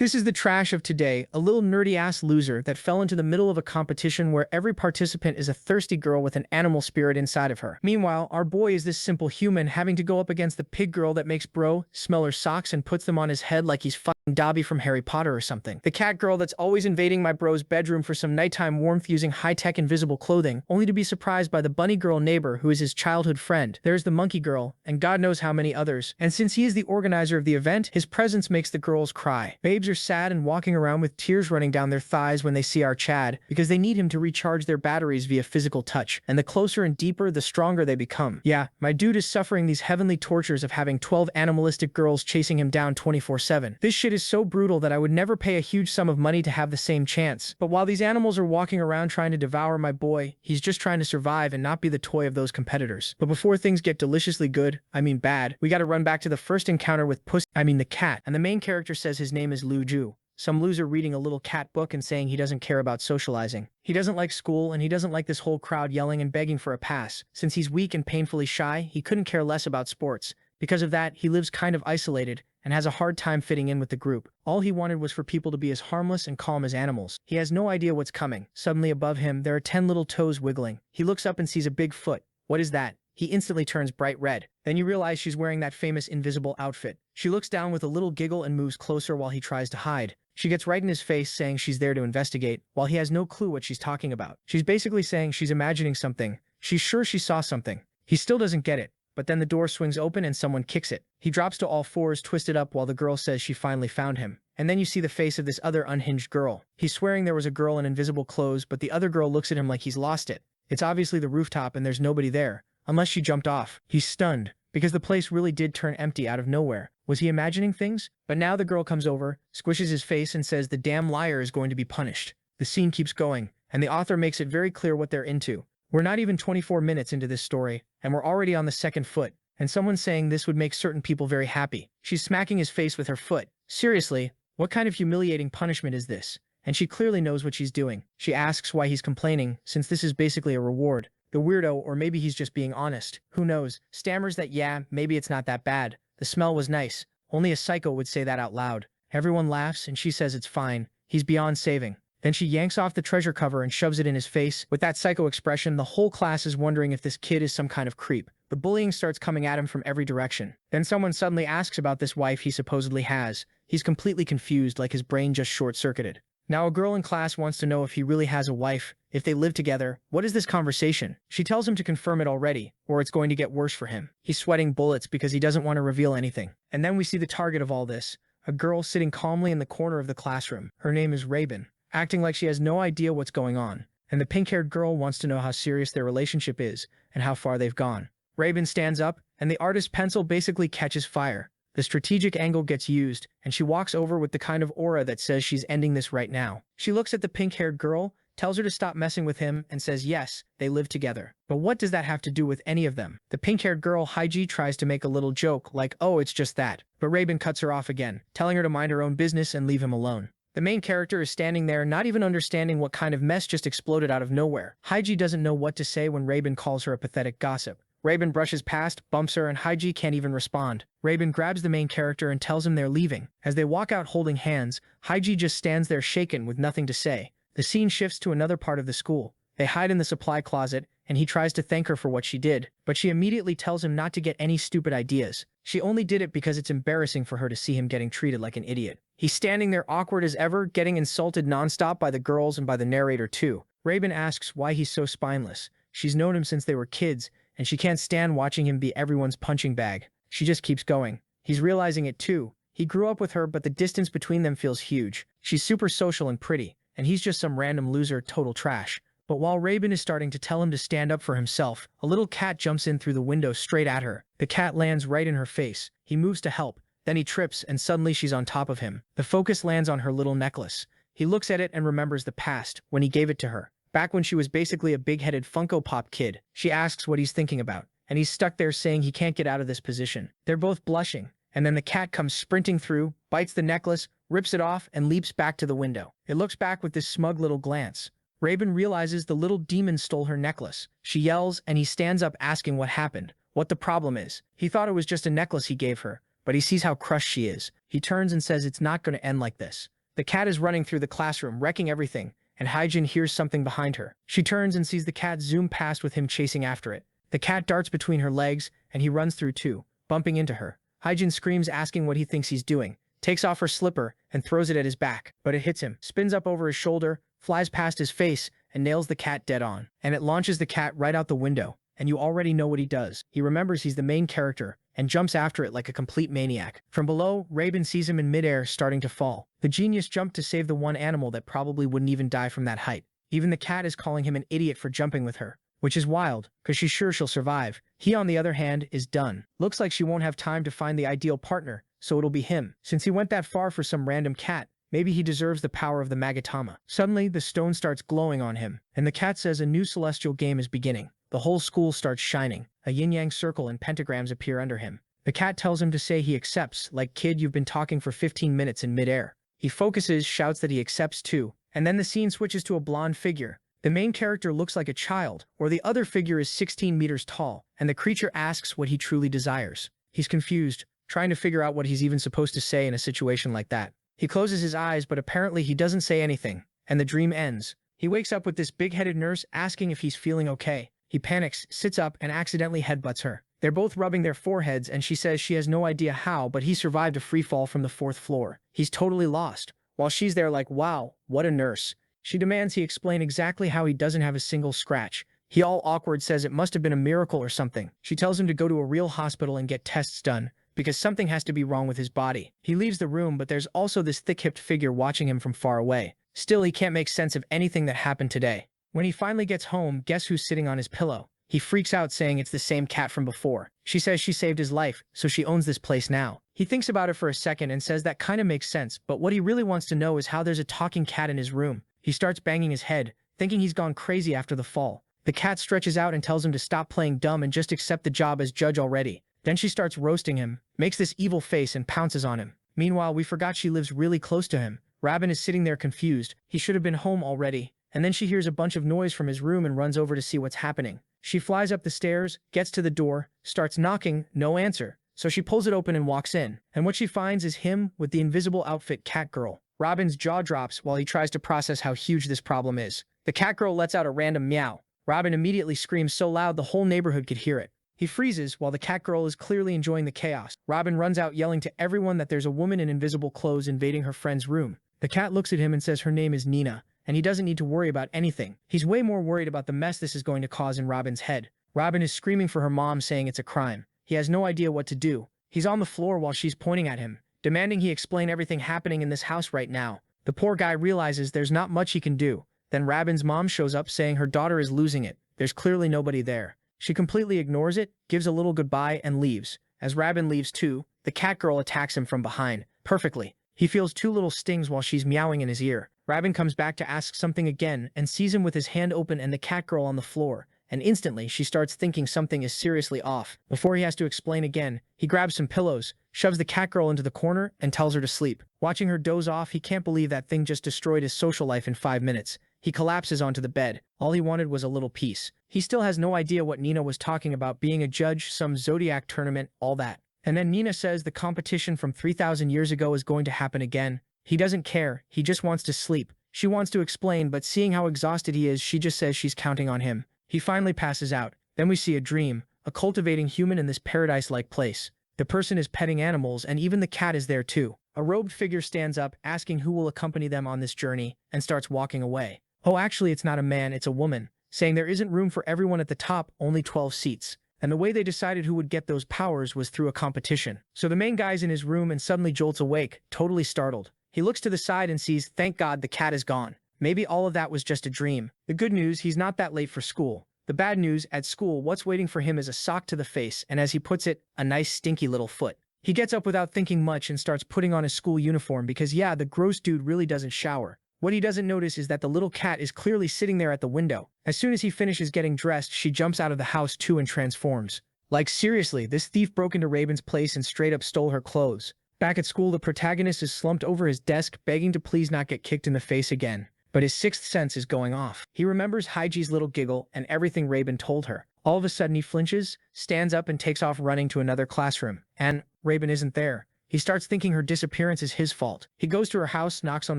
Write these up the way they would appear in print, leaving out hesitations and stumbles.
This is the trash of today, a little nerdy-ass loser that fell into the middle of a competition where every participant is a thirsty girl with an animal spirit inside of her. Meanwhile, our boy is this simple human having to go up against the pig girl that makes bro smell her socks and puts them on his head like he's fucking Dobby from Harry Potter or something. The cat girl that's always invading my bro's bedroom for some nighttime warmth using high-tech invisible clothing, only to be surprised by the bunny girl neighbor who is his childhood friend. There's the monkey girl, and God knows how many others. And since he is the organizer of the event, his presence makes the girls cry. Babes are sad and walking around with tears running down their thighs when they see our Chad, because they need him to recharge their batteries via physical touch, and the closer and deeper, the stronger they become. Yeah, my dude is suffering these heavenly tortures of having 12 animalistic girls chasing him down 24/7. This shit is so brutal that I would never pay a huge sum of money to have the same chance. But while these animals are walking around trying to devour my boy, he's just trying to survive and not be the toy of those competitors. But before things get deliciously good, I mean bad, we gotta run back to the first encounter with the cat, and the main character says his name is Lu Ju. Some loser reading a little cat book and saying he doesn't care about socializing. He doesn't like school, and he doesn't like this whole crowd yelling and begging for a pass. Since he's weak and painfully shy, he couldn't care less about sports. Because of that, he lives kind of isolated and has a hard time fitting in with the group. All he wanted was for people to be as harmless and calm as animals. He has no idea what's coming. Suddenly above him, there are 10 little toes wiggling. He looks up and sees a big foot. What is that? He instantly turns bright red. Then you realize she's wearing that famous invisible outfit. She looks down with a little giggle and moves closer while he tries to hide. She gets right in his face saying she's there to investigate, while he has no clue what she's talking about. She's basically saying she's imagining something. She's sure she saw something. He still doesn't get it, but then the door swings open and someone kicks it. He drops to all fours, twisted up, while the girl says she finally found him. And then you see the face of this other unhinged girl. He's swearing there was a girl in invisible clothes, but the other girl looks at him like he's lost it. It's obviously the rooftop and there's nobody there, unless she jumped off. He's stunned, because the place really did turn empty out of nowhere. Was he imagining things? But now the girl comes over, squishes his face, and says the damn liar is going to be punished. The scene keeps going, and the author makes it very clear what they're into. We're not even 24 minutes into this story, and we're already on the second foot, and someone's saying this would make certain people very happy. She's smacking his face with her foot. Seriously, what kind of humiliating punishment is this? And she clearly knows what she's doing. She asks why he's complaining, since this is basically a reward. The weirdo, or maybe he's just being honest, who knows, stammers that yeah, maybe it's not that bad. The smell was nice. Only a psycho would say that out loud. Everyone laughs and she says it's fine. He's beyond saving. Then she yanks off the treasure cover and shoves it in his face. With that psycho expression, the whole class is wondering if this kid is some kind of creep. The bullying starts coming at him from every direction. Then someone suddenly asks about this wife he supposedly has. He's completely confused, like his brain just short-circuited. Now a girl in class wants to know if he really has a wife, if they live together. What is this conversation? She tells him to confirm it already, or it's going to get worse for him. He's sweating bullets because he doesn't want to reveal anything. And then we see the target of all this, a girl sitting calmly in the corner of the classroom. Her name is Raven, acting like she has no idea what's going on. And the pink-haired girl wants to know how serious their relationship is and how far they've gone. Raven stands up, and the artist's pencil basically catches fire. The strategic angle gets used, and she walks over with the kind of aura that says she's ending this right now. She looks at the pink-haired girl, tells her to stop messing with him, and says yes, they live together. But what does that have to do with any of them? The pink-haired girl, Haiji, tries to make a little joke, like, oh, it's just that. But Raven cuts her off again, telling her to mind her own business and leave him alone. The main character is standing there, not even understanding what kind of mess just exploded out of nowhere. Haiji doesn't know what to say when Raven calls her a pathetic gossip. Raven brushes past, bumps her, and Haiji can't even respond. Raven grabs the main character and tells him they're leaving. As they walk out holding hands, Haiji just stands there shaken with nothing to say. The scene shifts to another part of the school. They hide in the supply closet, and he tries to thank her for what she did, but she immediately tells him not to get any stupid ideas. She only did it because it's embarrassing for her to see him getting treated like an idiot. He's standing there awkward as ever, getting insulted nonstop by the girls and by the narrator too. Raven asks why he's so spineless. She's known him since they were kids, and she can't stand watching him be everyone's punching bag. She just keeps going. He's realizing it too. He grew up with her, but the distance between them feels huge. She's super social and pretty, and he's just some random loser, total trash. But while Raven is starting to tell him to stand up for himself, a little cat jumps in through the window straight at her. The cat lands right in her face. He moves to help. Then he trips, and suddenly she's on top of him. The focus lands on her little necklace. He looks at it and remembers the past, when he gave it to her. Back when she was basically a big-headed Funko Pop kid. She asks what he's thinking about, and he's stuck there saying he can't get out of this position. They're both blushing, and then the cat comes sprinting through, bites the necklace, rips it off, and leaps back to the window. It looks back with this smug little glance. Raven realizes the little demon stole her necklace. She yells, and he stands up asking what happened, what the problem is. He thought it was just a necklace he gave her, but he sees how crushed she is. He turns and says it's not going to end like this. The cat is running through the classroom, wrecking everything, and Hyjin hears something behind her. She turns and sees the cat zoom past with him chasing after it. The cat darts between her legs, and he runs through too, bumping into her. Hyjin screams, asking what he thinks he's doing, takes off her slipper, and throws it at his back, but it hits him, spins up over his shoulder, flies past his face, and nails the cat dead on. And it launches the cat right out the window, and you already know what he does. He remembers he's the main character, and jumps after it like a complete maniac. From below, Raven sees him in midair starting to fall. The genius jumped to save the one animal that probably wouldn't even die from that height. Even the cat is calling him an idiot for jumping with her, which is wild, because she's sure she'll survive. He, on the other hand, is done. Looks like she won't have time to find the ideal partner, so it'll be him. Since he went that far for some random cat, maybe he deserves the power of the magatama. Suddenly, the stone starts glowing on him, and the cat says a new celestial game is beginning. The whole school starts shining. A yin-yang circle and pentagrams appear under him. The cat tells him to say he accepts, like, kid, you've been talking for 15 minutes in midair. He focuses, shouts that he accepts too, and then the scene switches to a blonde figure. The main character looks like a child, or the other figure is 16 meters tall, and the creature asks what he truly desires. He's confused, trying to figure out what he's even supposed to say in a situation like that. He closes his eyes, but apparently he doesn't say anything, and the dream ends. He wakes up with this big-headed nurse asking if he's feeling okay. He panics, sits up, and accidentally headbutts her. They're both rubbing their foreheads, and she says she has no idea how, but he survived a free fall from the 4th floor. He's totally lost, while she's there like, wow, what a nurse. She demands he explain exactly how he doesn't have a single scratch. He, all awkward, says it must have been a miracle or something. She tells him to go to a real hospital and get tests done, because something has to be wrong with his body. He leaves the room, but there's also this thick-hipped figure watching him from far away. Still, he can't make sense of anything that happened today. When he finally gets home, guess who's sitting on his pillow? He freaks out, saying it's the same cat from before. She says she saved his life, so she owns this place now. He thinks about it for a second and says that kind of makes sense, but what he really wants to know is how there's a talking cat in his room. He starts banging his head, thinking he's gone crazy after the fall. The cat stretches out and tells him to stop playing dumb and just accept the job as judge already. Then she starts roasting him, makes this evil face and pounces on him. Meanwhile, we forgot she lives really close to him. Rabin is sitting there confused. He should have been home already. And then she hears a bunch of noise from his room and runs over to see what's happening. She flies up the stairs, gets to the door, starts knocking, no answer. So she pulls it open and walks in. And what she finds is him with the invisible outfit cat girl. Robin's jaw drops while he tries to process how huge this problem is. The cat girl lets out a random meow. Robin immediately screams so loud the whole neighborhood could hear it. He freezes while the cat girl is clearly enjoying the chaos. Robin runs out yelling to everyone that there's a woman in invisible clothes invading her friend's room. The cat looks at him and says her name is Nina, and he doesn't need to worry about anything. He's way more worried about the mess this is going to cause in Robin's head. Robin is screaming for her mom, saying it's a crime. He has no idea what to do. He's on the floor while she's pointing at him, demanding he explain everything happening in this house right now. The poor guy realizes there's not much he can do. Then Robin's mom shows up saying her daughter is losing it. There's clearly nobody there. She completely ignores it, gives a little goodbye, and leaves. As Robin leaves too, the cat girl attacks him from behind. Perfectly. He feels 2 little stings while she's meowing in his ear. Robin comes back to ask something again and sees him with his hand open and the cat girl on the floor. And instantly, she starts thinking something is seriously off. Before he has to explain again, he grabs some pillows, shoves the cat girl into the corner, and tells her to sleep. Watching her doze off, he can't believe that thing just destroyed his social life in 5 minutes. He collapses onto the bed. All he wanted was a little peace. He still has no idea what Nina was talking about, being a judge, some Zodiac tournament, all that. And then Nina says the competition from 3,000 years ago is going to happen again. He doesn't care, he just wants to sleep. She wants to explain, but seeing how exhausted he is, she just says she's counting on him. He finally passes out. Then we see a dream, a cultivating human in this paradise-like place. The person is petting animals, and even the cat is there too. A robed figure stands up, asking who will accompany them on this journey, and starts walking away. Oh, actually, it's not a man, it's a woman, saying there isn't room for everyone at the top, only 12 seats. And the way they decided who would get those powers was through a competition. So the main guy's in his room and suddenly jolts awake, totally startled. He looks to the side and sees, thank God, the cat is gone. Maybe all of that was just a dream. The good news, he's not that late for school. The bad news, at school, what's waiting for him is a sock to the face, and as he puts it, a nice stinky little foot. He gets up without thinking much and starts putting on his school uniform because yeah, the gross dude really doesn't shower. What he doesn't notice is that the little cat is clearly sitting there at the window. As soon as he finishes getting dressed, she jumps out of the house too and transforms. Like seriously, this thief broke into Raven's place and straight up stole her clothes. Back at school, the protagonist is slumped over his desk, begging to please not get kicked in the face again. But his sixth sense is going off. He remembers Haiji's little giggle and everything Raven told her. All of a sudden he flinches, stands up and takes off running to another classroom. And Raven isn't there. He starts thinking her disappearance is his fault. He goes to her house, knocks on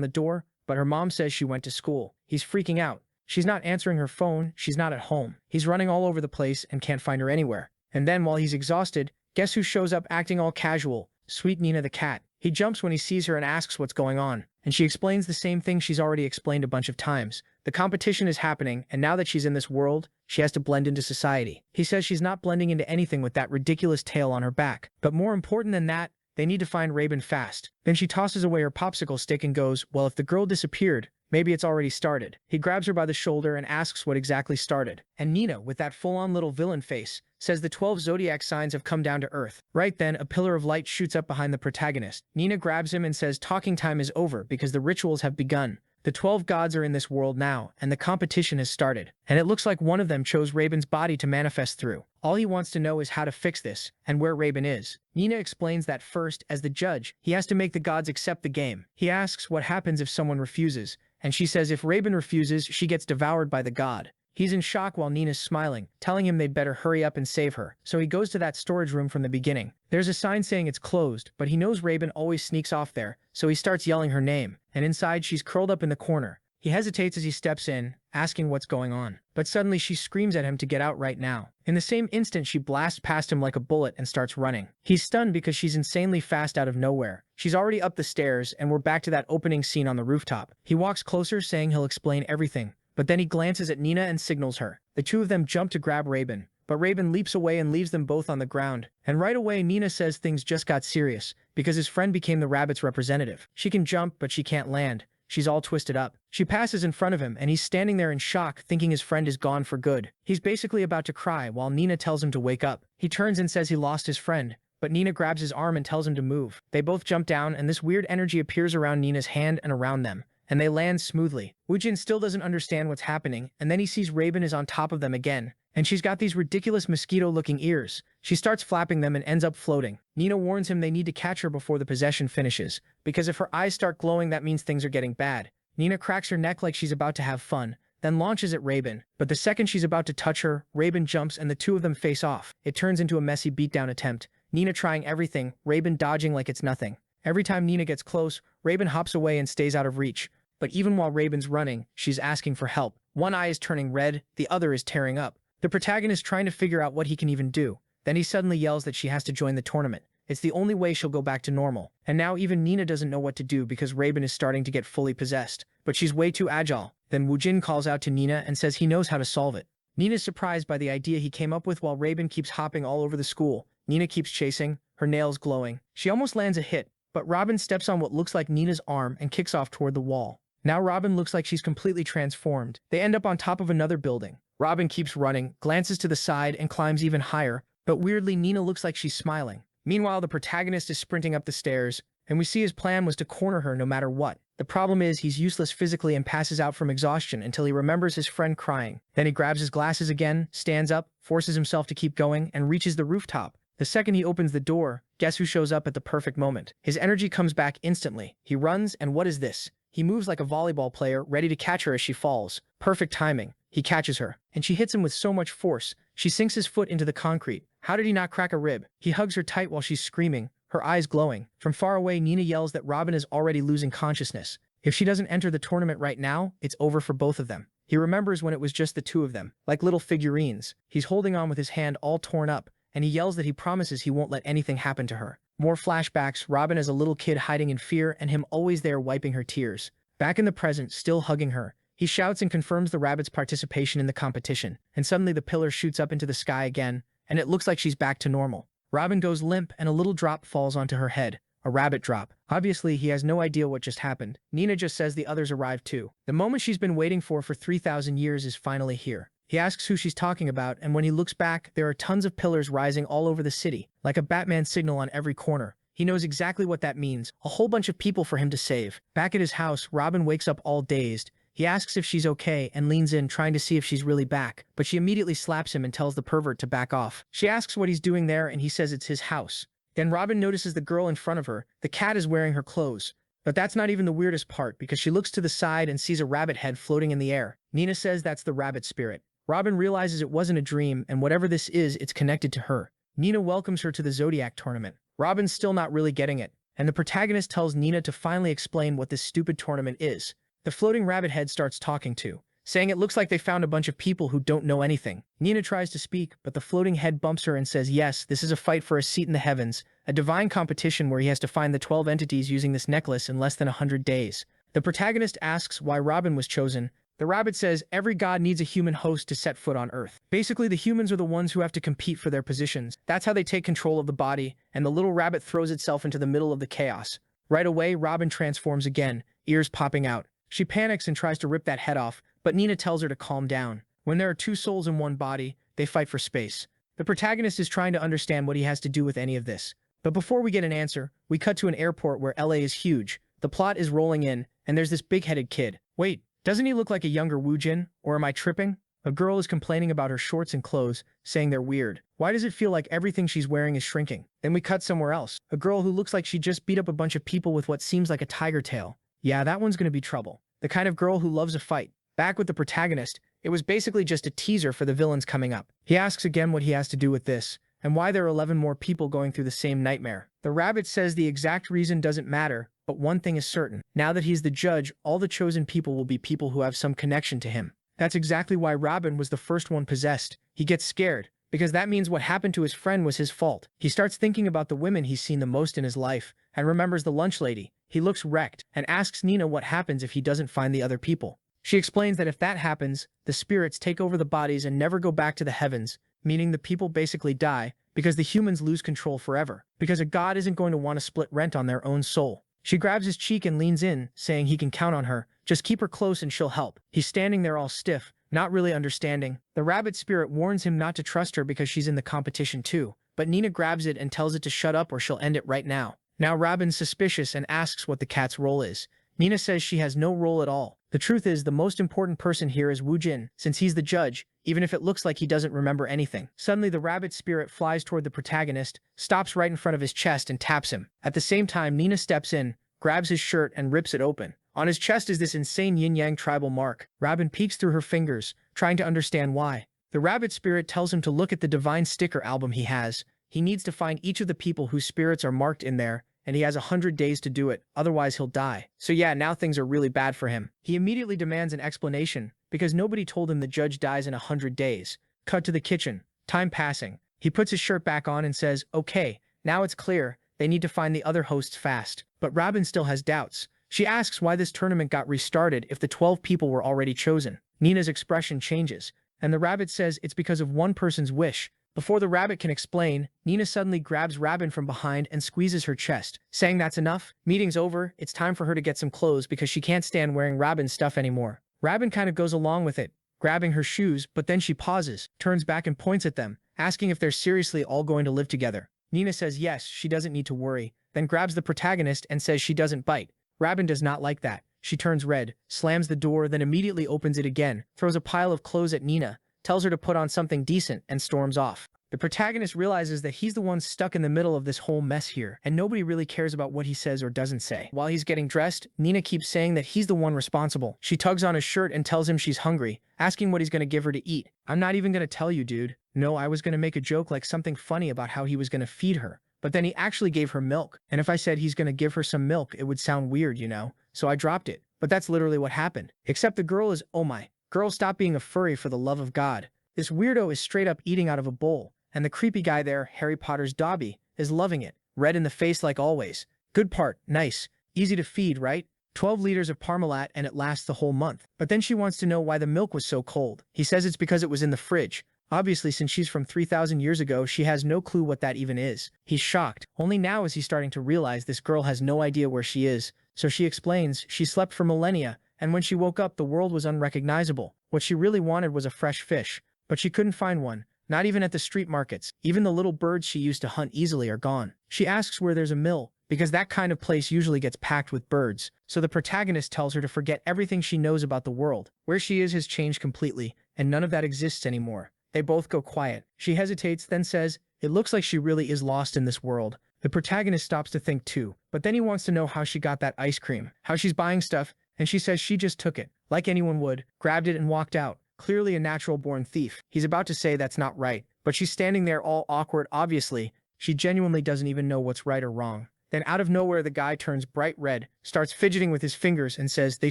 the door, but her mom says she went to school. He's freaking out. She's not answering her phone, she's not at home. He's running all over the place and can't find her anywhere. And then while he's exhausted, guess who shows up acting all casual? Sweet Nina the cat. He jumps when he sees her and asks what's going on. And she explains the same thing she's already explained a bunch of times. The competition is happening, and now that she's in this world, she has to blend into society. He says she's not blending into anything with that ridiculous tail on her back. But more important than that, they need to find Raven fast. Then she tosses away her popsicle stick and goes, well, if the girl disappeared, maybe it's already started. He grabs her by the shoulder and asks what exactly started. And Nina, with that full-on little villain face, says the 12 Zodiac signs have come down to Earth. Right then, a pillar of light shoots up behind the protagonist. Nina grabs him and says talking time is over because the rituals have begun. The 12 gods are in this world now, and the competition has started. And it looks like one of them chose Raven's body to manifest through. All he wants to know is how to fix this, and where Raven is. Nina explains that first, as the judge, he has to make the gods accept the game. He asks what happens if someone refuses, and she says if Raven refuses, she gets devoured by the god. He's in shock while Nina's smiling, telling him they'd better hurry up and save her. So he goes to that storage room from the beginning. There's a sign saying it's closed, but he knows Raven always sneaks off there, so he starts yelling her name. And inside, she's curled up in the corner. He hesitates as he steps in, asking what's going on. But suddenly she screams at him to get out right now. In the same instant, she blasts past him like a bullet and starts running. He's stunned because she's insanely fast out of nowhere. She's already up the stairs, and we're back to that opening scene on the rooftop. He walks closer, saying he'll explain everything. But then he glances at Nina and signals her. The two of them jump to grab Raven, but Raven leaps away and leaves them both on the ground. And right away, Nina says things just got serious, because his friend became the rabbit's representative. She can jump, but she can't land. She's all twisted up. She passes in front of him, and he's standing there in shock, thinking his friend is gone for good. He's basically about to cry while Nina tells him to wake up. He turns and says he lost his friend, but Nina grabs his arm and tells him to move. They both jump down, and this weird energy appears around Nina's hand and around them, and they land smoothly. Woojin still doesn't understand what's happening, and then he sees Raven is on top of them again, and she's got these ridiculous mosquito-looking ears. She starts flapping them and ends up floating. Nina warns him they need to catch her before the possession finishes, because if her eyes start glowing, that means things are getting bad. Nina cracks her neck like she's about to have fun, then launches at Raven, but the second she's about to touch her, Raven jumps and the two of them face off. It turns into a messy beatdown attempt, Nina trying everything, Raven dodging like it's nothing. Every time Nina gets close, Raven hops away and stays out of reach. But even while Raven's running, she's asking for help. One eye is turning red, the other is tearing up. The protagonist trying to figure out what he can even do. Then he suddenly yells that she has to join the tournament. It's the only way she'll go back to normal. And now even Nina doesn't know what to do because Raven is starting to get fully possessed. But she's way too agile. Then Woojin calls out to Nina and says he knows how to solve it. Nina's surprised by the idea he came up with while Raven keeps hopping all over the school. Nina keeps chasing, her nails glowing. She almost lands a hit, but Robin steps on what looks like Nina's arm and kicks off toward the wall. Now Robin looks like she's completely transformed. They end up on top of another building. Robin keeps running, glances to the side, and climbs even higher, but weirdly Nina looks like she's smiling. Meanwhile, the protagonist is sprinting up the stairs, and we see his plan was to corner her no matter what. The problem is he's useless physically and passes out from exhaustion until he remembers his friend crying. Then he grabs his glasses again, stands up, forces himself to keep going, and reaches the rooftop. The second he opens the door, guess who shows up at the perfect moment? His energy comes back instantly. He runs, and what is this? He moves like a volleyball player, ready to catch her as she falls. Perfect timing. He catches her, and she hits him with so much force. She sinks his foot into the concrete. How did he not crack a rib? He hugs her tight while she's screaming, her eyes glowing. From far away, Nina yells that Robin is already losing consciousness. If she doesn't enter the tournament right now, it's over for both of them. He remembers when it was just the two of them, like little figurines. He's holding on with his hand all torn up, and he yells that he promises he won't let anything happen to her. More flashbacks, Robin as a little kid hiding in fear and him always there wiping her tears. Back in the present, still hugging her, he shouts and confirms the rabbit's participation in the competition, and suddenly the pillar shoots up into the sky again, and it looks like she's back to normal. Robin goes limp and a little drop falls onto her head. A rabbit drop. Obviously, he has no idea what just happened. Nina just says the others arrived too. The moment she's been waiting for 3,000 years is finally here. He asks who she's talking about, and when he looks back, there are tons of pillars rising all over the city, like a Batman signal on every corner. He knows exactly what that means, a whole bunch of people for him to save. Back at his house, Robin wakes up all dazed. He asks if she's okay and leans in, trying to see if she's really back, but she immediately slaps him and tells the pervert to back off. She asks what he's doing there, and he says it's his house. Then Robin notices the girl in front of her. The cat is wearing her clothes. But that's not even the weirdest part, because she looks to the side and sees a rabbit head floating in the air. Nina says that's the rabbit spirit. Robin realizes it wasn't a dream, and whatever this is, it's connected to her. Nina welcomes her to the Zodiac tournament. Robin's still not really getting it, and the protagonist tells Nina to finally explain what this stupid tournament is. The floating rabbit head starts talking too, saying it looks like they found a bunch of people who don't know anything. Nina tries to speak, but the floating head bumps her and says yes, this is a fight for a seat in the heavens, a divine competition where he has to find the 12 entities using this necklace in less than 100 days. The protagonist asks why Robin was chosen. The rabbit says every god needs a human host to set foot on Earth. Basically, the humans are the ones who have to compete for their positions. That's how they take control of the body, and the little rabbit throws itself into the middle of the chaos. Right away, Robin transforms again, ears popping out. She panics and tries to rip that head off, but Nina tells her to calm down. When there are two souls in one body, they fight for space. The protagonist is trying to understand what he has to do with any of this. But before we get an answer, we cut to an airport where LA is huge. The plot is rolling in, and there's this big-headed kid. Wait, doesn't he look like a younger Woojin? Or am I tripping? A girl is complaining about her shorts and clothes, saying they're weird. Why does it feel like everything she's wearing is shrinking? Then we cut somewhere else. A girl who looks like she just beat up a bunch of people with what seems like a tiger tail. Yeah, that one's gonna be trouble. The kind of girl who loves a fight. Back with the protagonist, it was basically just a teaser for the villains coming up. He asks again what he has to do with this, and why there are 11 more people going through the same nightmare. The rabbit says the exact reason doesn't matter, but one thing is certain. Now that he's the judge, all the chosen people will be people who have some connection to him. That's exactly why Robin was the first one possessed. He gets scared, because that means what happened to his friend was his fault. He starts thinking about the women he's seen the most in his life, and remembers the lunch lady. He looks wrecked, and asks Nina what happens if he doesn't find the other people. She explains that if that happens, the spirits take over the bodies and never go back to the heavens, meaning the people basically die, because the humans lose control forever. Because a god isn't going to want to split rent on their own soul. She grabs his cheek and leans in, saying he can count on her. Just keep her close and she'll help. He's standing there all stiff, not really understanding. The rabbit spirit warns him not to trust her because she's in the competition too, but Nina grabs it and tells it to shut up or she'll end it right now. Now Robin's suspicious and asks what the cat's role is. Nina says she has no role at all. The truth is, the most important person here is Woojin, since he's the judge, even if it looks like he doesn't remember anything. Suddenly, the rabbit spirit flies toward the protagonist, stops right in front of his chest and taps him. At the same time, Nina steps in, grabs his shirt and rips it open. On his chest is this insane yin-yang tribal mark. Robin peeks through her fingers, trying to understand why. The rabbit spirit tells him to look at the divine sticker album he has. He needs to find each of the people whose spirits are marked in there, and he has 100 days to do it, otherwise he'll die. So yeah, now things are really bad for him. He immediately demands an explanation, because nobody told him the judge dies in 100 days. Cut to the kitchen. Time passing. He puts his shirt back on and says, okay, now it's clear, they need to find the other hosts fast. But Robin still has doubts. She asks why this tournament got restarted if the 12 people were already chosen. Nina's expression changes, and the rabbit says it's because of one person's wish. Before the rabbit can explain, Nina suddenly grabs Robin from behind and squeezes her chest, saying that's enough. Meeting's over, it's time for her to get some clothes because she can't stand wearing Robin's stuff anymore. Robin kind of goes along with it, grabbing her shoes, but then she pauses, turns back and points at them, asking if they're seriously all going to live together. Nina says yes, she doesn't need to worry, then grabs the protagonist and says she doesn't bite. Robin does not like that. She turns red, slams the door, then immediately opens it again, throws a pile of clothes at Nina, tells her to put on something decent, and storms off. The protagonist realizes that he's the one stuck in the middle of this whole mess here, and nobody really cares about what he says or doesn't say. While he's getting dressed, Nina keeps saying that he's the one responsible. She tugs on his shirt and tells him she's hungry, asking what he's gonna give her to eat. I'm not even gonna tell you, dude. No, I was gonna make a joke like something funny about how he was gonna feed her. But then he actually gave her milk, and if I said he's gonna give her some milk, it would sound weird, you know? So I dropped it. But that's literally what happened. Except the girl is, oh my. Girl, stop being a furry for the love of God. This weirdo is straight up eating out of a bowl, and the creepy guy there, Harry Potter's Dobby, is loving it. Red in the face like always. Good part, nice. Easy to feed, right? 12 liters of Parmalat and it lasts the whole month. But then she wants to know why the milk was so cold. He says it's because it was in the fridge. Obviously, since she's from 3,000 years ago, she has no clue what that even is. He's shocked. Only now is he starting to realize this girl has no idea where she is. So she explains she slept for millennia, and when she woke up, the world was unrecognizable. What she really wanted was a fresh fish. But she couldn't find one, not even at the street markets. Even the little birds she used to hunt easily are gone. She asks where there's a mill, because that kind of place usually gets packed with birds. So the protagonist tells her to forget everything she knows about the world. Where she is has changed completely, and none of that exists anymore. They both go quiet. She hesitates, then says, it looks like she really is lost in this world. The protagonist stops to think too, but then he wants to know how she got that ice cream, how she's buying stuff, and she says she just took it, like anyone would, grabbed it and walked out, clearly a natural-born thief. He's about to say that's not right, but she's standing there all awkward. Obviously, she genuinely doesn't even know what's right or wrong. Then out of nowhere the guy turns bright red, starts fidgeting with his fingers and says they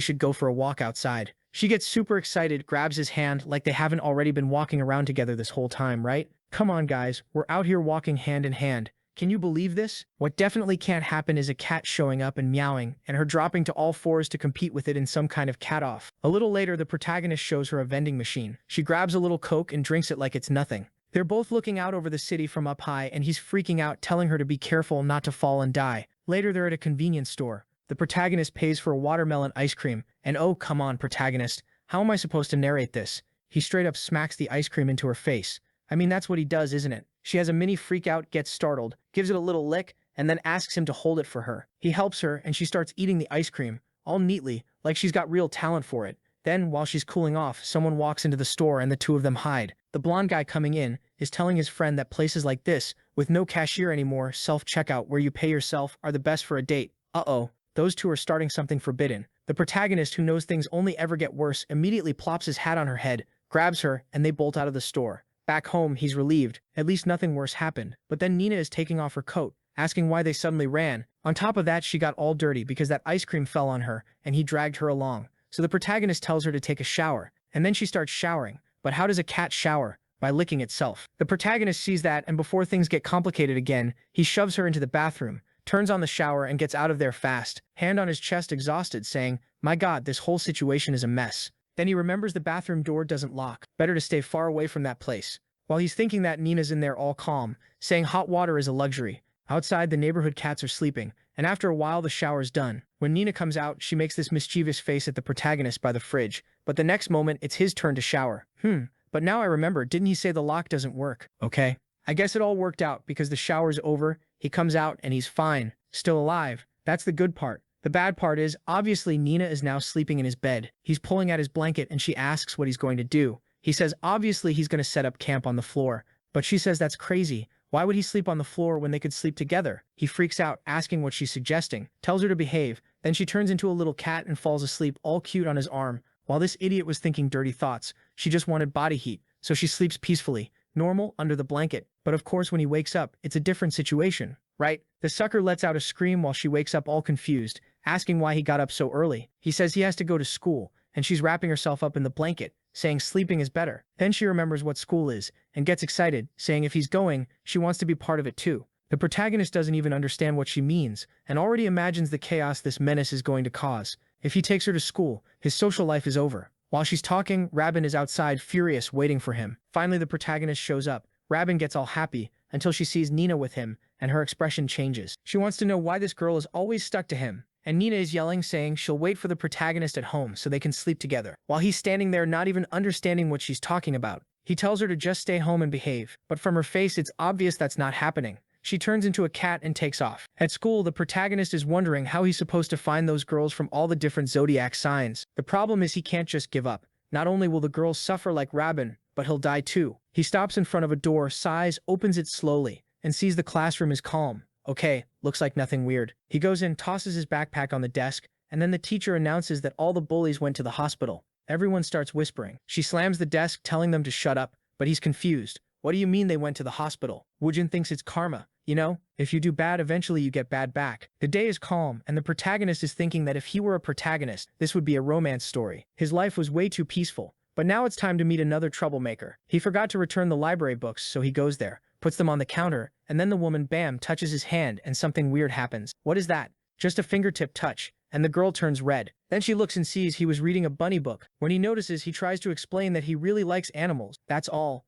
should go for a walk outside. She gets super excited, grabs his hand like they haven't already been walking around together this whole time, right? Come on guys, we're out here walking hand in hand. Can you believe this? What definitely can't happen is a cat showing up and meowing, and her dropping to all fours to compete with it in some kind of cat-off. A little later, the protagonist shows her a vending machine. She grabs a little Coke and drinks it like it's nothing. They're both looking out over the city from up high, and he's freaking out, telling her to be careful not to fall and die. Later, they're at a convenience store. The protagonist pays for a watermelon ice cream, and oh, come on, protagonist. How am I supposed to narrate this? He straight up smacks the ice cream into her face. I mean, that's what he does, isn't it? She has a mini freak out, gets startled, gives it a little lick, and then asks him to hold it for her. He helps her, and she starts eating the ice cream, all neatly, like she's got real talent for it. Then, while she's cooling off, someone walks into the store and the two of them hide. The blonde guy coming in is telling his friend that places like this, with no cashier anymore, self-checkout where you pay yourself, are the best for a date. Uh-oh, those two are starting something forbidden. The protagonist, who knows things only ever get worse, immediately plops his hat on her head, grabs her, and they bolt out of the store. Back home, he's relieved. At least nothing worse happened. But then Nina is taking off her coat, asking why they suddenly ran. On top of that, she got all dirty because that ice cream fell on her, and he dragged her along. So the protagonist tells her to take a shower, and then she starts showering. But how does a cat shower? By licking itself. The protagonist sees that, and before things get complicated again, he shoves her into the bathroom, turns on the shower, and gets out of there fast, hand on his chest exhausted, saying, "My God, this whole situation is a mess." Then he remembers the bathroom door doesn't lock. Better to stay far away from that place. While he's thinking that, Nina's in there all calm, saying hot water is a luxury. Outside, the neighborhood cats are sleeping, and after a while the shower's done. When Nina comes out, she makes this mischievous face at the protagonist by the fridge, but the next moment it's his turn to shower. But now I remember, didn't he say the lock doesn't work? Okay. I guess it all worked out because the shower's over, he comes out, and he's fine. Still alive. That's the good part. The bad part is, obviously Nina is now sleeping in his bed. He's pulling at his blanket and she asks what he's going to do. He says obviously he's going to set up camp on the floor, but she says that's crazy. Why would he sleep on the floor when they could sleep together? He freaks out, asking what she's suggesting, tells her to behave, then she turns into a little cat and falls asleep all cute on his arm. While this idiot was thinking dirty thoughts, she just wanted body heat, so she sleeps peacefully, normal, under the blanket. But of course when he wakes up, it's a different situation, right? The sucker lets out a scream while she wakes up all confused, asking why he got up so early. He says he has to go to school, and she's wrapping herself up in the blanket, saying sleeping is better. Then she remembers what school is, and gets excited, saying if he's going, she wants to be part of it too. The protagonist doesn't even understand what she means, and already imagines the chaos this menace is going to cause. If he takes her to school, his social life is over. While she's talking, Rabin is outside, furious, waiting for him. Finally, the protagonist shows up. Rabin gets all happy, until she sees Nina with him, and her expression changes. She wants to know why this girl is always stuck to him. And Nina is yelling, saying she'll wait for the protagonist at home so they can sleep together. While he's standing there not even understanding what she's talking about, he tells her to just stay home and behave. But from her face, it's obvious that's not happening. She turns into a cat and takes off. At school, the protagonist is wondering how he's supposed to find those girls from all the different zodiac signs. The problem is he can't just give up. Not only will the girls suffer like Rabin, but he'll die too. He stops in front of a door, sighs, opens it slowly, and sees the classroom is calm. Okay, looks like nothing weird. He goes in, tosses his backpack on the desk, and then the teacher announces that all the bullies went to the hospital. Everyone starts whispering. She slams the desk, telling them to shut up, but he's confused. What do you mean they went to the hospital? Woojin thinks it's karma. You know, if you do bad, eventually you get bad back. The day is calm, and the protagonist is thinking that if he were a protagonist, this would be a romance story. His life was way too peaceful. But now it's time to meet another troublemaker. He forgot to return the library books, so he goes there, puts them on the counter, and then the woman, bam, touches his hand and something weird happens. What is that? Just a fingertip touch, and the girl turns red. Then she looks and sees he was reading a bunny book. When he notices, he tries to explain that he really likes animals. That's all.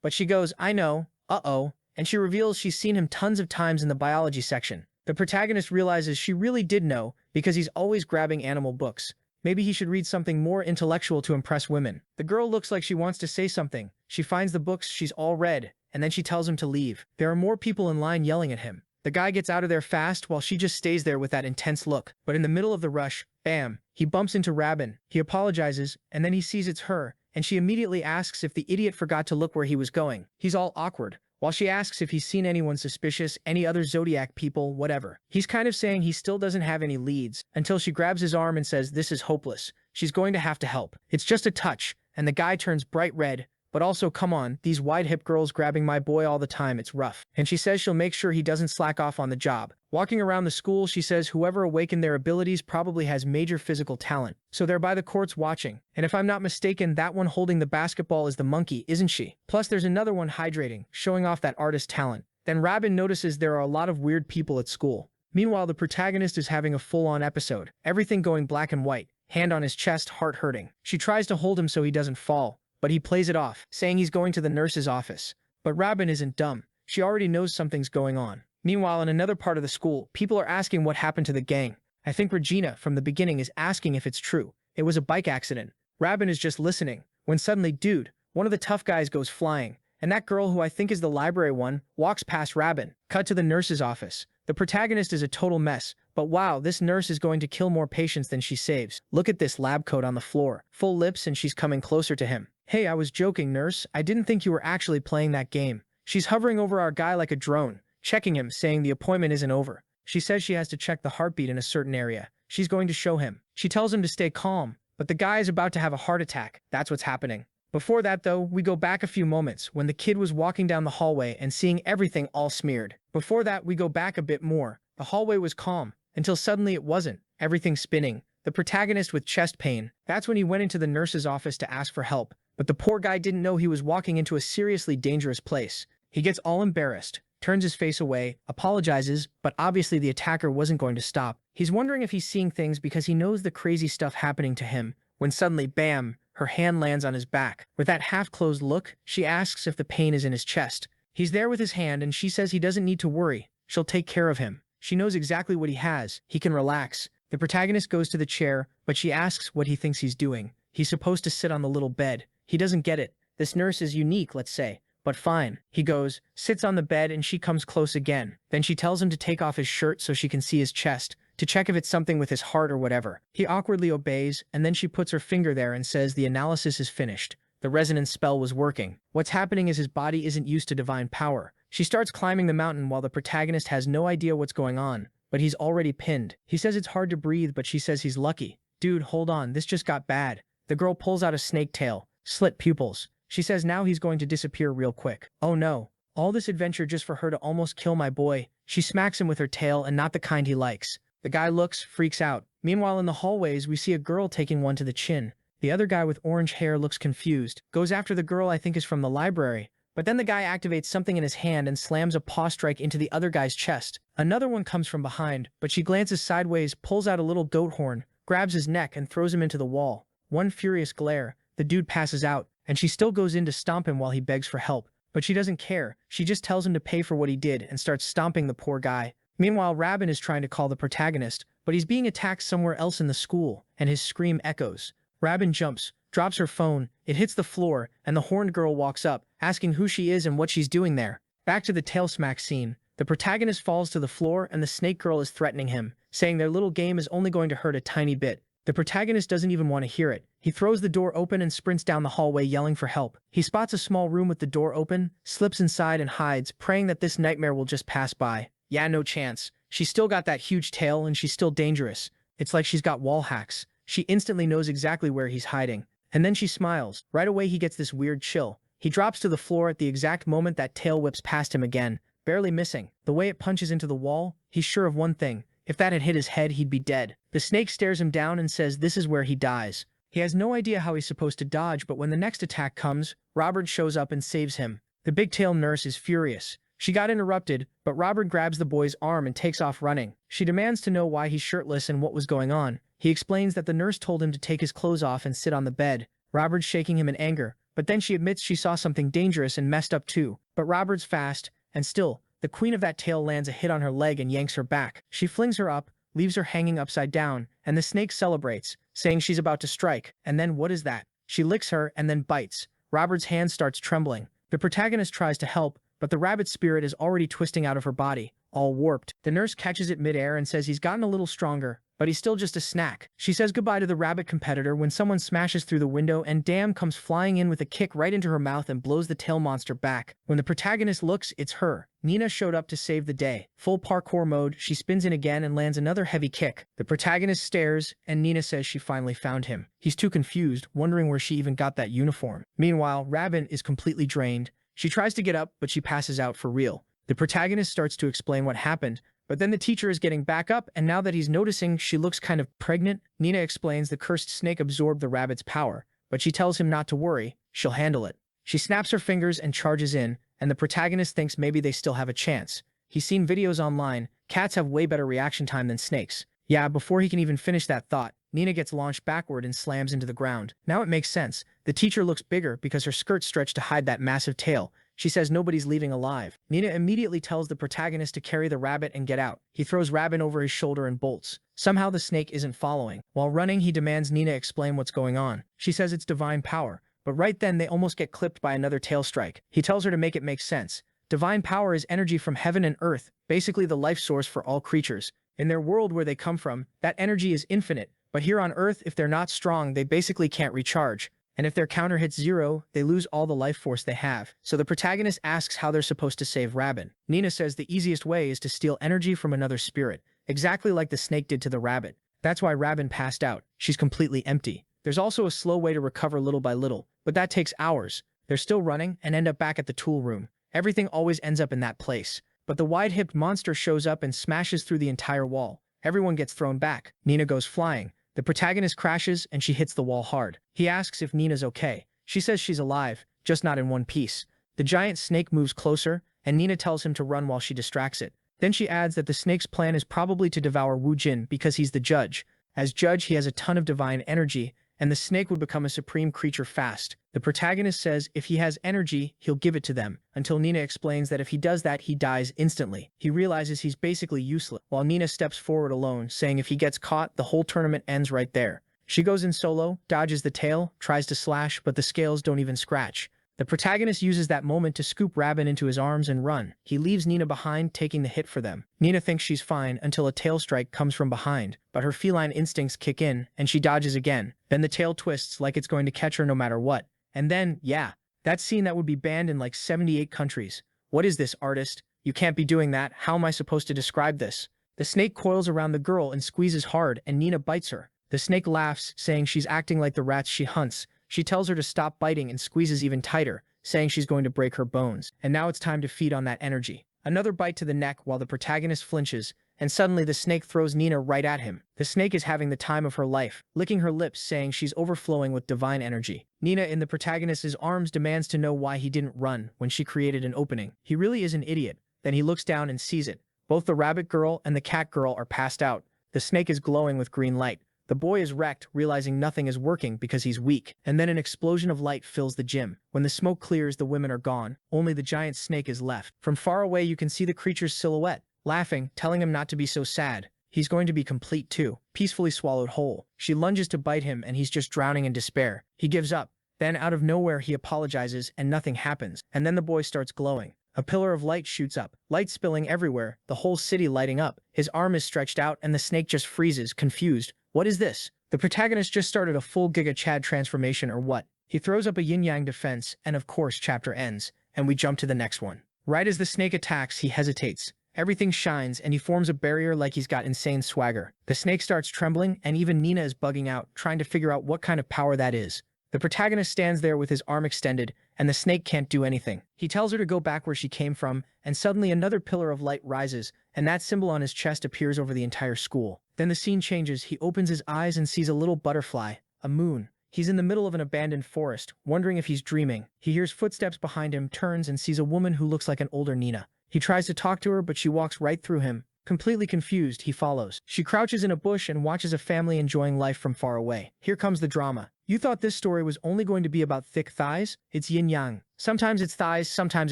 But she goes, I know, uh-oh, and she reveals she's seen him tons of times in the biology section. The protagonist realizes she really did know, because he's always grabbing animal books. Maybe he should read something more intellectual to impress women. The girl looks like she wants to say something. She finds the books she's all read, and then she tells him to leave. There are more people in line yelling at him. The guy gets out of there fast while she just stays there with that intense look. But in the middle of the rush, bam, he bumps into Rabin. He apologizes, and then he sees it's her, and she immediately asks if the idiot forgot to look where he was going. He's all awkward. While she asks if he's seen anyone suspicious, any other Zodiac people, whatever. He's kind of saying he still doesn't have any leads, until she grabs his arm and says this is hopeless. She's going to have to help. It's just a touch, and the guy turns bright red. But also, come on, these wide-hip girls grabbing my boy all the time, it's rough. And she says she'll make sure he doesn't slack off on the job. Walking around the school, she says whoever awakened their abilities probably has major physical talent. So they're by the courts watching. And if I'm not mistaken, that one holding the basketball is the monkey, isn't she? Plus there's another one hydrating, showing off that artist talent. Then Robin notices there are a lot of weird people at school. Meanwhile, the protagonist is having a full-on episode. Everything going black and white, hand on his chest, heart hurting. She tries to hold him so he doesn't fall, but he plays it off, saying he's going to the nurse's office. But Robin isn't dumb. She already knows something's going on. Meanwhile, in another part of the school, people are asking what happened to the gang. I think Regina, from the beginning, is asking if it's true. It was a bike accident. Robin is just listening, when suddenly, dude, one of the tough guys goes flying, and that girl, who I think is the library one, walks past Robin. Cut to the nurse's office. The protagonist is a total mess, but wow, this nurse is going to kill more patients than she saves. Look at this lab coat on the floor. Full lips, and she's coming closer to him. Hey, I was joking, nurse. I didn't think you were actually playing that game. She's hovering over our guy like a drone, checking him, saying the appointment isn't over. She says she has to check the heartbeat in a certain area. She's going to show him. She tells him to stay calm, but the guy is about to have a heart attack. That's what's happening. Before that, though, we go back a few moments when the kid was walking down the hallway and seeing everything all smeared. Before that, we go back a bit more. The hallway was calm, until suddenly it wasn't. Everything spinning. The protagonist with chest pain. That's when he went into the nurse's office to ask for help. But the poor guy didn't know he was walking into a seriously dangerous place. He gets all embarrassed, turns his face away, apologizes, but obviously the attacker wasn't going to stop. He's wondering if he's seeing things because he knows the crazy stuff happening to him, when suddenly, bam, her hand lands on his back. With that half-closed look, she asks if the pain is in his chest. He's there with his hand, and she says he doesn't need to worry. She'll take care of him. She knows exactly what he has. He can relax. The protagonist goes to the chair, but she asks what he thinks he's doing. He's supposed to sit on the little bed. He doesn't get it. This nurse is unique, let's say. But fine. He goes, sits on the bed, and she comes close again. Then she tells him to take off his shirt so she can see his chest, to check if it's something with his heart or whatever. He awkwardly obeys, and then she puts her finger there and says the analysis is finished. The resonance spell was working. What's happening is his body isn't used to divine power. She starts climbing the mountain while the protagonist has no idea what's going on, but he's already pinned. He says it's hard to breathe, but she says he's lucky. Dude, hold on, this just got bad. The girl pulls out a snake tail, slit pupils. She says now he's going to disappear real quick. Oh no. All this adventure just for her to almost kill my boy. She smacks him with her tail, and not the kind he likes. The guy looks, freaks out. Meanwhile, in the hallways, we see a girl taking one to the chin. The other guy with orange hair looks confused, goes after the girl I think is from the library. But then the guy activates something in his hand and slams a paw strike into the other guy's chest. Another one comes from behind, but she glances sideways, pulls out a little goat horn, grabs his neck, and throws him into the wall. One furious glare. The dude passes out, and she still goes in to stomp him while he begs for help. But she doesn't care. She just tells him to pay for what he did and starts stomping the poor guy. Meanwhile, Rabin is trying to call the protagonist, but he's being attacked somewhere else in the school, and his scream echoes. Rabin jumps, drops her phone, it hits the floor, and the horned girl walks up, asking who she is and what she's doing there. Back to the tail smack scene. The protagonist falls to the floor, and the snake girl is threatening him, saying their little game is only going to hurt a tiny bit. The protagonist doesn't even want to hear it. He throws the door open and sprints down the hallway yelling for help. He spots a small room with the door open, slips inside and hides, praying that this nightmare will just pass by. Yeah, no chance. She's still got that huge tail and she's still dangerous. It's like she's got wall hacks. She instantly knows exactly where he's hiding. And then she smiles. Right away he gets this weird chill. He drops to the floor at the exact moment that tail whips past him again, barely missing. The way it punches into the wall, he's sure of one thing. If that had hit his head, he'd be dead. The snake stares him down and says this is where he dies. He has no idea how he's supposed to dodge, but when the next attack comes, Robert shows up and saves him. The big-tail nurse is furious. She got interrupted, but Robert grabs the boy's arm and takes off running. She demands to know why he's shirtless and what was going on. He explains that the nurse told him to take his clothes off and sit on the bed. Robert's shaking him in anger, but then she admits she saw something dangerous and messed up too. But Robert's fast, and still, the queen of that tail lands a hit on her leg and yanks her back. She flings her up, leaves her hanging upside down, and the snake celebrates, saying she's about to strike. And then what is that? She licks her and then bites. Robert's hand starts trembling. The protagonist tries to help, but the rabbit spirit is already twisting out of her body. all warped. The nurse catches it midair and says he's gotten a little stronger, but he's still just a snack. She says goodbye to the rabbit competitor when someone smashes through the window and Damn comes flying in with a kick right into her mouth and blows the tail monster back. When the protagonist looks, it's her. Nina showed up to save the day. Full parkour mode, she spins in again and lands another heavy kick. The protagonist stares, and Nina says she finally found him. He's too confused, wondering where she even got that uniform. Meanwhile, Rabin is completely drained. She tries to get up, but she passes out for real. The protagonist starts to explain what happened, but then the teacher is getting back up, and now that he's noticing she looks kind of pregnant, Nina explains the cursed snake absorbed the rabbit's power, but she tells him not to worry, she'll handle it. She snaps her fingers and charges in, and the protagonist thinks maybe they still have a chance. He's seen videos online, cats have way better reaction time than snakes. Yeah, before he can even finish that thought, Nina gets launched backward and slams into the ground. Now it makes sense. The teacher looks bigger because her skirts stretch to hide that massive tail. She says nobody's leaving alive. Nina immediately tells the protagonist to carry the rabbit and get out. He throws Rabin over his shoulder and bolts. Somehow the snake isn't following. While running, he demands Nina explain what's going on. She says it's divine power. But right then, they almost get clipped by another tail strike. He tells her to make it make sense. Divine power is energy from heaven and earth, basically the life source for all creatures. In their world where they come from, that energy is infinite. But here on Earth, if they're not strong, they basically can't recharge. And if their counter hits 0, they lose all the life force they have. So the protagonist asks how they're supposed to save Rabin. Nina says the easiest way is to steal energy from another spirit, exactly like the snake did to the rabbit. That's why Rabin passed out. She's completely empty. There's also a slow way to recover little by little, but that takes hours. They're still running and end up back at the tool room. Everything always ends up in that place. But the wide-hipped monster shows up and smashes through the entire wall. Everyone gets thrown back. Nina goes flying. The protagonist crashes and she hits the wall hard. He asks if Nina's okay. She says she's alive, just not in one piece. The giant snake moves closer, and Nina tells him to run while she distracts it. Then she adds that the snake's plan is probably to devour Wu Jin because he's the judge. As judge, he has a ton of divine energy, and the snake would become a supreme creature fast. The protagonist says if he has energy, he'll give it to them, until Nina explains that if he does that, he dies instantly. He realizes he's basically useless, while Nina steps forward alone, saying if he gets caught, the whole tournament ends right there. She goes in solo, dodges the tail, tries to slash, but the scales don't even scratch. The protagonist uses that moment to scoop Rabin into his arms and run. He leaves Nina behind, taking the hit for them. Nina thinks she's fine until a tail strike comes from behind, but her feline instincts kick in, and she dodges again. Then the tail twists like it's going to catch her no matter what. And then, yeah, that scene that would be banned in like 78 countries. What is this, artist? You can't be doing that. How am I supposed to describe this? The snake coils around the girl and squeezes hard, and Nina bites her. The snake laughs, saying she's acting like the rats she hunts. She tells her to stop biting and squeezes even tighter, saying she's going to break her bones. And now it's time to feed on that energy. Another bite to the neck while the protagonist flinches, and suddenly the snake throws Nina right at him. The snake is having the time of her life, licking her lips, saying she's overflowing with divine energy. Nina, in the protagonist's arms, demands to know why he didn't run when she created an opening. He really is an idiot. Then he looks down and sees it. Both the rabbit girl and the cat girl are passed out. The snake is glowing with green light. The boy is wrecked, realizing nothing is working because he's weak. And then an explosion of light fills the gym. When the smoke clears, the women are gone. Only the giant snake is left. From far away, you can see the creature's silhouette, laughing, telling him not to be so sad. He's going to be complete too, peacefully swallowed whole. She lunges to bite him and he's just drowning in despair. He gives up. Then out of nowhere, he apologizes and nothing happens. And then the boy starts glowing. A pillar of light shoots up, light spilling everywhere, the whole city lighting up. His arm is stretched out and the snake just freezes, confused. What is this? The protagonist just started a full Giga Chad transformation or what? He throws up a yin-yang defense, and of course chapter ends, and we jump to the next one. Right as the snake attacks, he hesitates. Everything shines, and he forms a barrier like he's got insane swagger. The snake starts trembling, and even Nina is bugging out, trying to figure out what kind of power that is. The protagonist stands there with his arm extended, and the snake can't do anything. He tells her to go back where she came from, and suddenly another pillar of light rises, and that symbol on his chest appears over the entire school. Then the scene changes. He opens his eyes and sees a little butterfly, a moon. He's in the middle of an abandoned forest, wondering if he's dreaming. He hears footsteps behind him, turns, and sees a woman who looks like an older Nina. He tries to talk to her, but she walks right through him. Completely confused, he follows. She crouches in a bush and watches a family enjoying life from far away. Here comes the drama. You thought this story was only going to be about thick thighs? It's yin-yang. Sometimes it's thighs, sometimes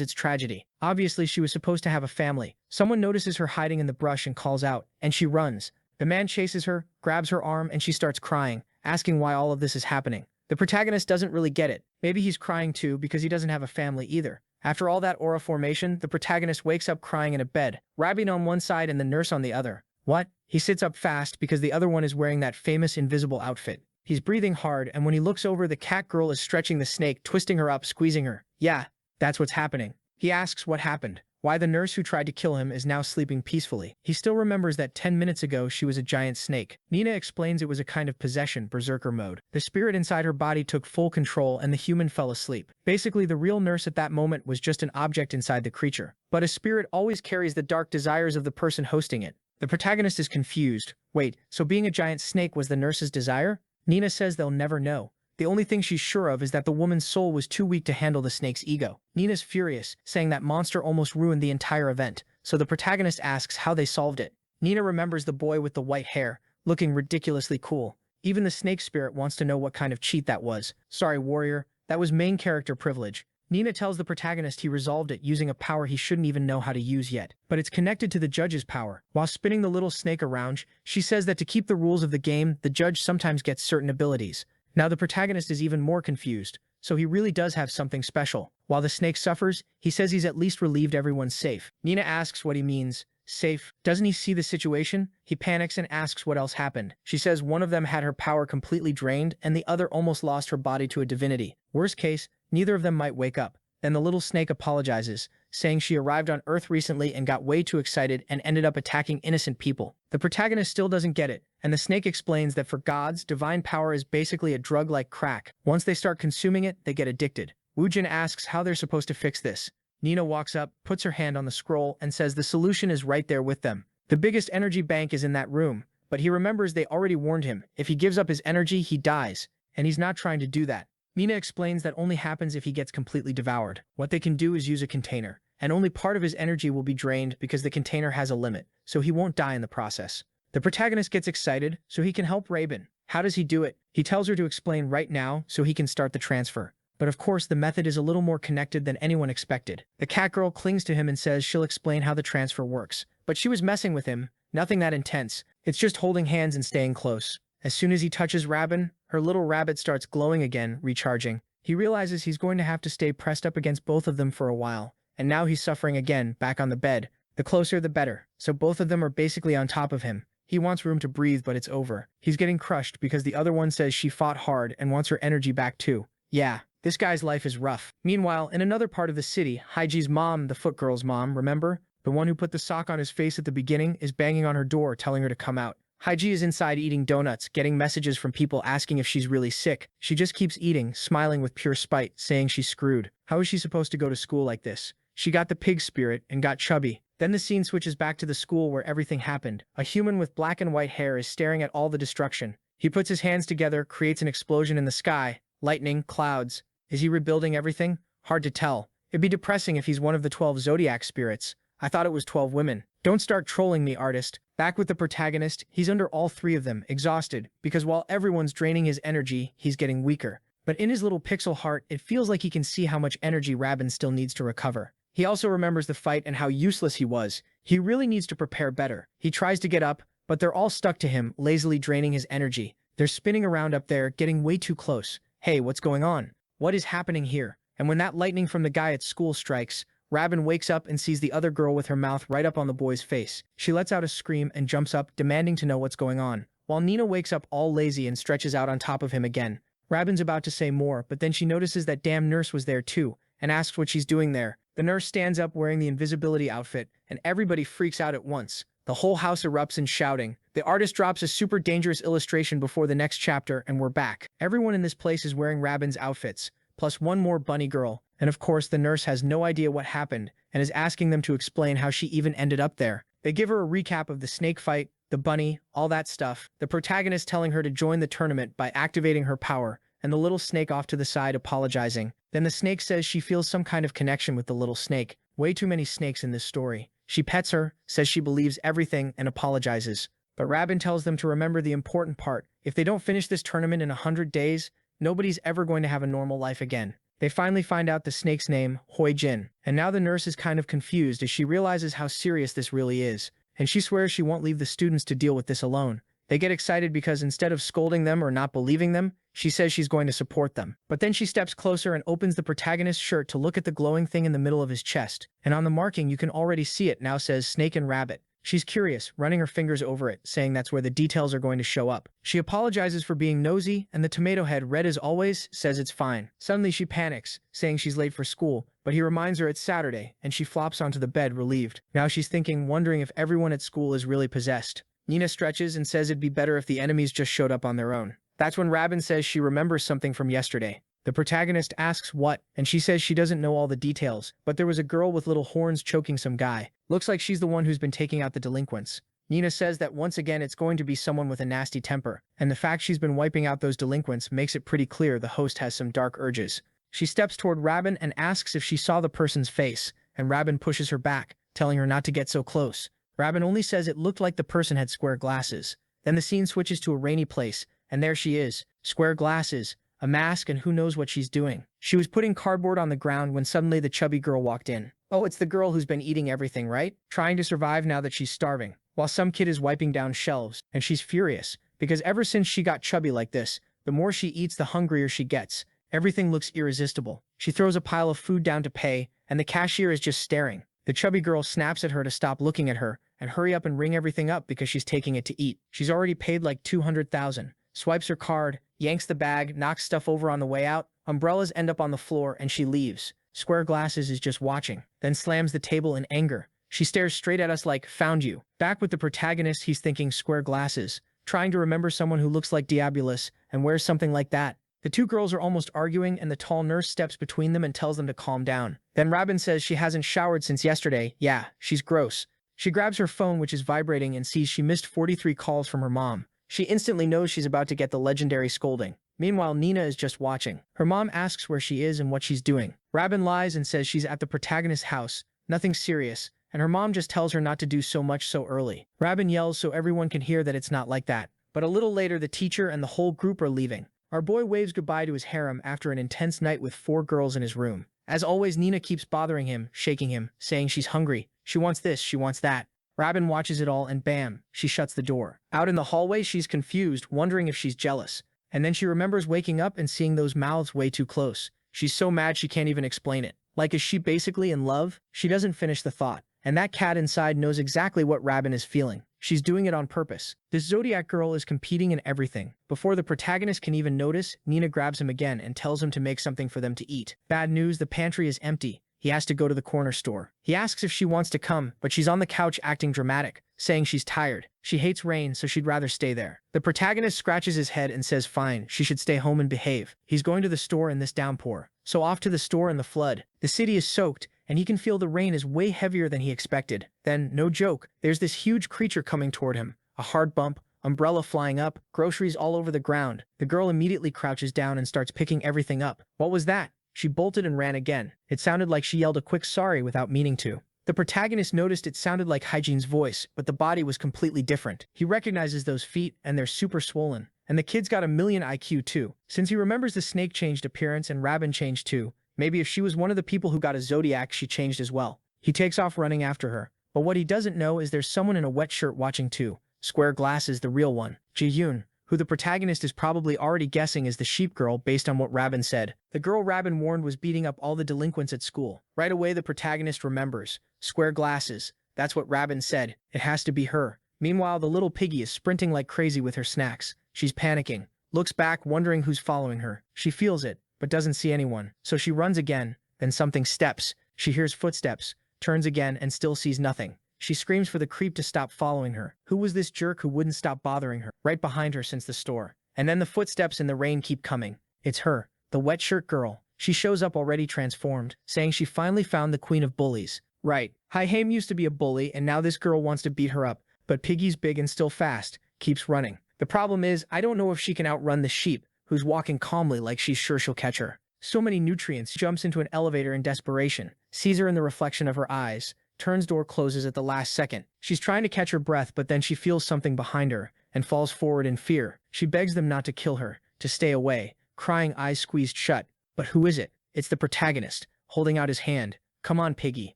it's tragedy. Obviously, she was supposed to have a family. Someone notices her hiding in the brush and calls out, and she runs. The man chases her, grabs her arm, and she starts crying, asking why all of this is happening. The protagonist doesn't really get it. Maybe he's crying too because he doesn't have a family either. After all that aura formation, the protagonist wakes up crying in a bed, Rabin on one side and the nurse on the other. What? He sits up fast because the other one is wearing that famous invisible outfit. He's breathing hard, and when he looks over, the cat girl is stretching the snake, twisting her up, squeezing her. Yeah, that's what's happening. He asks what happened, why the nurse who tried to kill him is now sleeping peacefully. He still remembers that 10 minutes ago she was a giant snake. Nina explains it was a kind of possession, berserker mode. The spirit inside her body took full control and the human fell asleep. Basically, the real nurse at that moment was just an object inside the creature. But a spirit always carries the dark desires of the person hosting it. The protagonist is confused. Wait, so being a giant snake was the nurse's desire? Nina says they'll never know. The only thing she's sure of is that the woman's soul was too weak to handle the snake's ego. Nina's furious, saying that monster almost ruined the entire event, so the protagonist asks how they solved it. Nina remembers the boy with the white hair, looking ridiculously cool. Even the snake spirit wants to know what kind of cheat that was. Sorry, warrior, that was main character privilege. Nina tells the protagonist he resolved it using a power he shouldn't even know how to use yet, but it's connected to the judge's power. While spinning the little snake around, she says that to keep the rules of the game, the judge sometimes gets certain abilities. Now the protagonist is even more confused, so he really does have something special. While the snake suffers, he says he's at least relieved everyone's safe. Nina asks what he means. Safe? Doesn't he see the situation? He panics and asks what else happened. She says one of them had her power completely drained and the other almost lost her body to a divinity. Worst case, neither of them might wake up. Then the little snake apologizes, saying she arrived on Earth recently and got way too excited and ended up attacking innocent people. The protagonist still doesn't get it, and the snake explains that for gods, divine power is basically a drug like crack. Once they start consuming it, they get addicted. Woojin asks how they're supposed to fix this. Nina walks up, puts her hand on the scroll, and says the solution is right there with them. The biggest energy bank is in that room, but he remembers they already warned him. If he gives up his energy, he dies, and he's not trying to do that. Nina explains that only happens if he gets completely devoured. What they can do is use a container, and only part of his energy will be drained because the container has a limit, so he won't die in the process. The protagonist gets excited, so he can help Rabin. How does he do it? He tells her to explain right now so he can start the transfer. But of course, the method is a little more connected than anyone expected. The cat girl clings to him and says she'll explain how the transfer works. But she was messing with him, nothing that intense. It's just holding hands and staying close. As soon as he touches Rabin, her little rabbit starts glowing again, recharging. He realizes he's going to have to stay pressed up against both of them for a while. And now he's suffering again, back on the bed. The closer the better, so both of them are basically on top of him. He wants room to breathe, but it's over. He's getting crushed because the other one says she fought hard and wants her energy back too. Yeah, this guy's life is rough. Meanwhile, in another part of the city, Haiji's mom, the foot girl's mom, remember? The one who put the sock on his face at the beginning, is banging on her door telling her to come out. Haiji is inside eating donuts, getting messages from people asking if she's really sick. She just keeps eating, smiling with pure spite, saying she's screwed. How is she supposed to go to school like this? She got the pig spirit and got chubby. Then the scene switches back to the school where everything happened. A human with black and white hair is staring at all the destruction. He puts his hands together, creates an explosion in the sky. Lightning, clouds. Is he rebuilding everything? Hard to tell. It'd be depressing if he's one of the 12 Zodiac spirits. I thought it was 12 women. Don't start trolling me, artist. Back with the protagonist, he's under all three of them, exhausted, because while everyone's draining his energy, he's getting weaker. But in his little pixel heart, it feels like he can see how much energy Rabin still needs to recover. He also remembers the fight and how useless he was. He really needs to prepare better. He tries to get up, but they're all stuck to him, lazily draining his energy. They're spinning around up there, getting way too close. Hey, what's going on? What is happening here? And when that lightning from the guy at school strikes, Rabin wakes up and sees the other girl with her mouth right up on the boy's face. She lets out a scream and jumps up, demanding to know what's going on. While Nina wakes up all lazy and stretches out on top of him again. Rabin's about to say more, but then she notices that damn nurse was there too, and asks what she's doing there. The nurse stands up wearing the invisibility outfit, and everybody freaks out at once. The whole house erupts in shouting. The artist drops a super dangerous illustration before the next chapter, and we're back. Everyone in this place is wearing Rabin's outfits, plus one more bunny girl. And of course, the nurse has no idea what happened and is asking them to explain how she even ended up there. They give her a recap of the snake fight, the bunny, all that stuff. The protagonist telling her to join the tournament by activating her power, and the little snake off to the side apologizing. Then the snake says she feels some kind of connection with the little snake. Way too many snakes in this story. She pets her, says she believes everything, and apologizes. But Rabin tells them to remember the important part. If they don't finish this tournament in 100 days, nobody's ever going to have a normal life again. They finally find out the snake's name, Hoi Jin, and now the nurse is kind of confused as she realizes how serious this really is, and she swears she won't leave the students to deal with this alone. They get excited because instead of scolding them or not believing them, She says she's going to support them. But then she steps closer and opens the protagonist's shirt to look at the glowing thing in the middle of his chest. And on the marking, you can already see it now says Snake and Rabbit. She's curious, running her fingers over it, saying that's where the details are going to show up. She apologizes for being nosy, and the tomato head, red as always, says it's fine. Suddenly she panics, saying she's late for school, but he reminds her it's Saturday, and she flops onto the bed, relieved. Now she's thinking, wondering if everyone at school is really possessed. Nina stretches and says it'd be better if the enemies just showed up on their own. That's when Rabin says she remembers something from yesterday. The protagonist asks what, and she says she doesn't know all the details, but there was a girl with little horns choking some guy. Looks like she's the one who's been taking out the delinquents. Nina says that once again it's going to be someone with a nasty temper, and the fact she's been wiping out those delinquents makes it pretty clear the host has some dark urges. She steps toward Rabin and asks if she saw the person's face, and Rabin pushes her back, telling her not to get so close. Rabin only says it looked like the person had square glasses. Then the scene switches to a rainy place, and there she is, square glasses, a mask, and who knows what she's doing. She was putting cardboard on the ground when suddenly the chubby girl walked in. Oh, it's the girl who's been eating everything, right? Trying to survive now that she's starving, while some kid is wiping down shelves, and she's furious, because ever since she got chubby like this, the more she eats, the hungrier she gets. Everything looks irresistible. She throws a pile of food down to pay, and the cashier is just staring. The chubby girl snaps at her to stop looking at her, and hurry up and ring everything up because she's taking it to eat. She's already paid like 200,000. Swipes her card, yanks the bag, knocks stuff over on the way out, umbrellas end up on the floor, and she leaves. Square Glasses is just watching, then slams the table in anger. She stares straight at us like, found you. Back with the protagonist, he's thinking Square Glasses, trying to remember someone who looks like Diabolus and wears something like that. The two girls are almost arguing, and the tall nurse steps between them and tells them to calm down. Then Rabin says she hasn't showered since yesterday. Yeah, she's gross. She grabs her phone, which is vibrating, and sees she missed 43 calls from her mom. She instantly knows she's about to get the legendary scolding. Meanwhile, Nina is just watching. Her mom asks where she is and what she's doing. Rabin lies and says she's at the protagonist's house, nothing serious, and her mom just tells her not to do so much so early. Rabin yells so everyone can hear that it's not like that. But a little later, the teacher and the whole group are leaving. Our boy waves goodbye to his harem after an intense night with 4 girls in his room. As always, Nina keeps bothering him, shaking him, saying she's hungry. She wants this, she wants that. Rabin watches it all and bam, she shuts the door. Out in the hallway, she's confused, wondering if she's jealous. And then she remembers waking up and seeing those mouths way too close. She's so mad she can't even explain it. Like, is she basically in love? She doesn't finish the thought. And that cat inside knows exactly what Rabin is feeling. She's doing it on purpose. This Zodiac girl is competing in everything. Before the protagonist can even notice, Nina grabs him again and tells him to make something for them to eat. Bad news, the pantry is empty. He has to go to the corner store. He asks if she wants to come, but she's on the couch acting dramatic, saying she's tired. She hates rain, so she'd rather stay there. The protagonist scratches his head and says fine, she should stay home and behave. He's going to the store in this downpour. So off to the store in the flood. The city is soaked, and he can feel the rain is way heavier than he expected. Then, no joke, there's this huge creature coming toward him. A hard bump, umbrella flying up, groceries all over the ground. The girl immediately crouches down and starts picking everything up. What was that? She bolted and ran again. It sounded like she yelled a quick sorry without meaning to. The protagonist noticed it sounded like Hygiene's voice, but the body was completely different. He recognizes those feet, and they're super swollen. And the kid's got a million IQ too. Since he remembers the snake changed appearance and Rabin changed too, maybe if she was one of the people who got a Zodiac, she changed as well. He takes off running after her. But what he doesn't know is there's someone in a wet shirt watching too. Square Glasses, the real one. Ji-yoon, who the protagonist is probably already guessing is the sheep girl based on what Rabin said. The girl Rabin warned was beating up all the delinquents at school. Right away, the protagonist remembers. Square Glasses. That's what Rabin said. It has to be her. Meanwhile, the little piggy is sprinting like crazy with her snacks. She's panicking. Looks back, wondering who's following her. She feels it, but doesn't see anyone. So she runs again. Then something steps. She hears footsteps, turns again, and still sees nothing. She screams for the creep to stop following her. Who was this jerk who wouldn't stop bothering her? Right behind her since the store. And then the footsteps in the rain keep coming. It's her, the wet shirt girl. She shows up already transformed, saying she finally found the queen of bullies. Right. Haim used to be a bully, and now this girl wants to beat her up. But Piggy's big and still fast, keeps running. The problem is, I don't know if she can outrun the sheep, who's walking calmly like she's sure she'll catch her. So many nutrients. Jumps into an elevator in desperation, sees her in the reflection of her eyes. Turns door closes at the last second. She's trying to catch her breath, but then she feels something behind her and falls forward in fear. She begs them not to kill her, to stay away, crying, eyes squeezed shut. But who is it? It's the protagonist, holding out his hand. Come on, Piggy,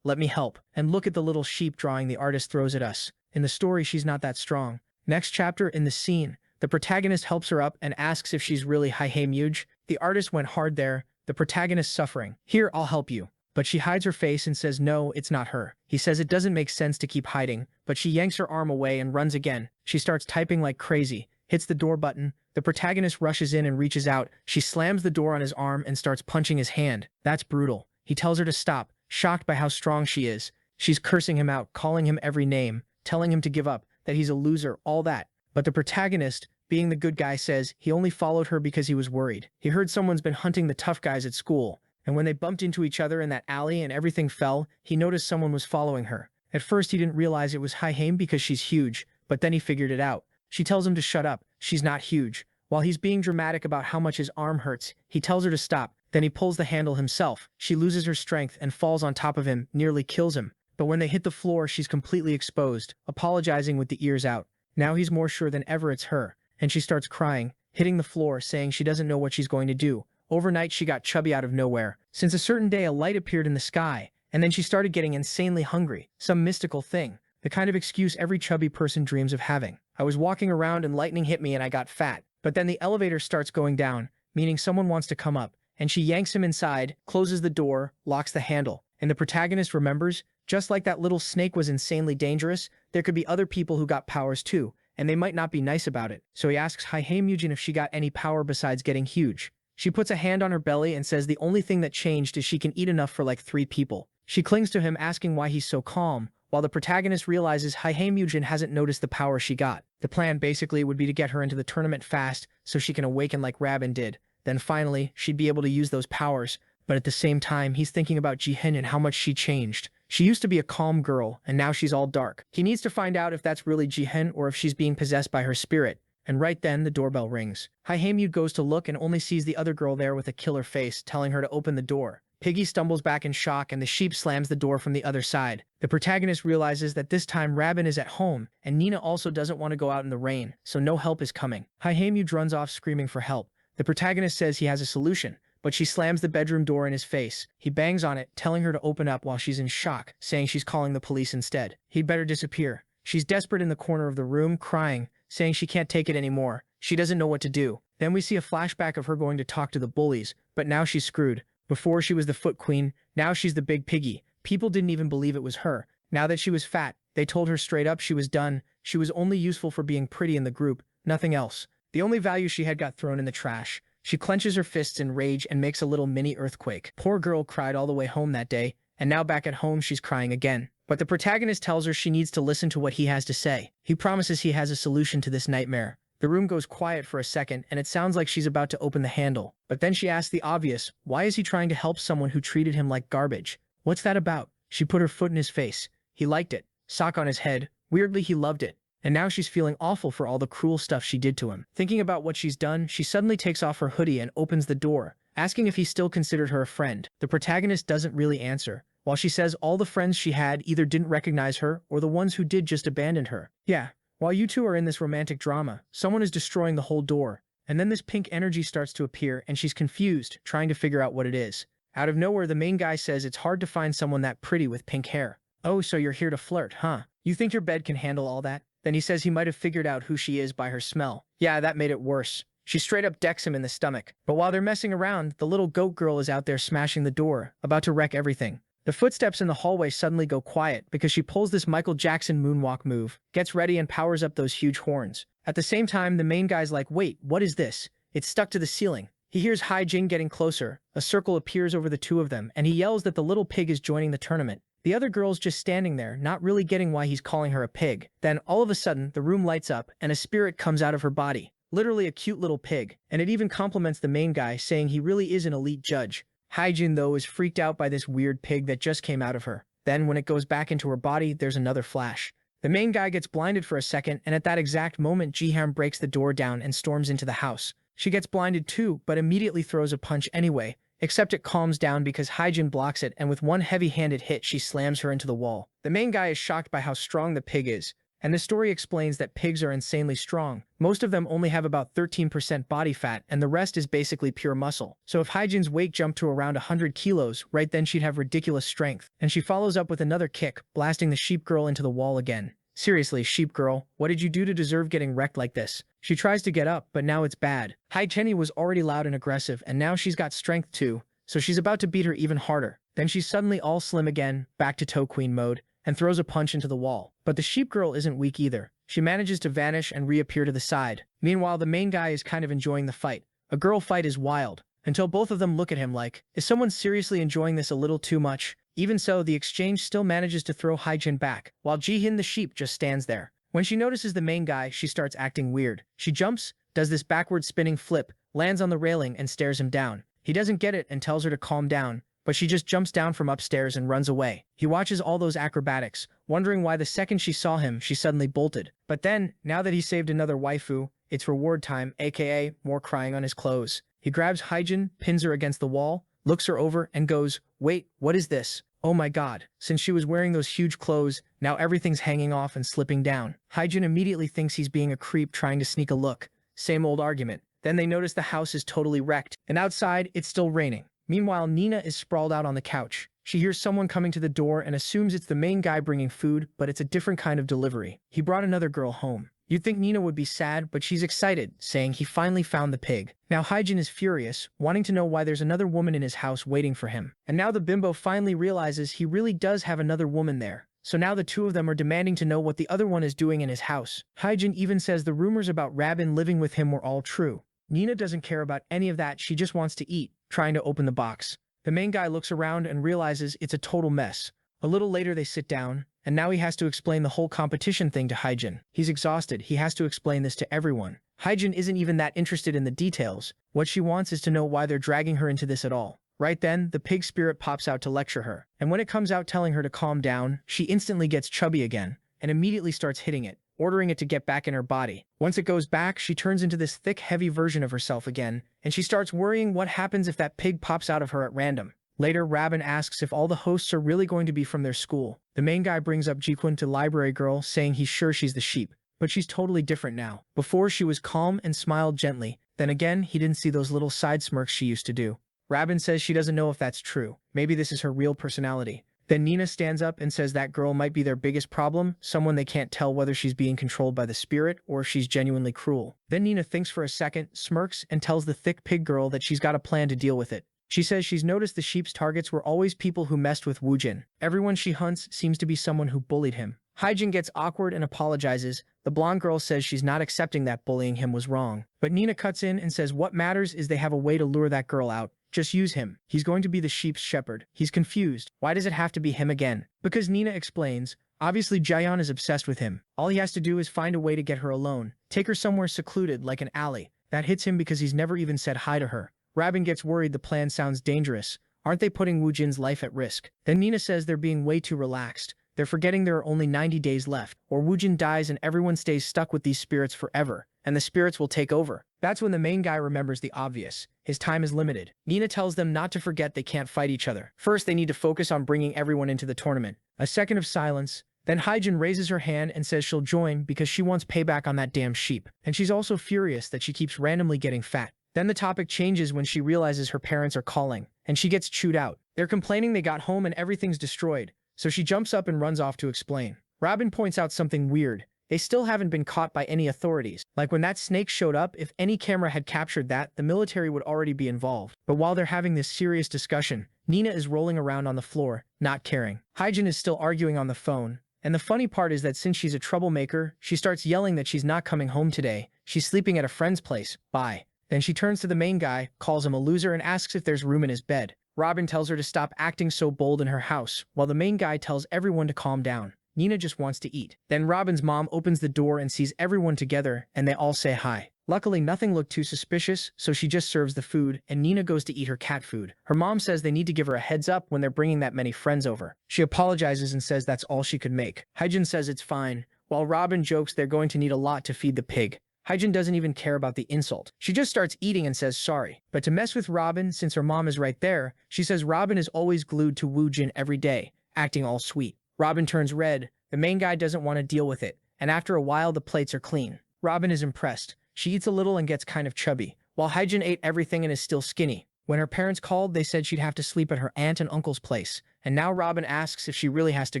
let me help. And look at the little sheep drawing the artist throws at us. In the story, she's not that strong. Next chapter, in the scene, The protagonist helps her up and asks if she's really Hyhameuge. The artist went hard there, the protagonist suffering. Here, I'll help you. But she hides her face and says no, it's not her. He says it doesn't make sense to keep hiding, but she yanks her arm away and runs again. She starts typing like crazy, hits the door button. The protagonist rushes in and reaches out. She slams the door on his arm and starts punching his hand. That's brutal. He tells her to stop, shocked by how strong she is. She's cursing him out, calling him every name, telling him to give up, that he's a loser, all that. But the protagonist, being the good guy, says he only followed her because he was worried. He heard someone's been hunting the tough guys at school, and when they bumped into each other in that alley and everything fell, he noticed someone was following her. At first he didn't realize it was Hyhame because she's huge, but then he figured it out. She tells him to shut up, she's not huge. While he's being dramatic about how much his arm hurts, he tells her to stop, then he pulls the handle himself. She loses her strength and falls on top of him, nearly kills him. But when they hit the floor, she's completely exposed, apologizing with the ears out. Now he's more sure than ever it's her, and she starts crying, hitting the floor, saying she doesn't know what she's going to do. Overnight, she got chubby out of nowhere. Since a certain day, a light appeared in the sky, and then she started getting insanely hungry. Some mystical thing. The kind of excuse every chubby person dreams of having. I was walking around and lightning hit me and I got fat. But then the elevator starts going down, meaning someone wants to come up, and she yanks him inside, closes the door, locks the handle. And the protagonist remembers, just like that little snake was insanely dangerous, there could be other people who got powers too, and they might not be nice about it. So he asks Hyhameuge if she got any power besides getting huge. She puts a hand on her belly and says the only thing that changed is she can eat enough for like 3 people. She clings to him, asking why he's so calm, while the protagonist realizes Hyhameuge hasn't noticed the power she got. The plan basically would be to get her into the tournament fast so she can awaken like Rabin did. Then finally, she'd be able to use those powers. But at the same time, he's thinking about Jihin and how much she changed. She used to be a calm girl, and now she's all dark. He needs to find out if that's really Jihin or if she's being possessed by her spirit. And right then, the doorbell rings. Hyhameuge goes to look and only sees the other girl there with a killer face, telling her to open the door. Piggy stumbles back in shock and the sheep slams the door from the other side. The protagonist realizes that this time Rabin is at home, and Nina also doesn't want to go out in the rain, so no help is coming. Hyhameuge runs off screaming for help. The protagonist says he has a solution, but she slams the bedroom door in his face. He bangs on it, telling her to open up while she's in shock, saying she's calling the police instead. He'd better disappear. She's desperate in the corner of the room, crying, saying she can't take it anymore. She doesn't know what to do. Then we see a flashback of her going to talk to the bullies, but now she's screwed. Before she was the foot queen, now she's the big piggy. People didn't even believe it was her. Now that she was fat, they told her straight up she was done. She was only useful for being pretty in the group, nothing else. The only value she had got thrown in the trash. She clenches her fists in rage and makes a little mini earthquake. Poor girl cried all the way home that day, and now back at home she's crying again. But the protagonist tells her she needs to listen to what he has to say. He promises he has a solution to this nightmare. The room goes quiet for a second, and it sounds like she's about to open the handle. But then she asks the obvious, why is he trying to help someone who treated him like garbage? What's that about? She put her foot in his face. He liked it. Sock on his head. Weirdly, he loved it. And now she's feeling awful for all the cruel stuff she did to him. Thinking about what she's done, she suddenly takes off her hoodie and opens the door, asking if he still considered her a friend. The protagonist doesn't really answer, while she says all the friends she had either didn't recognize her or the ones who did just abandoned her. Yeah. While you two are in this romantic drama, someone is destroying the whole door. And then this pink energy starts to appear and she's confused, trying to figure out what it is. Out of nowhere, the main guy says it's hard to find someone that pretty with pink hair. Oh, so you're here to flirt, huh? You think your bed can handle all that? Then he says he might have figured out who she is by her smell. Yeah, that made it worse. She straight up decks him in the stomach. But while they're messing around, the little goat girl is out there smashing the door, about to wreck everything. The footsteps in the hallway suddenly go quiet because she pulls this Michael Jackson moonwalk move, gets ready and powers up those huge horns. At the same time, the main guy's like, wait, what is this? It's stuck to the ceiling. He hears Hai-Jin getting closer. A circle appears over the two of them, and he yells that the little pig is joining the tournament. The other girl's just standing there, not really getting why he's calling her a pig. Then, all of a sudden, the room lights up, and a spirit comes out of her body. Literally a cute little pig. And it even compliments the main guy, saying he really is an elite judge. Hai-Jin, though, is freaked out by this weird pig that just came out of her. Then, when it goes back into her body, there's another flash. The main guy gets blinded for a second, and at that exact moment, Jiham breaks the door down and storms into the house. She gets blinded too, but immediately throws a punch anyway, except it calms down because Hai-Jin blocks it, and with one heavy-handed hit, she slams her into the wall. The main guy is shocked by how strong the pig is, and the story explains that pigs are insanely strong. Most of them only have about 13% body fat, and the rest is basically pure muscle. So if Hai-Jin's weight jumped to around 100 kilos, right then she'd have ridiculous strength. And she follows up with another kick, blasting the sheep girl into the wall again. Seriously, sheep girl, what did you do to deserve getting wrecked like this? She tries to get up, but now it's bad. Jenny was already loud and aggressive, and now she's got strength too, so she's about to beat her even harder. Then she's suddenly all slim again, back to toe queen mode, and throws a punch into the wall. But the sheep girl isn't weak either. She manages to vanish and reappear to the side. Meanwhile, the main guy is kind of enjoying the fight. A girl fight is wild, until both of them look at him like, is someone seriously enjoying this a little too much? Even so, the exchange still manages to throw Hyjin back, while Jihin the sheep just stands there. When she notices the main guy, she starts acting weird. She jumps, does this backward spinning flip, lands on the railing and stares him down. He doesn't get it and tells her to calm down, but she just jumps down from upstairs and runs away. He watches all those acrobatics, wondering why the second she saw him, she suddenly bolted. But then, now that he saved another waifu, it's reward time, aka more crying on his clothes. He grabs Hyjin, pins her against the wall, looks her over, and goes, "Wait, what is this? Oh my god." Since she was wearing those huge clothes, now everything's hanging off and slipping down. Hyjin immediately thinks he's being a creep trying to sneak a look. Same old argument. Then they notice the house is totally wrecked, and outside, it's still raining. Meanwhile, Nina is sprawled out on the couch. She hears someone coming to the door and assumes it's the main guy bringing food, but it's a different kind of delivery. He brought another girl home. You'd think Nina would be sad, but she's excited, saying he finally found the pig. Now Hyjin is furious, wanting to know why there's another woman in his house waiting for him. And now the bimbo finally realizes he really does have another woman there. So now the two of them are demanding to know what the other one is doing in his house. Hyjin even says the rumors about Rabin living with him were all true. Nina doesn't care about any of that, she just wants to eat, trying to open the box. The main guy looks around and realizes it's a total mess. A little later they sit down, and now he has to explain the whole competition thing to Hyjin. He's exhausted, he has to explain this to everyone. Hyjin isn't even that interested in the details. What she wants is to know why they're dragging her into this at all. Right then, the pig spirit pops out to lecture her. And when it comes out telling her to calm down, she instantly gets chubby again, and immediately starts hitting it, ordering it to get back in her body. Once it goes back, she turns into this thick, heavy version of herself again, and she starts worrying what happens if that pig pops out of her at random. Later, Rabin asks if all the hosts are really going to be from their school. The main guy brings up Jikwon to Library Girl, saying he's sure she's the sheep. But she's totally different now. Before, she was calm and smiled gently. Then again, he didn't see those little side smirks she used to do. Rabin says she doesn't know if that's true. Maybe this is her real personality. Then Nina stands up and says that girl might be their biggest problem, someone they can't tell whether she's being controlled by the spirit or if she's genuinely cruel. Then Nina thinks for a second, smirks, and tells the thick pig girl that she's got a plan to deal with it. She says she's noticed the sheep's targets were always people who messed with Woojin. Everyone she hunts seems to be someone who bullied him. Hyjin gets awkward and apologizes. The blonde girl says she's not accepting that bullying him was wrong. But Nina cuts in and says what matters is they have a way to lure that girl out. Just use him. He's going to be the sheep's shepherd. He's confused. Why does it have to be him again? Because Nina explains, obviously Jaeyeon is obsessed with him. All he has to do is find a way to get her alone. Take her somewhere secluded like an alley. That hits him because he's never even said hi to her. Rabin gets worried the plan sounds dangerous. Aren't they putting Woojin's life at risk? Then Nina says they're being way too relaxed. They're forgetting there are only 90 days left, or Woojin dies and everyone stays stuck with these spirits forever, and the spirits will take over. That's when the main guy remembers the obvious. His time is limited. Nina tells them not to forget they can't fight each other. First, they need to focus on bringing everyone into the tournament. A second of silence. Then Hyjin raises her hand and says she'll join because she wants payback on that damn sheep. And she's also furious that she keeps randomly getting fat. Then the topic changes when she realizes her parents are calling, and she gets chewed out. They're complaining they got home and everything's destroyed, so she jumps up and runs off to explain. Rabin points out something weird. They still haven't been caught by any authorities. Like when that snake showed up, if any camera had captured that, the military would already be involved. But while they're having this serious discussion, Nina is rolling around on the floor, not caring. Hyjin is still arguing on the phone, and the funny part is that since she's a troublemaker, she starts yelling that she's not coming home today. She's sleeping at a friend's place. Bye. Then she turns to the main guy, calls him a loser, and asks if there's room in his bed. Rabin tells her to stop acting so bold in her house, while the main guy tells everyone to calm down. Nina just wants to eat. Then Rabin's mom opens the door and sees everyone together, and they all say hi. Luckily, nothing looked too suspicious, so she just serves the food, and Nina goes to eat her cat food. Her mom says they need to give her a heads up when they're bringing that many friends over. She apologizes and says that's all she could make. Hyjin says it's fine, while Rabin jokes they're going to need a lot to feed the pig. Hyjin doesn't even care about the insult. She just starts eating and says sorry. But to mess with Rabin, since her mom is right there, she says Rabin is always glued to Woojin every day, acting all sweet. Rabin turns red. The main guy doesn't want to deal with it, and after a while the plates are clean. Rabin is impressed. She eats a little and gets kind of chubby, while Hyjin ate everything and is still skinny. When her parents called, they said she'd have to sleep at her aunt and uncle's place, and now Rabin asks if she really has to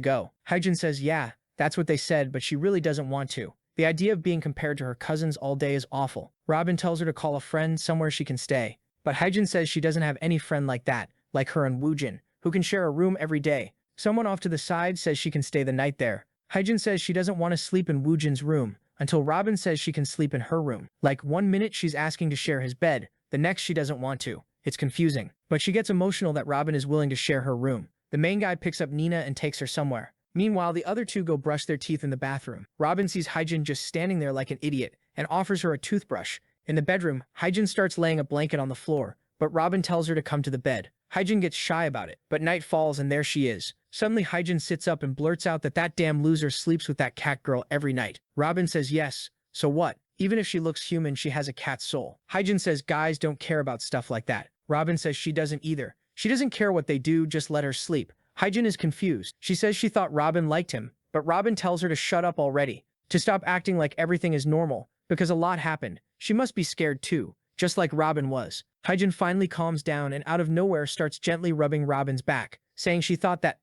go. Hyjin says yeah, that's what they said, but she really doesn't want to. The idea of being compared to her cousins all day is awful. Robin tells her to call a friend somewhere she can stay, but Hyejin says she doesn't have any friend like that, like her and Woojin, who can share a room every day. Someone off to the side says she can stay the night there. Hyejin says she doesn't want to sleep in Woojin's room, until Robin says she can sleep in her room. Like, one minute she's asking to share his bed, the next she doesn't want to. It's confusing. But she gets emotional that Robin is willing to share her room. The main guy picks up Nina and takes her somewhere. Meanwhile, the other two go brush their teeth in the bathroom. Robin sees Hyejin just standing there like an idiot and offers her a toothbrush. In the bedroom, Hyejin starts laying a blanket on the floor, but Robin tells her to come to the bed. Hyejin gets shy about it, but night falls and there she is. Suddenly Hyejin sits up and blurts out that damn loser sleeps with that cat girl every night. Robin says yes, so what? Even if she looks human, she has a cat's soul. Hyejin says guys don't care about stuff like that. Robin says she doesn't either. She doesn't care what they do, just let her sleep. Hyejin is confused. She says she thought Robin liked him, but Robin tells her to shut up already, to stop acting like everything is normal, because a lot happened. She must be scared too, just like Robin was. Hyejin finally calms down and out of nowhere starts gently rubbing Robin's back, saying she thought that,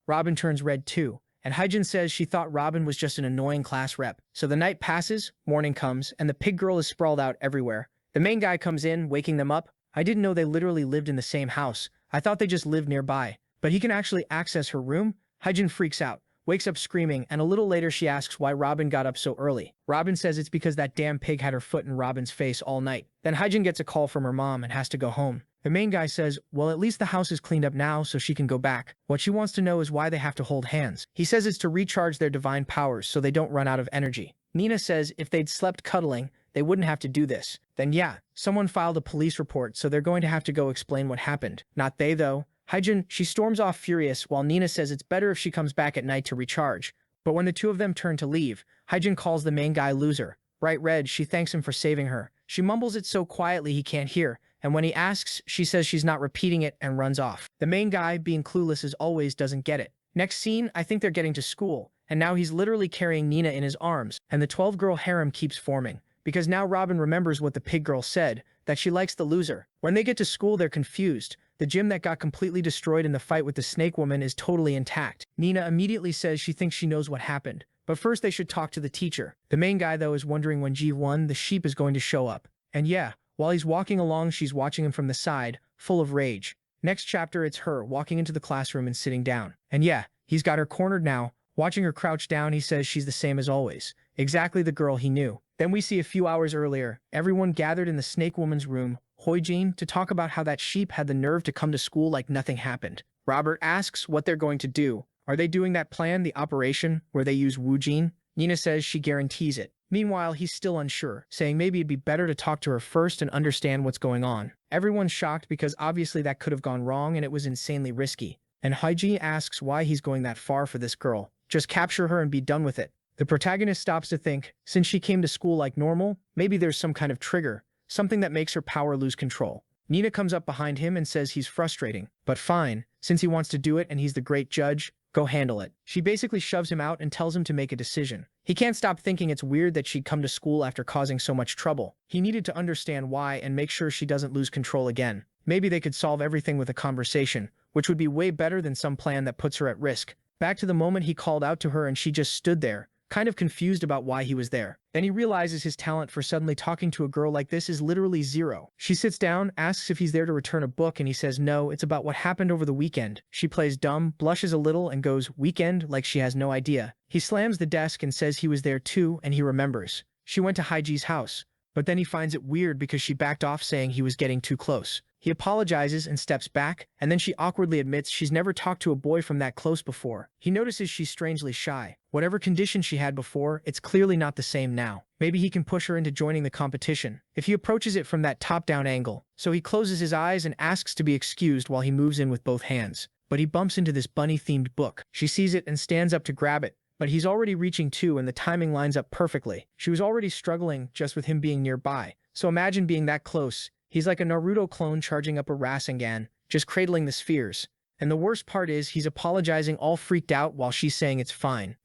Robin turns red too, and Hyejin says she thought Robin was just an annoying class rep. So the night passes, morning comes, and the pig girl is sprawled out everywhere. The main guy comes in, waking them up. I didn't know they literally lived in the same house. I thought they just lived nearby. But he can actually access her room? Hyejin freaks out, wakes up screaming, and a little later she asks why Robin got up so early. Robin says it's because that damn pig had her foot in Robin's face all night. Then Hyejin gets a call from her mom and has to go home. The main guy says, well, at least the house is cleaned up now so she can go back. What she wants to know is why they have to hold hands. He says it's to recharge their divine powers so they don't run out of energy. Nina says if they'd slept cuddling, they wouldn't have to do this. Then yeah, someone filed a police report, so they're going to have to go explain what happened. Not they though. Hyejin, she storms off furious while Nina says it's better if she comes back at night to recharge. But when the two of them turn to leave, Hyejin calls the main guy loser. Bright red, she thanks him for saving her. She mumbles it so quietly he can't hear, and when he asks, she says she's not repeating it and runs off. The main guy, being clueless as always, doesn't get it. Next scene, I think they're getting to school, and now he's literally carrying Nina in his arms, and the 12-girl harem keeps forming. Because now Robin remembers what the pig girl said, that she likes the loser. When they get to school, they're confused. The gym that got completely destroyed in the fight with the snake woman is totally intact. Nina immediately says she thinks she knows what happened, but first they should talk to the teacher. The main guy though is wondering when G1, the sheep, is going to show up. And yeah, while he's walking along, she's watching him from the side, full of rage. Next chapter, it's her walking into the classroom and sitting down. And yeah, he's got her cornered now. Watching her crouch down, he says she's the same as always. Exactly the girl he knew. Then we see a few hours earlier, everyone gathered in the snake woman's room, Hoijin, to talk about how that sheep had the nerve to come to school like nothing happened. Robert asks what they're going to do. Are they doing that plan, the operation, where they use Woojin? Nina says she guarantees it. Meanwhile, he's still unsure, saying maybe it'd be better to talk to her first and understand what's going on. Everyone's shocked because obviously that could have gone wrong and it was insanely risky. And Hyejin asks why he's going that far for this girl. Just capture her and be done with it. The protagonist stops to think, since she came to school like normal, maybe there's some kind of trigger, something that makes her power lose control. Nina comes up behind him and says he's frustrating, but fine, since he wants to do it and he's the great judge, go handle it. She basically shoves him out and tells him to make a decision. He can't stop thinking it's weird that she'd come to school after causing so much trouble. He needed to understand why and make sure she doesn't lose control again. Maybe they could solve everything with a conversation, which would be way better than some plan that puts her at risk. Back to the moment he called out to her and she just stood there, kind of confused about why he was there. Then he realizes his talent for suddenly talking to a girl like this is literally zero. She sits down, asks if he's there to return a book, and he says no, it's about what happened over the weekend. She plays dumb, blushes a little, and goes, weekend, like she has no idea. He slams the desk and says he was there too, and he remembers. She went to Haiji's house, but then he finds it weird because she backed off saying he was getting too close. He apologizes and steps back, and then she awkwardly admits she's never talked to a boy from that close before. He notices she's strangely shy. Whatever condition she had before, it's clearly not the same now. Maybe he can push her into joining the competition, if he approaches it from that top-down angle. So he closes his eyes and asks to be excused while he moves in with both hands. But he bumps into this bunny-themed book. She sees it and stands up to grab it, but he's already reaching too, and the timing lines up perfectly. She was already struggling just with him being nearby. So imagine being that close. He's like a Naruto clone charging up a Rasengan, just cradling the spheres. And the worst part is, he's apologizing all freaked out while she's saying it's fine,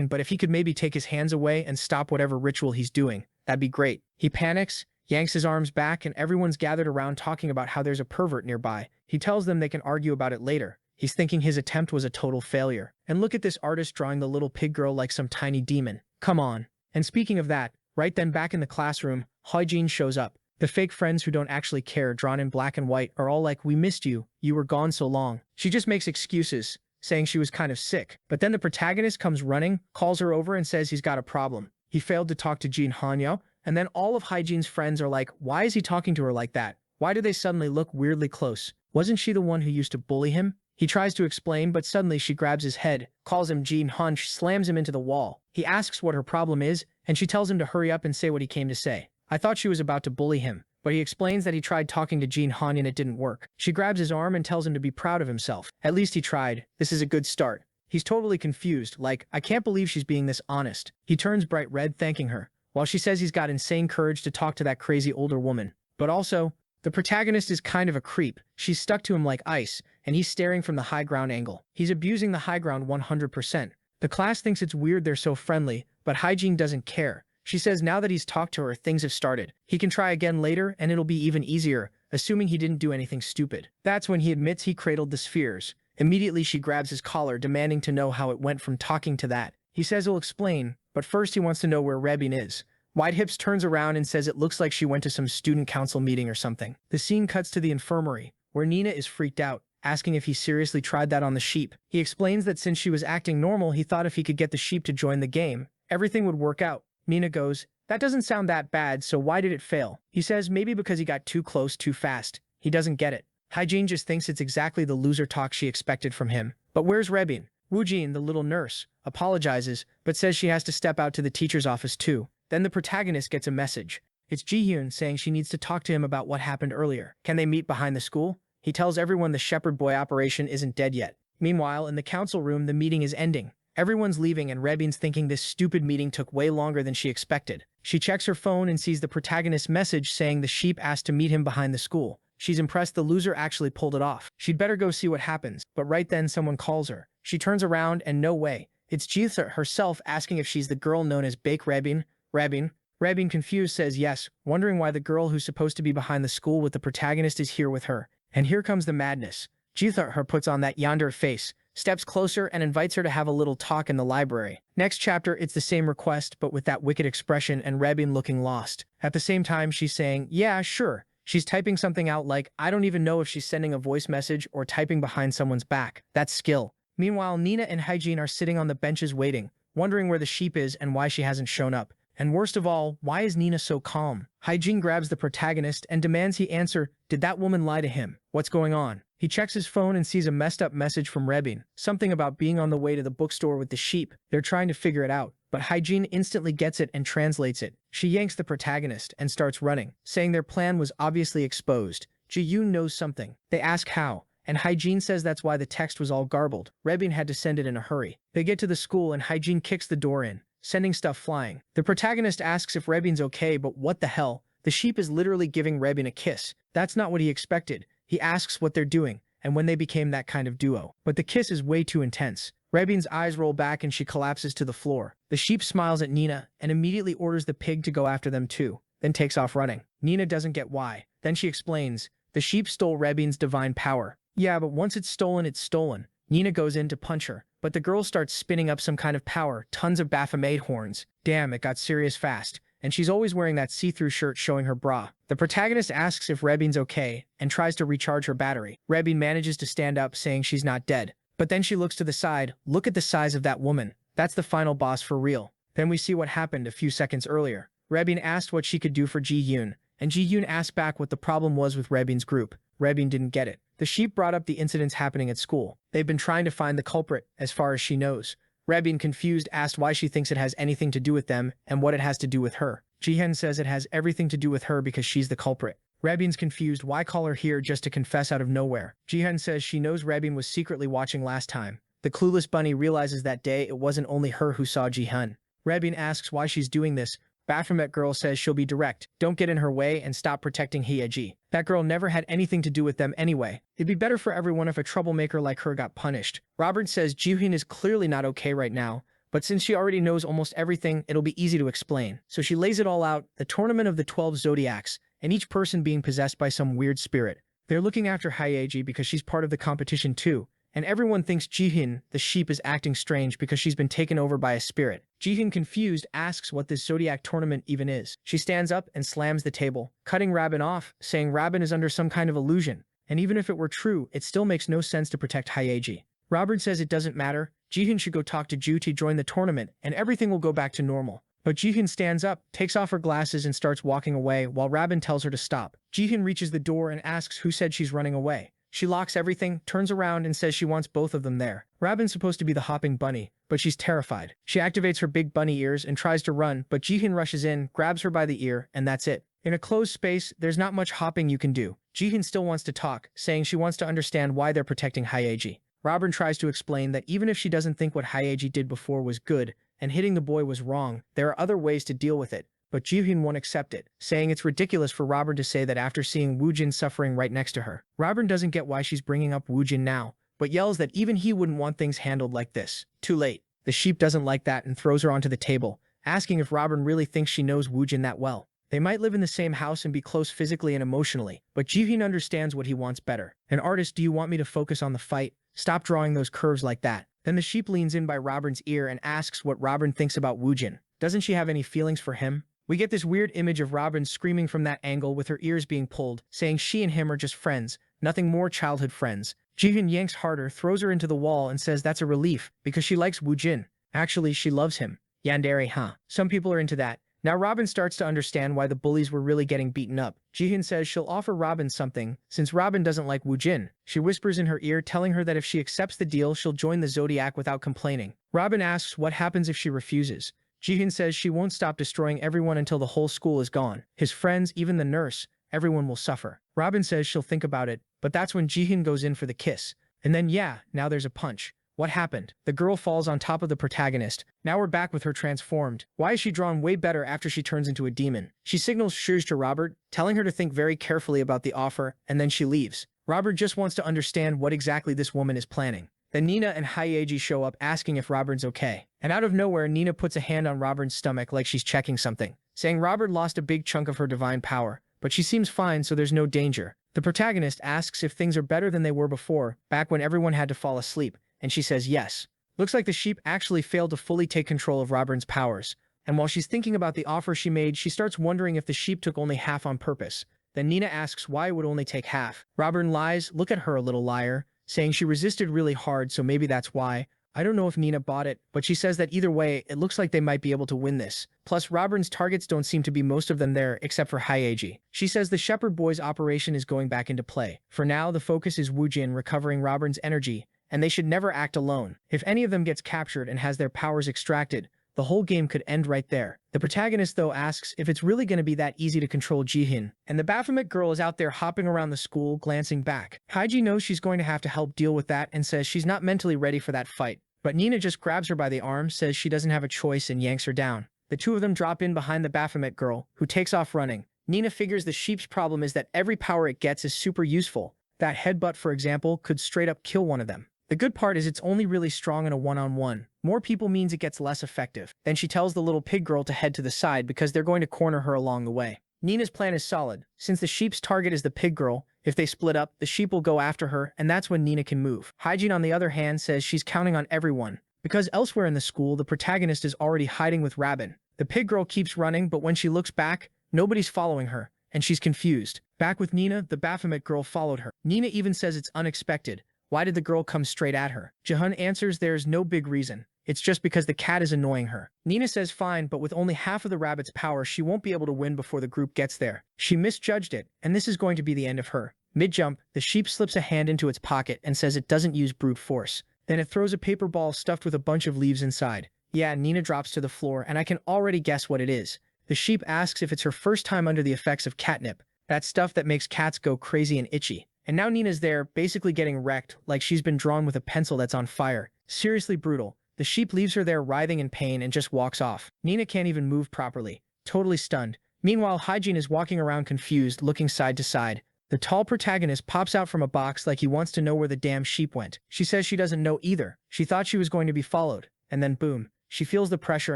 but if he could maybe take his hands away and stop whatever ritual he's doing, that'd be great. He panics, yanks his arms back, and everyone's gathered around talking about how there's a pervert nearby. He tells them they can argue about it later. He's thinking his attempt was a total failure. And look at this artist drawing the little pig girl like some tiny demon. Come on. And speaking of that, right then back in the classroom, Hyejin shows up. The fake friends who don't actually care, drawn in black and white, are all like, "We missed you, you were gone so long." She just makes excuses, saying she was kind of sick. But then the protagonist comes running, calls her over and says he's got a problem. He failed to talk to Jin Hanyo, and then all of Hyejin's friends are like, why is he talking to her like that? Why do they suddenly look weirdly close? Wasn't she the one who used to bully him? He tries to explain, but suddenly she grabs his head, calls him Jin Hunch, slams him into the wall. He asks what her problem is, and she tells him to hurry up and say what he came to say. I thought she was about to bully him, but he explains that he tried talking to Jin Han and it didn't work. She grabs his arm and tells him to be proud of himself. At least he tried. This is a good start. He's totally confused, like, I can't believe she's being this honest. He turns bright red, thanking her, while she says he's got insane courage to talk to that crazy older woman. But also, the protagonist is kind of a creep. She's stuck to him like ice, and he's staring from the high ground angle. He's abusing the high ground 100%. The class thinks it's weird they're so friendly, but Hyejin doesn't care. She says now that he's talked to her, things have started. He can try again later, and it'll be even easier, assuming he didn't do anything stupid. That's when he admits he cradled the spheres. Immediately she grabs his collar, demanding to know how it went from talking to that. He says he'll explain, but first he wants to know where Rebin is. White Hips turns around and says it looks like she went to some student council meeting or something. The scene cuts to the infirmary, where Nina is freaked out, asking if he seriously tried that on the sheep. He explains that since she was acting normal, he thought if he could get the sheep to join the game, everything would work out. Nina goes, that doesn't sound that bad, so why did it fail? He says maybe because he got too close too fast. He doesn't get it. Hyejin just thinks it's exactly the loser talk she expected from him. But where's Rebin? Woojin, the little nurse, apologizes, but says she has to step out to the teacher's office too. Then the protagonist gets a message. It's Jihyun saying she needs to talk to him about what happened earlier. Can they meet behind the school? He tells everyone the Shepherd Boy operation isn't dead yet. Meanwhile, in the council room, the meeting is ending. Everyone's leaving and Rebin's thinking this stupid meeting took way longer than she expected. She checks her phone and sees the protagonist's message saying the sheep asked to meet him behind the school. She's impressed the loser actually pulled it off. She'd better go see what happens, but right then someone calls her. She turns around and no way. It's Jitha herself asking if she's the girl known as Bake Rebin. Rebin, confused, says yes, wondering why the girl who's supposed to be behind the school with the protagonist is here with her. And here comes the madness. Jitha her puts on that Yandere face, steps closer and invites her to have a little talk in the library. Next chapter, it's the same request, but with that wicked expression and Rebin looking lost. At the same time, she's saying, yeah, sure. She's typing something out like, I don't even know if she's sending a voice message or typing behind someone's back. That's skill. Meanwhile, Nina and Hyejin are sitting on the benches waiting, wondering where the sheep is and why she hasn't shown up. And worst of all, why is Nina so calm? Hyejin grabs the protagonist and demands he answer, did that woman lie to him? What's going on? He checks his phone and sees a messed up message from Rebin, something about being on the way to the bookstore with the sheep. They're trying to figure it out, but Hyejin instantly gets it and translates it. She yanks the protagonist and starts running, saying their plan was obviously exposed. Ji-yoon knows something. They ask how, and Hyejin says that's why the text was all garbled. Rebin had to send it in a hurry. They get to the school and Hyejin kicks the door in, sending stuff flying. The protagonist asks if Rebin's okay, but what the hell? The sheep is literally giving Rebin a kiss. That's not what he expected. He asks what they're doing, and when they became that kind of duo. But the kiss is way too intense. Rebin's eyes roll back and she collapses to the floor. The sheep smiles at Nina and immediately orders the pig to go after them too, then takes off running. Nina doesn't get why. Then she explains, the sheep stole Rebin's divine power. Yeah, but once it's stolen, it's stolen. Nina goes in to punch her, but the girl starts spinning up some kind of power, tons of Baphomet horns. Damn, it got serious fast. And she's always wearing that see-through shirt showing her bra. The protagonist asks if Rebin's okay and tries to recharge her battery. Rebin manages to stand up, saying she's not dead. But then she looks to the side. Look at the size of that woman. That's the final boss for real. Then we see what happened a few seconds earlier. Rebin asked what she could do for Ji-yoon, and Ji-yoon asked back what the problem was with Rebin's group. Rebin didn't get it. The sheep brought up the incidents happening at school. They've been trying to find the culprit, as far as she knows. Rebin, confused, asked why she thinks it has anything to do with them and what it has to do with her. Jihen says it has everything to do with her because she's the culprit. Rebin's confused, why call her here just to confess out of nowhere? Jihen says she knows Rebin was secretly watching last time. The clueless bunny realizes that day it wasn't only her who saw Jihen. Rebin asks why she's doing this. Baphomet girl says she'll be direct, don't get in her way and stop protecting Hyeji. That girl never had anything to do with them anyway. It'd be better for everyone if a troublemaker like her got punished. Robert says Jihyun is clearly not okay right now, but since she already knows almost everything, it'll be easy to explain. So she lays it all out, the tournament of the 12 Zodiacs, and each person being possessed by some weird spirit. They're looking after Hyeji because she's part of the competition too, and everyone thinks Jihin, the sheep, is acting strange because she's been taken over by a spirit. Jihin, confused, asks what this Zodiac tournament even is. She stands up and slams the table, cutting Rabin off, saying Rabin is under some kind of illusion, and even if it were true, it still makes no sense to protect Hyeji. Robin says it doesn't matter, Jihin should go talk to Ju to join the tournament, and everything will go back to normal. But Jihin stands up, takes off her glasses and starts walking away while Rabin tells her to stop. Jihin reaches the door and asks who said she's running away. She locks everything, turns around and says she wants both of them there. Rabin's supposed to be the hopping bunny, but she's terrified. She activates her big bunny ears and tries to run, but Jihin rushes in, grabs her by the ear, and that's it. In a closed space, there's not much hopping you can do. Jihin still wants to talk, saying she wants to understand why they're protecting Hyeji. Robin tries to explain that even if she doesn't think what Hyeji did before was good, and hitting the boy was wrong, there are other ways to deal with it. But Jihin won't accept it, saying it's ridiculous for Robin to say that after seeing Woojin suffering right next to her. Robin doesn't get why she's bringing up Woojin now, but yells that even he wouldn't want things handled like this. Too late. The sheep doesn't like that and throws her onto the table, asking if Robin really thinks she knows Woojin that well. They might live in the same house and be close physically and emotionally, but Jihin understands what he wants better. An artist, do you want me to focus on the fight? Stop drawing those curves like that. Then the sheep leans in by Robin's ear and asks what Robin thinks about Woojin. Doesn't she have any feelings for him? We get this weird image of Robin screaming from that angle with her ears being pulled, saying she and him are just friends, nothing more childhood friends. Jihin yanks harder, throws her into the wall and says that's a relief, because she likes Woojin. Actually, she loves him. Yandere, huh? Some people are into that. Now Robin starts to understand why the bullies were really getting beaten up. Jihin says she'll offer Robin something, since Robin doesn't like Woojin. She whispers in her ear, telling her that if she accepts the deal, she'll join the Zodiac without complaining. Robin asks what happens if she refuses. Jihin says she won't stop destroying everyone until the whole school is gone. His friends, even the nurse, everyone will suffer. Robin says she'll think about it, but that's when Jihin goes in for the kiss. And then yeah, now there's a punch. What happened? The girl falls on top of the protagonist. Now we're back with her transformed. Why is she drawn way better after she turns into a demon? She signals Shuj to Robert, telling her to think very carefully about the offer, and then she leaves. Robert just wants to understand what exactly this woman is planning. Then Nina and Hyeji show up asking if Robert's okay. And out of nowhere, Nina puts a hand on Robert's stomach like she's checking something, saying Robert lost a big chunk of her divine power, but she seems fine so there's no danger. The protagonist asks if things are better than they were before, back when everyone had to fall asleep, and she says yes. Looks like the sheep actually failed to fully take control of Robert's powers, and while she's thinking about the offer she made, she starts wondering if the sheep took only half on purpose. Then Nina asks why it would only take half. Robert lies, look at her, a little liar, saying she resisted really hard so maybe that's why. I don't know if Nina bought it, but she says that either way, it looks like they might be able to win this. Plus, Robin's targets don't seem to be most of them there except for Hyeji. She says the Shepherd Boys operation is going back into play. For now, the focus is Woojin recovering Robin's energy, and they should never act alone. If any of them gets captured and has their powers extracted, the whole game could end right there. The protagonist, though, asks if it's really going to be that easy to control Jihin, and the Baphomet girl is out there hopping around the school, glancing back. Hyeji knows she's going to have to help deal with that and says she's not mentally ready for that fight. But Nina just grabs her by the arm, says she doesn't have a choice, and yanks her down. The two of them drop in behind the Baphomet girl, who takes off running. Nina figures the sheep's problem is that every power it gets is super useful. That headbutt, for example, could straight up kill one of them. The good part is it's only really strong in a one-on-one. More people means it gets less effective. Then she tells the little pig girl to head to the side because they're going to corner her along the way. Nina's plan is solid. Since the sheep's target is the pig girl, if they split up, the sheep will go after her, and that's when Nina can move. Hygiene, on the other hand, says she's counting on everyone, because elsewhere in the school, the protagonist is already hiding with Rabin. The pig girl keeps running, but when she looks back, nobody's following her, and she's confused. Back with Nina, the Baphomet girl followed her. Nina even says it's unexpected. Why did the girl come straight at her? Jahan answers there's no big reason. It's just because the cat is annoying her. Nina says fine, but with only half of the rabbit's power, she won't be able to win before the group gets there. She misjudged it, and this is going to be the end of her. Mid-jump, the sheep slips a hand into its pocket and says it doesn't use brute force. Then it throws a paper ball stuffed with a bunch of leaves inside. Yeah, Nina drops to the floor, and I can already guess what it is. The sheep asks if it's her first time under the effects of catnip, that stuff that makes cats go crazy and itchy. And now Nina's there, basically getting wrecked, like she's been drawn with a pencil that's on fire. Seriously brutal. The sheep leaves her there writhing in pain and just walks off. Nina can't even move properly. Totally stunned. Meanwhile, Hygiene is walking around confused, looking side to side. The tall protagonist pops out from a box like he wants to know where the damn sheep went. She says she doesn't know either. She thought she was going to be followed. And then boom. She feels the pressure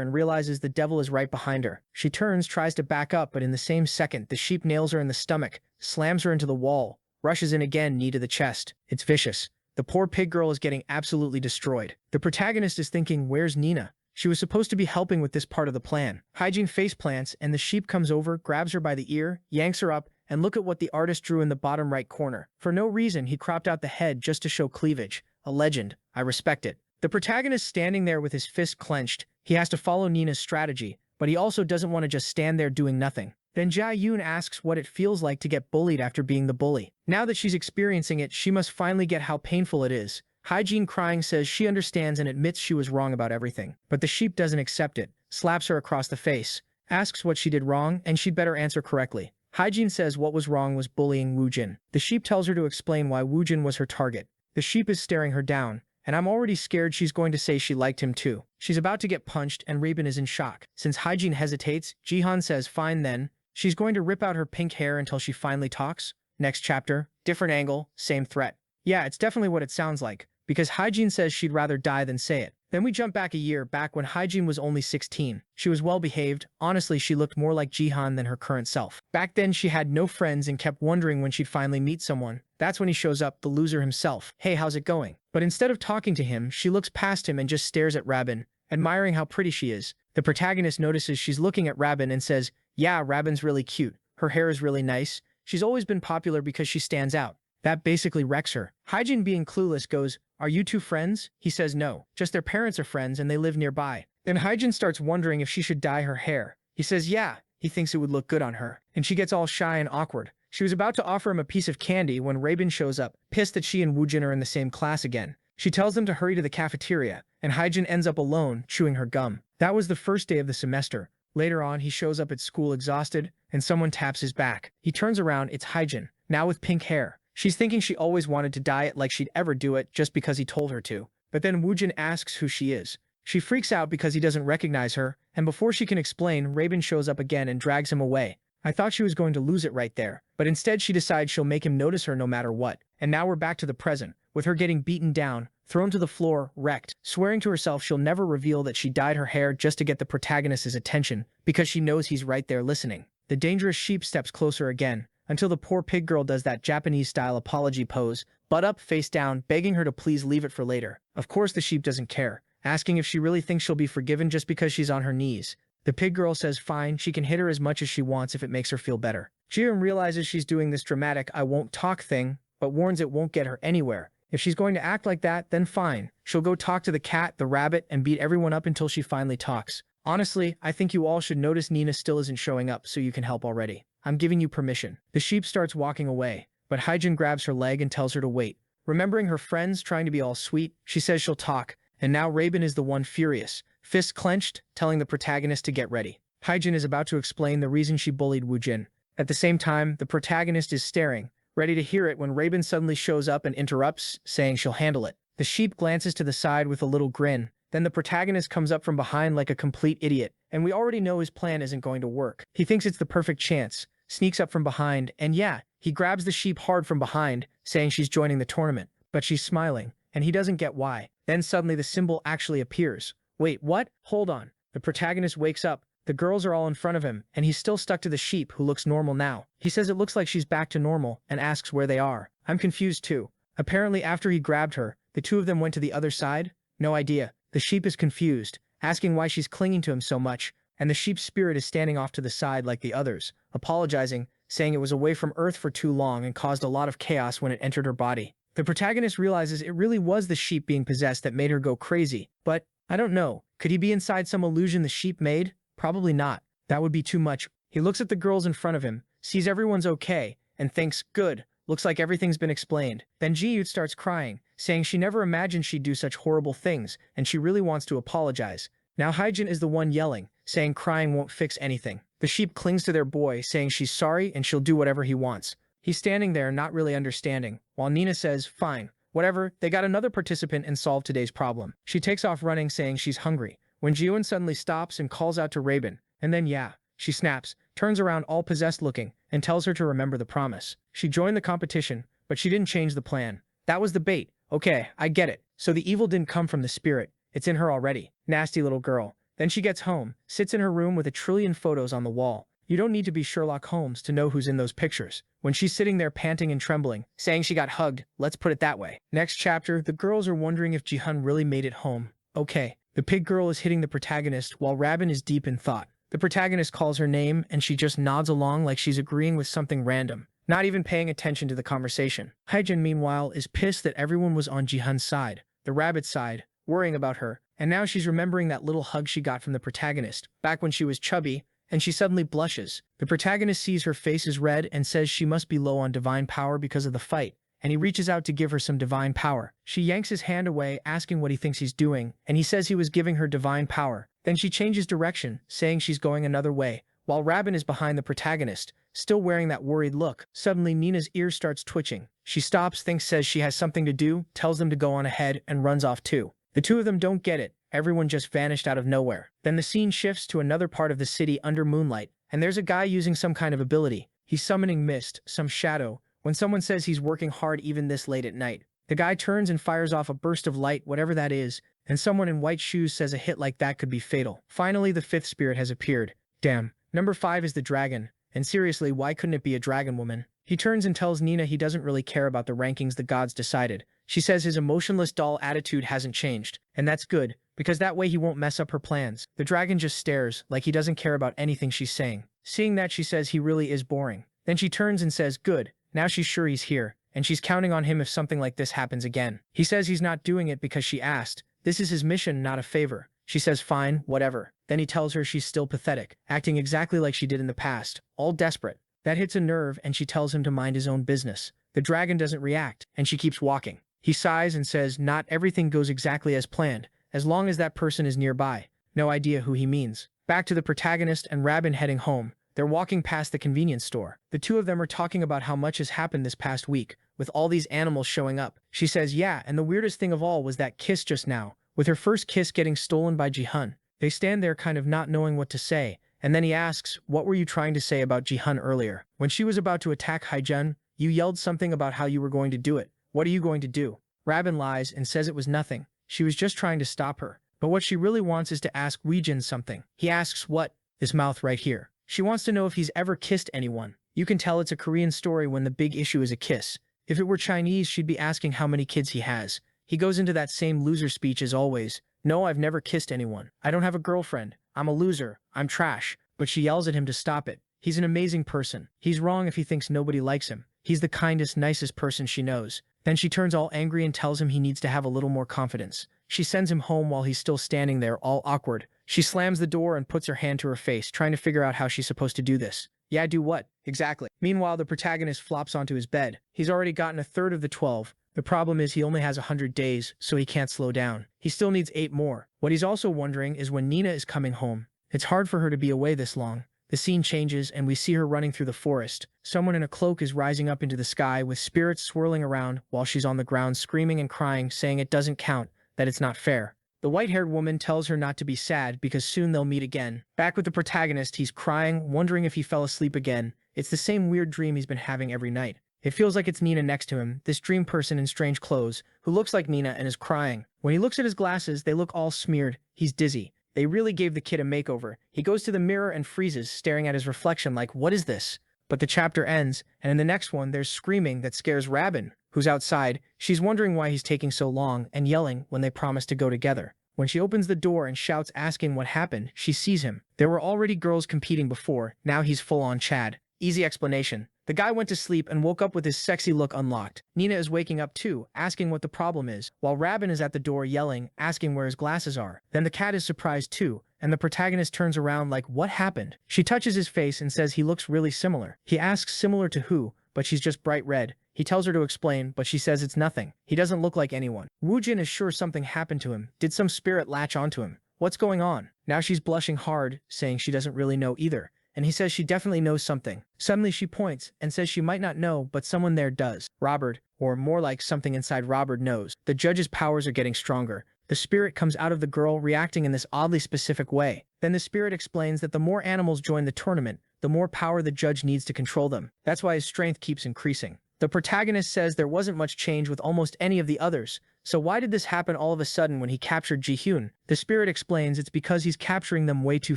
and realizes the devil is right behind her. She turns, tries to back up, but in the same second, the sheep nails her in the stomach, slams her into the wall, rushes in again, knee to the chest. It's vicious. The poor pig girl is getting absolutely destroyed. The protagonist is thinking, where's Nina? She was supposed to be helping with this part of the plan. Hygiene face plants, and the sheep comes over, grabs her by the ear, yanks her up, and look at what the artist drew in the bottom right corner. For no reason, he cropped out the head just to show cleavage. A legend. I respect it. The protagonist standing there with his fist clenched. He has to follow Nina's strategy, but he also doesn't want to just stand there doing nothing. Then Jia-yoon asks what it feels like to get bullied after being the bully. Now that she's experiencing it, she must finally get how painful it is. Hygiene crying says she understands and admits she was wrong about everything. But the sheep doesn't accept it, slaps her across the face, asks what she did wrong and she'd better answer correctly. Hygiene says what was wrong was bullying Woojin. The sheep tells her to explain why Woojin was her target. The sheep is staring her down, and I'm already scared she's going to say she liked him too. She's about to get punched and Raven is in shock. Since Hygiene hesitates, Jihan says fine then. She's going to rip out her pink hair until she finally talks. Next chapter, different angle, same threat. Yeah, it's definitely what it sounds like, because Hygiene says she'd rather die than say it. Then we jump back a year, back when Hygiene was only 16. She was well behaved. Honestly, she looked more like Jihan than her current self. Back then, she had no friends and kept wondering when she'd finally meet someone. That's when he shows up, the loser himself. Hey, how's it going? But instead of talking to him, she looks past him and just stares at Rabin, admiring how pretty she is. The protagonist notices she's looking at Rabin and says, yeah, Rabin's really cute. Her hair is really nice. She's always been popular because she stands out. That basically wrecks her. Hygiene, being clueless, goes, are you two friends? He says no, just their parents are friends and they live nearby. Then Hygiene starts wondering if she should dye her hair. He says yeah, he thinks it would look good on her. And she gets all shy and awkward. She was about to offer him a piece of candy when Rabin shows up, pissed that she and Woojin are in the same class again. She tells them to hurry to the cafeteria, and Hygiene ends up alone, chewing her gum. That was the first day of the semester. Later on, he shows up at school exhausted, and someone taps his back. He turns around, it's Hygiene, now with pink hair. She's thinking she always wanted to dye it like she'd ever do it just because he told her to. But then Woojin asks who she is. She freaks out because he doesn't recognize her, and before she can explain, Rabin shows up again and drags him away. I thought she was going to lose it right there, but instead she decides she'll make him notice her no matter what. And now we're back to the present, with her getting beaten down, thrown to the floor, wrecked, swearing to herself she'll never reveal that she dyed her hair just to get the protagonist's attention, because she knows he's right there listening. The dangerous sheep steps closer again, until the poor pig girl does that Japanese-style apology pose, butt up, face down, begging her to please leave it for later. Of course the sheep doesn't care, asking if she really thinks she'll be forgiven just because she's on her knees. The pig girl says fine, she can hit her as much as she wants if it makes her feel better. Jiren realizes she's doing this dramatic I won't talk thing, but warns it won't get her anywhere. If she's going to act like that, then fine. She'll go talk to the cat, the rabbit, and beat everyone up until she finally talks. Honestly, I think you all should notice Nina still isn't showing up so you can help already. I'm giving you permission. The sheep starts walking away, but Hyjin grabs her leg and tells her to wait. Remembering her friends trying to be all sweet, she says she'll talk, and now Rabin is the one furious, fists clenched, telling the protagonist to get ready. Hyjin is about to explain the reason she bullied Woojin. At the same time, the protagonist is staring, ready to hear it when Rabin suddenly shows up and interrupts, saying she'll handle it. The sheep glances to the side with a little grin. Then the protagonist comes up from behind like a complete idiot, and we already know his plan isn't going to work. He thinks it's the perfect chance, sneaks up from behind, and yeah, he grabs the sheep hard from behind, saying she's joining the tournament. But she's smiling, and he doesn't get why. Then suddenly the symbol actually appears. Wait, what? Hold on. The protagonist wakes up. The girls are all in front of him, and he's still stuck to the sheep who looks normal now. He says it looks like she's back to normal, and asks where they are. I'm confused too. Apparently after he grabbed her, the two of them went to the other side? No idea. The sheep is confused, asking why she's clinging to him so much, and the sheep's spirit is standing off to the side like the others, apologizing, saying it was away from Earth for too long and caused a lot of chaos when it entered her body. The protagonist realizes it really was the sheep being possessed that made her go crazy, but, I don't know, could he be inside some illusion the sheep made? Probably not. That would be too much. He looks at the girls in front of him, sees everyone's okay, and thinks, good, looks like everything's been explained. Then Ji-Yoot starts crying, saying she never imagined she'd do such horrible things, and she really wants to apologize. Now Hyjin is the one yelling, saying crying won't fix anything. The sheep clings to their boy, saying she's sorry and she'll do whatever he wants. He's standing there not really understanding, while Nina says, fine, whatever, they got another participant and solved today's problem. She takes off running, saying she's hungry, when Ji-Yoon suddenly stops and calls out to Rabin, and then yeah, she snaps, turns around all possessed looking, and tells her to remember the promise. She joined the competition, but she didn't change the plan. That was the bait. Okay, I get it. So the evil didn't come from the spirit. It's in her already. Nasty little girl. Then she gets home, sits in her room with a trillion photos on the wall. You don't need to be Sherlock Holmes to know who's in those pictures. When she's sitting there panting and trembling, saying she got hugged, let's put it that way. Next chapter, the girls are wondering if Jihan really made it home. Okay. The pig girl is hitting the protagonist while Rabin is deep in thought. The protagonist calls her name and she just nods along like she's agreeing with something random, not even paying attention to the conversation. Haijin, meanwhile, is pissed that everyone was on Jihan's side, the rabbit's side, worrying about her, and now she's remembering that little hug she got from the protagonist, back when she was chubby, and she suddenly blushes. The protagonist sees her face is red and says she must be low on divine power because of the fight, and he reaches out to give her some divine power. She yanks his hand away, asking what he thinks he's doing, and he says he was giving her divine power. Then she changes direction, saying she's going another way, while Rabin is behind the protagonist, still wearing that worried look. Suddenly, Nina's ear starts twitching. She stops, says she has something to do, tells them to go on ahead, and runs off too. The two of them don't get it. Everyone just vanished out of nowhere. Then the scene shifts to another part of the city under moonlight, and there's a guy using some kind of ability. He's summoning mist, some shadow, when someone says he's working hard even this late at night. The guy turns and fires off a burst of light, whatever that is, and someone in white shoes says a hit like that could be fatal. Finally, the fifth spirit has appeared. Damn. Number 5 is the dragon. And seriously, why couldn't it be a dragon woman? He turns and tells Nina he doesn't really care about the rankings the gods decided. She says his emotionless doll attitude hasn't changed, and that's good, because that way he won't mess up her plans. The dragon just stares, like he doesn't care about anything she's saying. Seeing that, she says he really is boring. Then she turns and says, good, now she's sure he's here, and she's counting on him if something like this happens again. He says he's not doing it because she asked. This is his mission, not a favor. She says fine, whatever. Then he tells her she's still pathetic, acting exactly like she did in the past, all desperate. That hits a nerve and she tells him to mind his own business. The dragon doesn't react, and she keeps walking. He sighs and says not everything goes exactly as planned, as long as that person is nearby. No idea who he means. Back to the protagonist and Rabin heading home. They're walking past the convenience store. The two of them are talking about how much has happened this past week, with all these animals showing up. She says yeah, and the weirdest thing of all was that kiss just now, with her first kiss getting stolen by Jihan. They stand there kind of not knowing what to say, and then he asks, what were you trying to say about Jihan earlier? When she was about to attack Haijun, you yelled something about how you were going to do it. What are you going to do? Rabin lies and says it was nothing. She was just trying to stop her. But what she really wants is to ask Weijin something. He asks what? His mouth right here. She wants to know if he's ever kissed anyone. You can tell it's a Korean story when the big issue is a kiss. If it were Chinese, she'd be asking how many kids he has. He goes into that same loser speech as always. No, I've never kissed anyone. I don't have a girlfriend. I'm a loser. I'm trash. But she yells at him to stop it. He's an amazing person. He's wrong if he thinks nobody likes him. He's the kindest, nicest person she knows. Then she turns all angry and tells him he needs to have a little more confidence. She sends him home while he's still standing there, all awkward. She slams the door and puts her hand to her face, trying to figure out how she's supposed to do this. Yeah, do what? Exactly. Meanwhile, the protagonist flops onto his bed. He's already gotten a third of the 12. The problem is he only has 100 days, so he can't slow down. He still needs 8 more. What he's also wondering is when Nina is coming home. It's hard for her to be away this long. The scene changes and we see her running through the forest. Someone in a cloak is rising up into the sky with spirits swirling around while she's on the ground screaming and crying, saying it doesn't count, that it's not fair. The white-haired woman tells her not to be sad because soon they'll meet again. Back with the protagonist, he's crying, wondering if he fell asleep again. It's the same weird dream he's been having every night. It feels like it's Nina next to him, this dream person in strange clothes, who looks like Nina and is crying. When he looks at his glasses, they look all smeared. He's dizzy. They really gave the kid a makeover. He goes to the mirror and freezes, staring at his reflection like, what is this? But the chapter ends, and in the next one, there's screaming that scares Rabin, who's outside. She's wondering why he's taking so long, and yelling when they promise to go together. When she opens the door and shouts asking what happened, she sees him. There were already girls competing before, now he's full-on Chad. Easy explanation. The guy went to sleep and woke up with his sexy look unlocked. Nina is waking up too, asking what the problem is, while Rabin is at the door yelling, asking where his glasses are. Then the cat is surprised too, and the protagonist turns around like, what happened? She touches his face and says he looks really similar. He asks similar to who, but she's just bright red. He tells her to explain, but she says it's nothing. He doesn't look like anyone. Woojin is sure something happened to him. Did some spirit latch onto him? What's going on? Now she's blushing hard, saying she doesn't really know either. And he says she definitely knows something. Suddenly she points and says she might not know, but someone there does. Robert, or more like something inside Robert knows. The judge's powers are getting stronger. The spirit comes out of the girl reacting in this oddly specific way. Then the spirit explains that the more animals join the tournament, the more power the judge needs to control them. That's why his strength keeps increasing. The protagonist says there wasn't much change with almost any of the others, so why did this happen all of a sudden when he captured Ji-hyun? The spirit explains it's because he's capturing them way too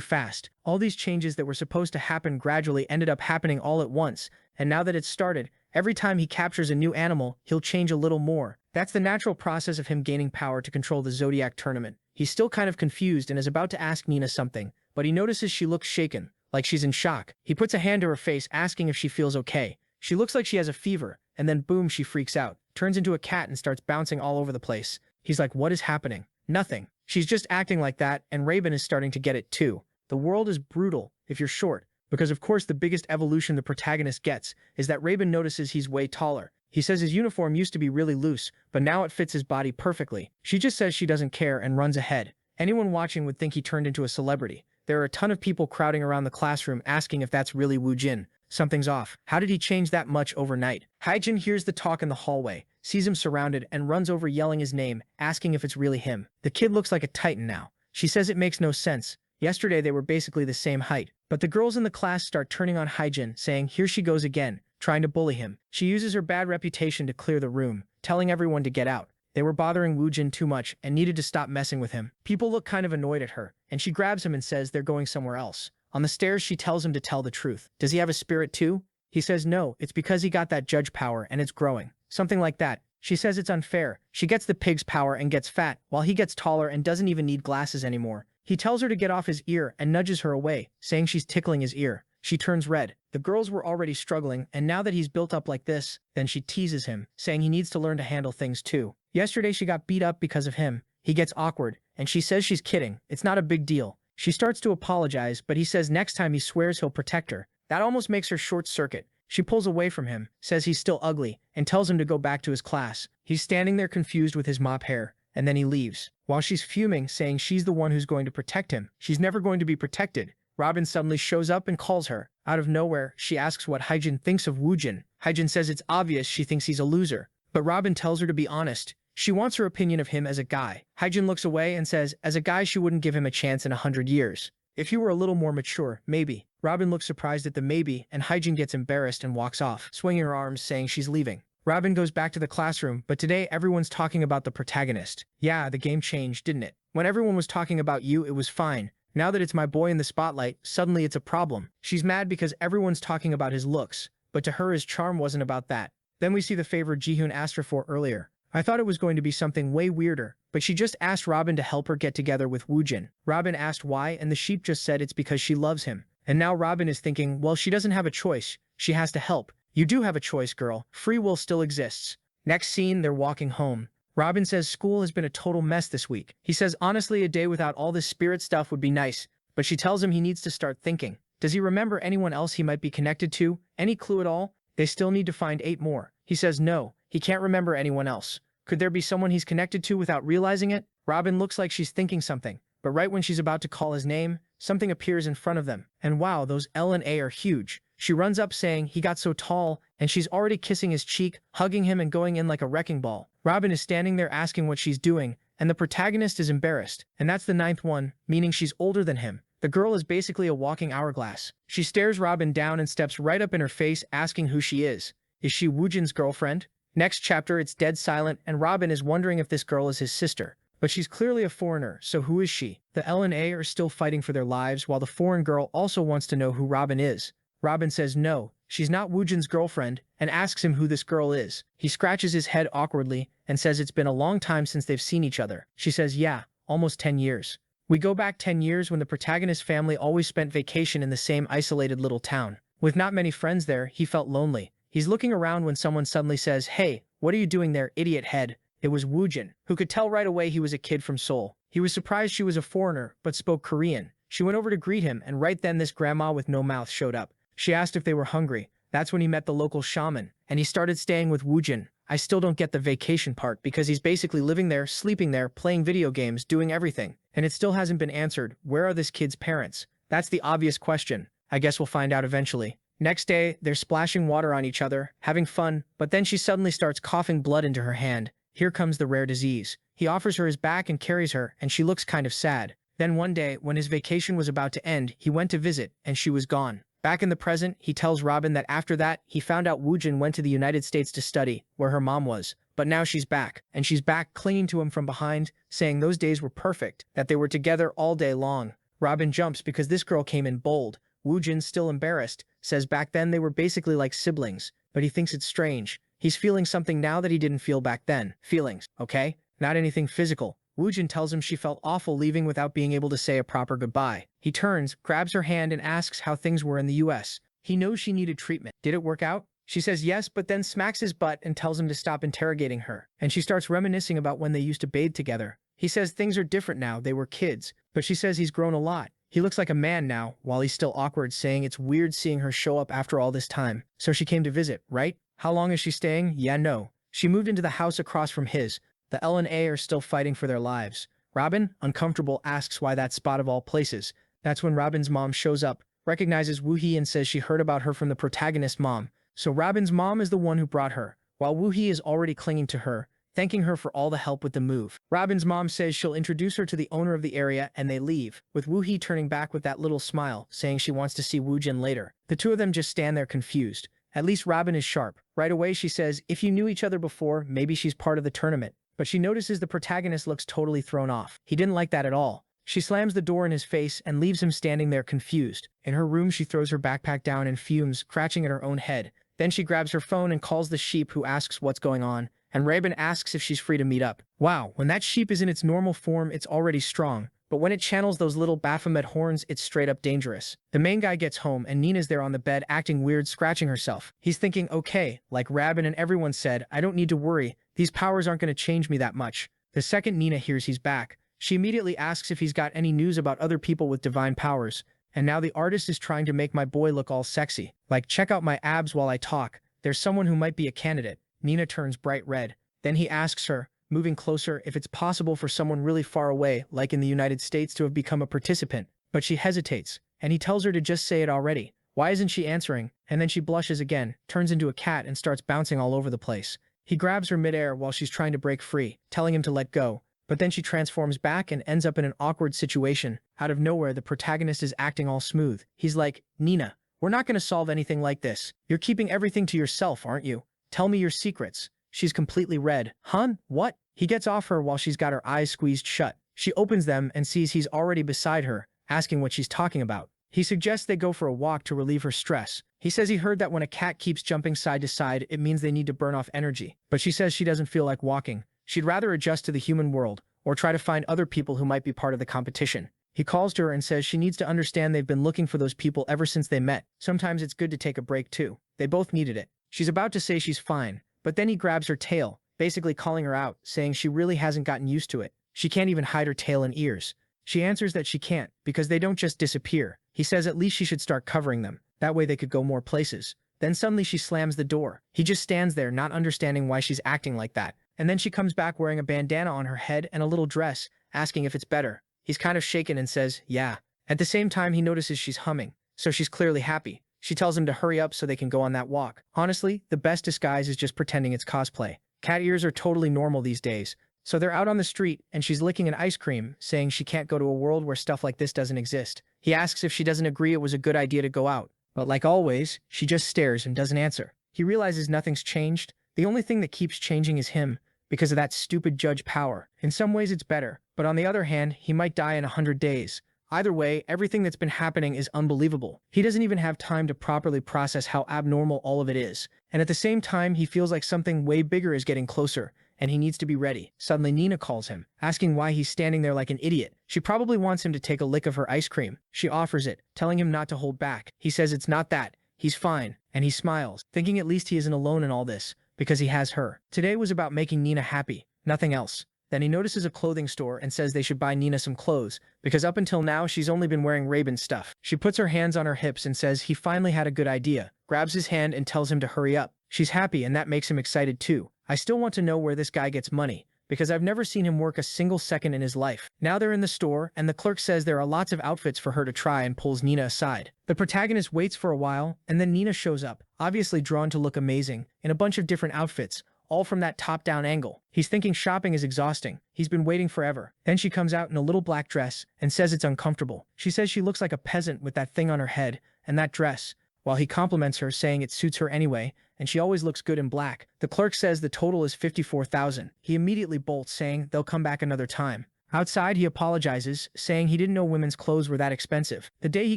fast. All these changes that were supposed to happen gradually ended up happening all at once, and now that it's started, every time he captures a new animal, he'll change a little more. That's the natural process of him gaining power to control the Zodiac tournament. He's still kind of confused and is about to ask Nina something, but he notices she looks shaken, like she's in shock. He puts a hand to her face asking if she feels okay. She looks like she has a fever, and then boom, she freaks out, turns into a cat and starts bouncing all over the place. He's like, what is happening? Nothing. She's just acting like that, and Raven is starting to get it too. The world is brutal, if you're short, because of course the biggest evolution the protagonist gets is that Raven notices he's way taller. He says his uniform used to be really loose, but now it fits his body perfectly. She just says she doesn't care and runs ahead. Anyone watching would think he turned into a celebrity. There are a ton of people crowding around the classroom asking if that's really Woo Jin. Something's off. How did he change that much overnight? Haijin hears the talk in the hallway, sees him surrounded, and runs over yelling his name, asking if it's really him. The kid looks like a titan now. She says it makes no sense. Yesterday they were basically the same height. But the girls in the class start turning on Haijin, saying here she goes again, trying to bully him. She uses her bad reputation to clear the room, telling everyone to get out. They were bothering Woo Jin too much and needed to stop messing with him. People look kind of annoyed at her, and she grabs him and says they're going somewhere else. On the stairs, she tells him to tell the truth. Does he have a spirit too? He says no, it's because he got that judge power and it's growing. Something like that. She says it's unfair. She gets the pig's power and gets fat, while he gets taller and doesn't even need glasses anymore. He tells her to get off his ear and nudges her away, saying she's tickling his ear. She turns red. The girls were already struggling, and now that he's built up like this, then she teases him, saying he needs to learn to handle things too. Yesterday she got beat up because of him. He gets awkward, and she says she's kidding. It's not a big deal. She starts to apologize, but he says next time he swears he'll protect her. That almost makes her short-circuit. She pulls away from him, says he's still ugly, and tells him to go back to his class. He's standing there confused with his mop hair, and then he leaves. While she's fuming, saying she's the one who's going to protect him, she's never going to be protected. Robin suddenly shows up and calls her. Out of nowhere, she asks what Haijin thinks of Woo Jin. Haijin says it's obvious she thinks he's a loser, but Robin tells her to be honest. She wants her opinion of him as a guy. Haijin looks away and says, as a guy she wouldn't give him a chance in 100 years. If he were a little more mature, maybe. Robin looks surprised at the maybe, and Haijin gets embarrassed and walks off, swinging her arms saying she's leaving. Robin goes back to the classroom, but today everyone's talking about the protagonist. Yeah, the game changed, didn't it? When everyone was talking about you, it was fine. Now that it's my boy in the spotlight, suddenly it's a problem. She's mad because everyone's talking about his looks, but to her his charm wasn't about that. Then we see the favor Ji-hyun asked her for earlier. I thought it was going to be something way weirder, but she just asked Robin to help her get together with Woo Jin. Robin asked why, and the sheep just said it's because she loves him. And now Robin is thinking, well, she doesn't have a choice. She has to help. You do have a choice, girl. Free will still exists. Next scene, they're walking home. Robin says school has been a total mess this week. He says honestly a day without all this spirit stuff would be nice, but she tells him he needs to start thinking. Does he remember anyone else he might be connected to? Any clue at all? They still need to find 8 more. He says no, he can't remember anyone else. Could there be someone he's connected to without realizing it? Robin looks like she's thinking something, but right when she's about to call his name, something appears in front of them. And wow, those L and A are huge. She runs up saying he got so tall, and she's already kissing his cheek, hugging him and going in like a wrecking ball. Robin is standing there asking what she's doing, and the protagonist is embarrassed. And that's the 9th one, meaning she's older than him. The girl is basically a walking hourglass. She stares Robin down and steps right up in her face asking who she is. Is she Woo Jin's girlfriend? Next chapter, it's dead silent, and Robin is wondering if this girl is his sister. But she's clearly a foreigner, so who is she? The L and A are still fighting for their lives, while the foreign girl also wants to know who Robin is. Robin says no, she's not Woo Jin's girlfriend, and asks him who this girl is. He scratches his head awkwardly and says it's been a long time since they've seen each other. She says yeah, almost 10 years. We go back 10 years when the protagonist's family always spent vacation in the same isolated little town. With not many friends there, he felt lonely. He's looking around when someone suddenly says, hey, what are you doing there, idiot head? It was Woo Jin, who could tell right away he was a kid from Seoul. He was surprised she was a foreigner, but spoke Korean. She went over to greet him, and right then this grandma with no mouth showed up. She asked if they were hungry. That's when he met the local shaman, and he started staying with Woo Jin. I still don't get the vacation part because he's basically living there, sleeping there, playing video games, doing everything. And it still hasn't been answered. Where are this kid's parents? That's the obvious question. I guess we'll find out eventually. Next day, they're splashing water on each other, having fun, but then she suddenly starts coughing blood into her hand. Here comes the rare disease. He offers her his back and carries her, and she looks kind of sad. Then one day, when his vacation was about to end, he went to visit, and she was gone. Back in the present, he tells Robin that after that, he found out Woojin went to the United States to study, where her mom was. But now she's back, and she's back clinging to him from behind, saying those days were perfect, that they were together all day long. Robin jumps because this girl came in bold. Woojin, still embarrassed, says back then they were basically like siblings, but he thinks it's strange. He's feeling something now that he didn't feel back then. Feelings, okay? Not anything physical. Woojin tells him she felt awful leaving without being able to say a proper goodbye. He turns, grabs her hand and asks how things were in the US. He knows she needed treatment. Did it work out? She says yes, but then smacks his butt and tells him to stop interrogating her. And she starts reminiscing about when they used to bathe together. He says things are different now, they were kids. But she says he's grown a lot. He looks like a man now, while he's still awkward, saying it's weird seeing her show up after all this time. So she came to visit, right? How long is she staying? Yeah, no. She moved into the house across from his. The L and A are still fighting for their lives. Robin, uncomfortable, asks why that spot of all places. That's when Robin's mom shows up, recognizes Woohee and says she heard about her from the protagonist's mom. So Robin's mom is the one who brought her, while Woohee is already clinging to her, thanking her for all the help with the move. Robin's mom says she'll introduce her to the owner of the area and they leave, with Woohee turning back with that little smile, saying she wants to see Woojin later. The two of them just stand there confused. At least Robin is sharp. Right away she says, if you knew each other before, maybe she's part of the tournament. But she notices the protagonist looks totally thrown off. He didn't like that at all. She slams the door in his face and leaves him standing there confused. In her room she throws her backpack down and fumes, scratching at her own head. Then she grabs her phone and calls the sheep, who asks what's going on, and Rabin asks if she's free to meet up. Wow, when that sheep is in its normal form it's already strong, but when it channels those little Baphomet horns it's straight up dangerous. The main guy gets home and Nina's there on the bed acting weird, scratching herself. He's thinking, okay, like Rabin and everyone said, I don't need to worry, these powers aren't going to change me that much. The second Nina hears he's back, she immediately asks if he's got any news about other people with divine powers. And now the artist is trying to make my boy look all sexy. Like, check out my abs while I talk. There's someone who might be a candidate. Nina turns bright red. Then he asks her, moving closer, if it's possible for someone really far away, like in the United States, to have become a participant. But she hesitates, and he tells her to just say it already. Why isn't she answering? And then she blushes again, turns into a cat and starts bouncing all over the place. He grabs her midair while she's trying to break free, telling him to let go. But then she transforms back and ends up in an awkward situation. Out of nowhere, the protagonist is acting all smooth. He's like, Nina, we're not going to solve anything like this. You're keeping everything to yourself, aren't you? Tell me your secrets. She's completely red. Hun, what? He gets off her while she's got her eyes squeezed shut. She opens them and sees he's already beside her, asking what she's talking about. He suggests they go for a walk to relieve her stress. He says he heard that when a cat keeps jumping side to side, it means they need to burn off energy. But she says she doesn't feel like walking. She'd rather adjust to the human world, or try to find other people who might be part of the competition. He calls to her and says she needs to understand they've been looking for those people ever since they met. Sometimes it's good to take a break too. They both needed it. She's about to say she's fine, but then he grabs her tail, basically calling her out, saying she really hasn't gotten used to it. She can't even hide her tail and ears. She answers that she can't, because they don't just disappear. He says at least she should start covering them. That way they could go more places. Then suddenly she slams the door. He just stands there, not understanding why she's acting like that. And then she comes back wearing a bandana on her head and a little dress, asking if it's better. He's kind of shaken and says, yeah. At the same time, he notices she's humming, so she's clearly happy. She tells him to hurry up so they can go on that walk. Honestly, the best disguise is just pretending it's cosplay. Cat ears are totally normal these days. So they're out on the street, and she's licking an ice cream, saying she can't go to a world where stuff like this doesn't exist. He asks if she doesn't agree it was a good idea to go out. But like always, she just stares and doesn't answer. He realizes nothing's changed. The only thing that keeps changing is him, because of that stupid judge power. In some ways it's better, but on the other hand, he might die in 100 days. Either way, everything that's been happening is unbelievable. He doesn't even have time to properly process how abnormal all of it is. And at the same time, he feels like something way bigger is getting closer, and he needs to be ready. Suddenly Nina calls him, asking why he's standing there like an idiot. She probably wants him to take a lick of her ice cream. She offers it, telling him not to hold back. He says it's not that. He's fine, and he smiles, thinking at least he isn't alone in all this, because he has her. Today was about making Nina happy, nothing else. Then he notices a clothing store and says they should buy Nina some clothes, because up until now she's only been wearing Rabin stuff. She puts her hands on her hips and says he finally had a good idea, grabs his hand and tells him to hurry up. She's happy and that makes him excited too. I still want to know where this guy gets money, because I've never seen him work a single second in his life. Now they're in the store, and the clerk says there are lots of outfits for her to try and pulls Nina aside. The protagonist waits for a while, and then Nina shows up, obviously drawn to look amazing, in a bunch of different outfits, all from that top-down angle. He's thinking shopping is exhausting. He's been waiting forever. Then she comes out in a little black dress and says it's uncomfortable. She says she looks like a peasant with that thing on her head, and that dress, while he compliments her saying it suits her anyway, and she always looks good in black. The clerk says the total is 54,000. He immediately bolts, saying they'll come back another time. Outside, he apologizes, saying he didn't know women's clothes were that expensive. The day he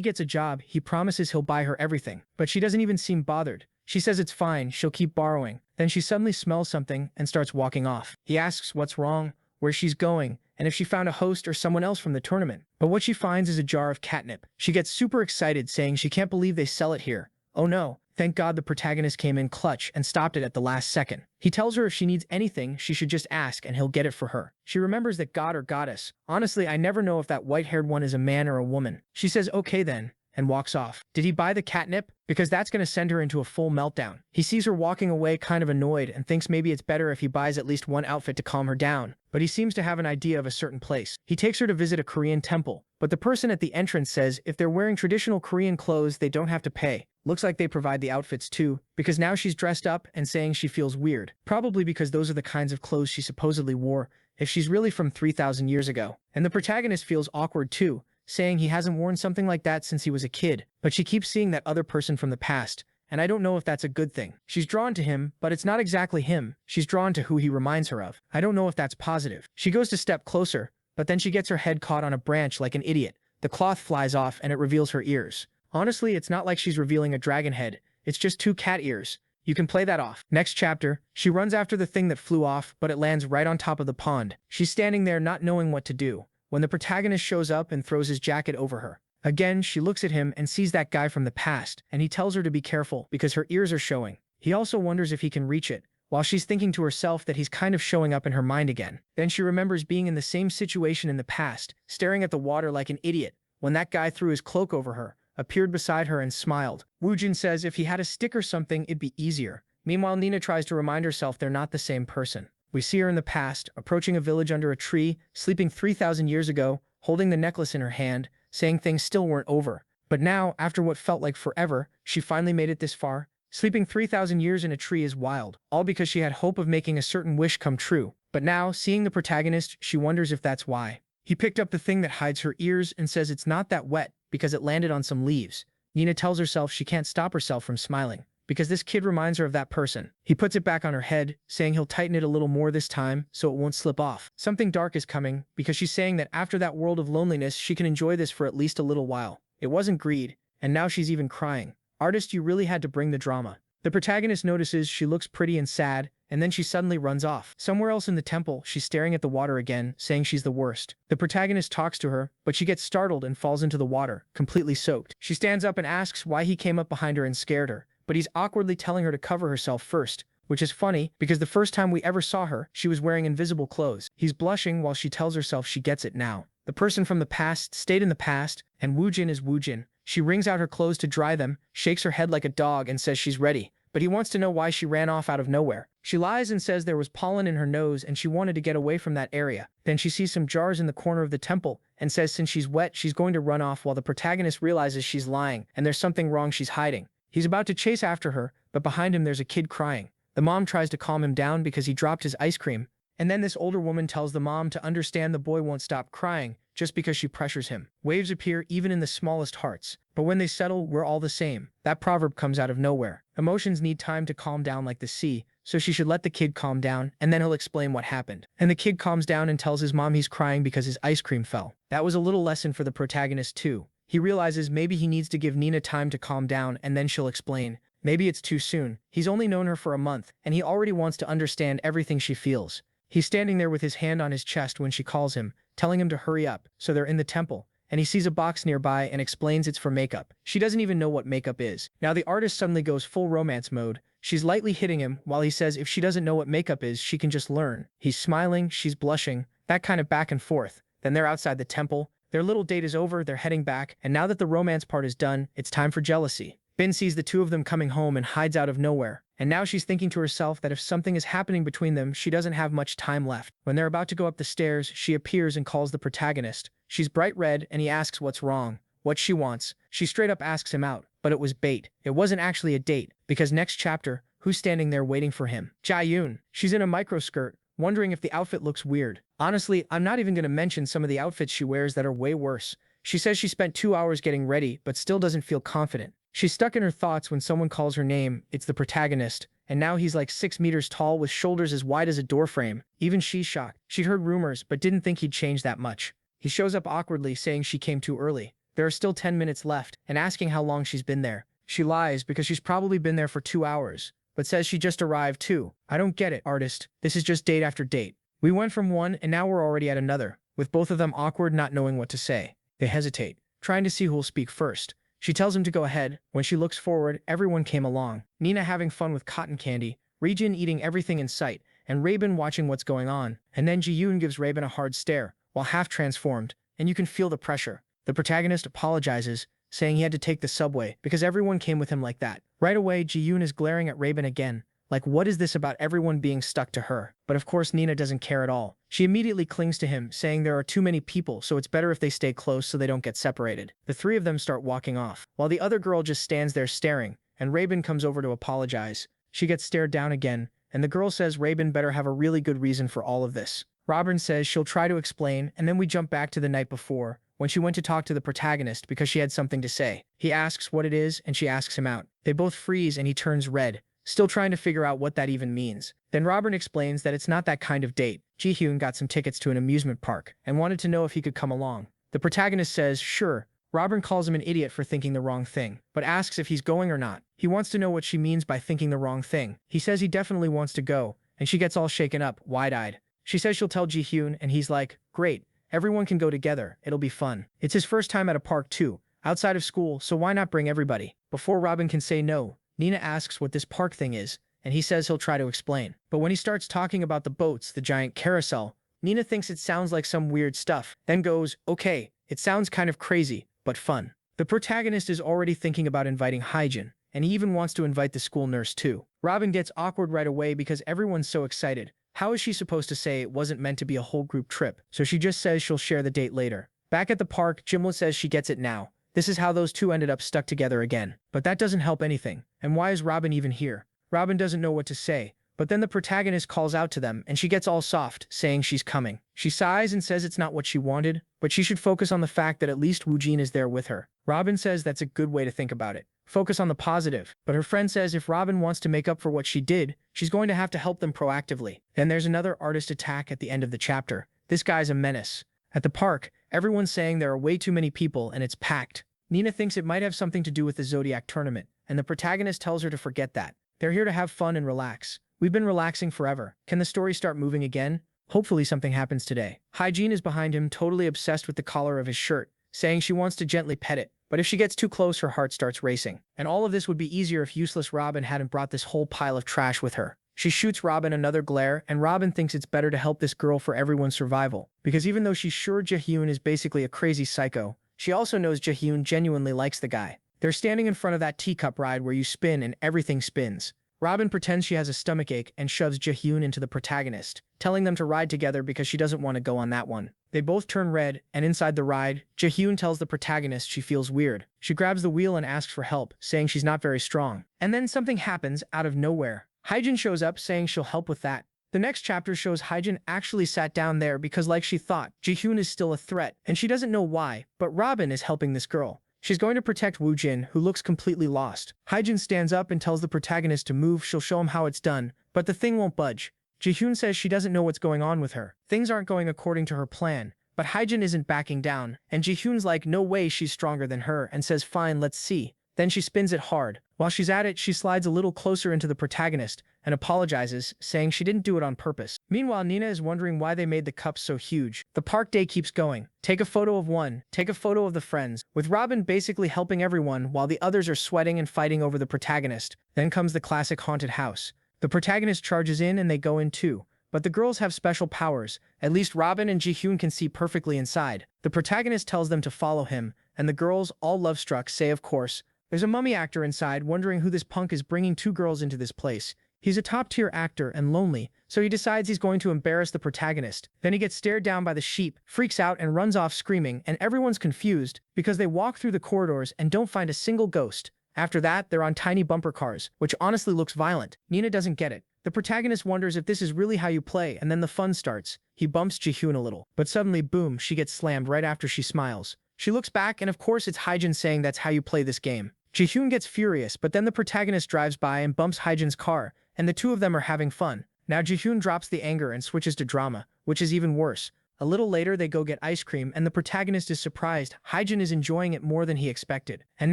gets a job, he promises he'll buy her everything, but she doesn't even seem bothered. She says it's fine, she'll keep borrowing. Then she suddenly smells something and starts walking off. He asks what's wrong, where she's going, and if she found a host or someone else from the tournament. But what she finds is a jar of catnip. She gets super excited, saying she can't believe they sell it here. Oh no, thank God the protagonist came in clutch and stopped it at the last second. He tells her if she needs anything, she should just ask and he'll get it for her. She remembers that god or goddess. Honestly, I never know if that white-haired one is a man or a woman. She says okay then, and walks off. Did he buy the catnip? Because that's going to send her into a full meltdown. He sees her walking away kind of annoyed and thinks maybe it's better if he buys at least one outfit to calm her down. But he seems to have an idea of a certain place. He takes her to visit a Korean temple, but the person at the entrance says if they're wearing traditional Korean clothes, they don't have to pay. Looks like they provide the outfits too, because now she's dressed up and saying she feels weird. Probably because those are the kinds of clothes she supposedly wore if she's really from 3,000 years ago. And the protagonist feels awkward too, saying he hasn't worn something like that since he was a kid, but she keeps seeing that other person from the past, and I don't know if that's a good thing. She's drawn to him, but it's not exactly him. She's drawn to who he reminds her of. I don't know if that's positive. She goes to step closer, but then she gets her head caught on a branch like an idiot. The cloth flies off and it reveals her ears. Honestly, it's not like she's revealing a dragon head. It's just 2 cat ears. You can play that off. Next chapter, she runs after the thing that flew off, but it lands right on top of the pond. She's standing there not knowing what to do, when the protagonist shows up and throws his jacket over her. Again, she looks at him and sees that guy from the past, and he tells her to be careful because her ears are showing. He also wonders if he can reach it, while she's thinking to herself that he's kind of showing up in her mind again. Then she remembers being in the same situation in the past, staring at the water like an idiot, when that guy threw his cloak over her, appeared beside her and smiled. Woojin says if he had a stick or something, it'd be easier. Meanwhile, Nina tries to remind herself they're not the same person. We see her in the past, approaching a village under a tree, sleeping 3,000 years ago, holding the necklace in her hand, saying things still weren't over. But now, after what felt like forever, she finally made it this far. Sleeping 3,000 years in a tree is wild, all because she had hope of making a certain wish come true. But now, seeing the protagonist, she wonders if that's why. He picked up the thing that hides her ears and says it's not that wet because it landed on some leaves. Nina tells herself she can't stop herself from smiling, because this kid reminds her of that person. He puts it back on her head, saying he'll tighten it a little more this time so it won't slip off. Something dark is coming, because she's saying that after that world of loneliness, she can enjoy this for at least a little while. It wasn't greed, and now she's even crying. Artist, you really had to bring the drama. The protagonist notices she looks pretty and sad, and then she suddenly runs off. Somewhere else in the temple, she's staring at the water again, saying she's the worst. The protagonist talks to her, but she gets startled and falls into the water, completely soaked. She stands up and asks why he came up behind her and scared her, but he's awkwardly telling her to cover herself first, which is funny because the first time we ever saw her, she was wearing invisible clothes. He's blushing while she tells herself she gets it now. The person from the past stayed in the past, and Woojin is Woojin. She wrings out her clothes to dry them, shakes her head like a dog and says she's ready, but he wants to know why she ran off out of nowhere. She lies and says there was pollen in her nose and she wanted to get away from that area. Then she sees some jars in the corner of the temple and says since she's wet, she's going to run off while the protagonist realizes she's lying and there's something wrong she's hiding. He's about to chase after her, but behind him there's a kid crying. The mom tries to calm him down because he dropped his ice cream, and then this older woman tells the mom to understand the boy won't stop crying just because she pressures him. Waves appear even in the smallest hearts, but when they settle, we're all the same. That proverb comes out of nowhere. Emotions need time to calm down like the sea, so she should let the kid calm down, and then he'll explain what happened. And the kid calms down and tells his mom he's crying because his ice cream fell. That was a little lesson for the protagonist too. He realizes maybe he needs to give Nina time to calm down and then she'll explain. Maybe it's too soon. He's only known her for a month, and he already wants to understand everything she feels. He's standing there with his hand on his chest when she calls him, telling him to hurry up, so they're in the temple, and he sees a box nearby and explains it's for makeup. She doesn't even know what makeup is. Now the artist suddenly goes full romance mode. She's lightly hitting him while he says if she doesn't know what makeup is, she can just learn. He's smiling, she's blushing, that kind of back and forth. Then they're outside the temple. Their little date is over, they're heading back, and now that the romance part is done, it's time for jealousy. Bin sees the two of them coming home and hides out of nowhere, and now she's thinking to herself that if something is happening between them, she doesn't have much time left. When they're about to go up the stairs, she appears and calls the protagonist. She's bright red, and he asks what's wrong, what she wants. She straight up asks him out, but it was bait. It wasn't actually a date, because next chapter, who's standing there waiting for him? Jae-yoon. She's in a microskirt, wondering if the outfit looks weird. Honestly, I'm not even going to mention some of the outfits she wears that are way worse. She says she spent 2 hours getting ready, but still doesn't feel confident. She's stuck in her thoughts when someone calls her name. It's the protagonist, and now he's like 6 meters tall with shoulders as wide as a doorframe. Even she's shocked. She'd heard rumors, but didn't think he'd change that much. He shows up awkwardly, saying she came too early. There are still 10 minutes left, and asking how long she's been there. She lies because she's probably been there for 2 hours, but says she just arrived too. I don't get it, artist. This is just date after date. We went from one, and now we're already at another, with both of them awkward, not knowing what to say. They hesitate, trying to see who'll speak first. She tells him to go ahead. When she looks forward, everyone came along. Nina having fun with cotton candy, Reijin eating everything in sight, and Raven watching what's going on. And then Ji-yoon gives Raven a hard stare, while half transformed, and you can feel the pressure. The protagonist apologizes, saying he had to take the subway because everyone came with him like that. Right away, Ji-yoon is glaring at Raven again, like what is this about everyone being stuck to her? But of course Nina doesn't care at all. She immediately clings to him, saying there are too many people, so it's better if they stay close so they don't get separated. The three of them start walking off, while the other girl just stands there staring, and Raven comes over to apologize. She gets stared down again, and the girl says Raven better have a really good reason for all of this. Robin says she'll try to explain, and then we jump back to the night before, when she went to talk to the protagonist because she had something to say. He asks what it is, and she asks him out. They both freeze, and he turns red, still trying to figure out what that even means. Then Robin explains that it's not that kind of date. Ji-hyun got some tickets to an amusement park and wanted to know if he could come along. The protagonist says, sure. Robin calls him an idiot for thinking the wrong thing, but asks if he's going or not. He wants to know what she means by thinking the wrong thing. He says he definitely wants to go, and she gets all shaken up, wide-eyed. She says she'll tell Ji-hyun, and he's like, great, everyone can go together, it'll be fun. It's his first time at a park too, outside of school, so why not bring everybody? Before Robin can say no, Nina asks what this park thing is, and he says he'll try to explain. But when he starts talking about the boats, the giant carousel, Nina thinks it sounds like some weird stuff, then goes, okay, it sounds kind of crazy, but fun. The protagonist is already thinking about inviting Hyjin, and he even wants to invite the school nurse too. Robin gets awkward right away because everyone's so excited. How is she supposed to say it wasn't meant to be a whole group trip? So she just says she'll share the date later. Back at the park, Jimla says she gets it now. This is how those two ended up stuck together again. But that doesn't help anything. And why is Robin even here? Robin doesn't know what to say. But then the protagonist calls out to them, and she gets all soft, saying she's coming. She sighs and says it's not what she wanted, but she should focus on the fact that at least Woojin is there with her. Robin says that's a good way to think about it. Focus on the positive. But her friend says if Robin wants to make up for what she did, she's going to have to help them proactively. Then there's another artist attack at the end of the chapter. This guy's a menace. At the park, everyone's saying there are way too many people and it's packed. Nina thinks it might have something to do with the Zodiac tournament, and the protagonist tells her to forget that. They're here to have fun and relax. We've been relaxing forever. Can the story start moving again? Hopefully something happens today. Hyjin is behind him, totally obsessed with the collar of his shirt, saying she wants to gently pet it. But if she gets too close, her heart starts racing. And all of this would be easier if useless Robin hadn't brought this whole pile of trash with her. She shoots Robin another glare, and Robin thinks it's better to help this girl for everyone's survival. Because even though she's sure Ji-hyun is basically a crazy psycho, she also knows Ji-hyun genuinely likes the guy. They're standing in front of that teacup ride where you spin and everything spins. Robin pretends she has a stomachache and shoves Ji-hyun into the protagonist, telling them to ride together because she doesn't want to go on that one. They both turn red, and inside the ride, Ji-hyun tells the protagonist she feels weird. She grabs the wheel and asks for help, saying she's not very strong. And then something happens out of nowhere. Hyjin shows up saying she'll help with that. The next chapter shows Hyjin actually sat down there because like she thought, Ji-hyun is still a threat, and she doesn't know why, but Robin is helping this girl. She's going to protect Woojin, who looks completely lost. Hyjin stands up and tells the protagonist to move. She'll show him how it's done, but the thing won't budge. Ji-hyun says she doesn't know what's going on with her. Things aren't going according to her plan, but Hyjin isn't backing down, and Ji-hyun's like, no way, she's stronger than her, and says fine, let's see. Then she spins it hard. While she's at it, she slides a little closer into the protagonist and apologizes, saying she didn't do it on purpose. Meanwhile, Nina is wondering why they made the cups so huge. The park day keeps going. Take a photo of one, take a photo of the friends, with Robin basically helping everyone while the others are sweating and fighting over the protagonist. Then comes the classic haunted house. The protagonist charges in and they go in too. But the girls have special powers. At least Robin and Ji-hyun can see perfectly inside. The protagonist tells them to follow him, and the girls, all love-struck, say of course. There's a mummy actor inside wondering who this punk is bringing two girls into this place. He's a top-tier actor and lonely, so he decides he's going to embarrass the protagonist. Then he gets stared down by the sheep, freaks out and runs off screaming, and everyone's confused because they walk through the corridors and don't find a single ghost. After that, they're on tiny bumper cars, which honestly looks violent. Nina doesn't get it. The protagonist wonders if this is really how you play, and then the fun starts. He bumps Ji-hyun a little, but suddenly, boom, she gets slammed right after she smiles. She looks back, and of course it's Hyjin saying that's how you play this game. Ji-hyun gets furious, but then the protagonist drives by and bumps Hyejin's car, and the two of them are having fun. Now Ji-hyun drops the anger and switches to drama, which is even worse. A little later they go get ice cream and the protagonist is surprised. Hyejin is enjoying it more than he expected. And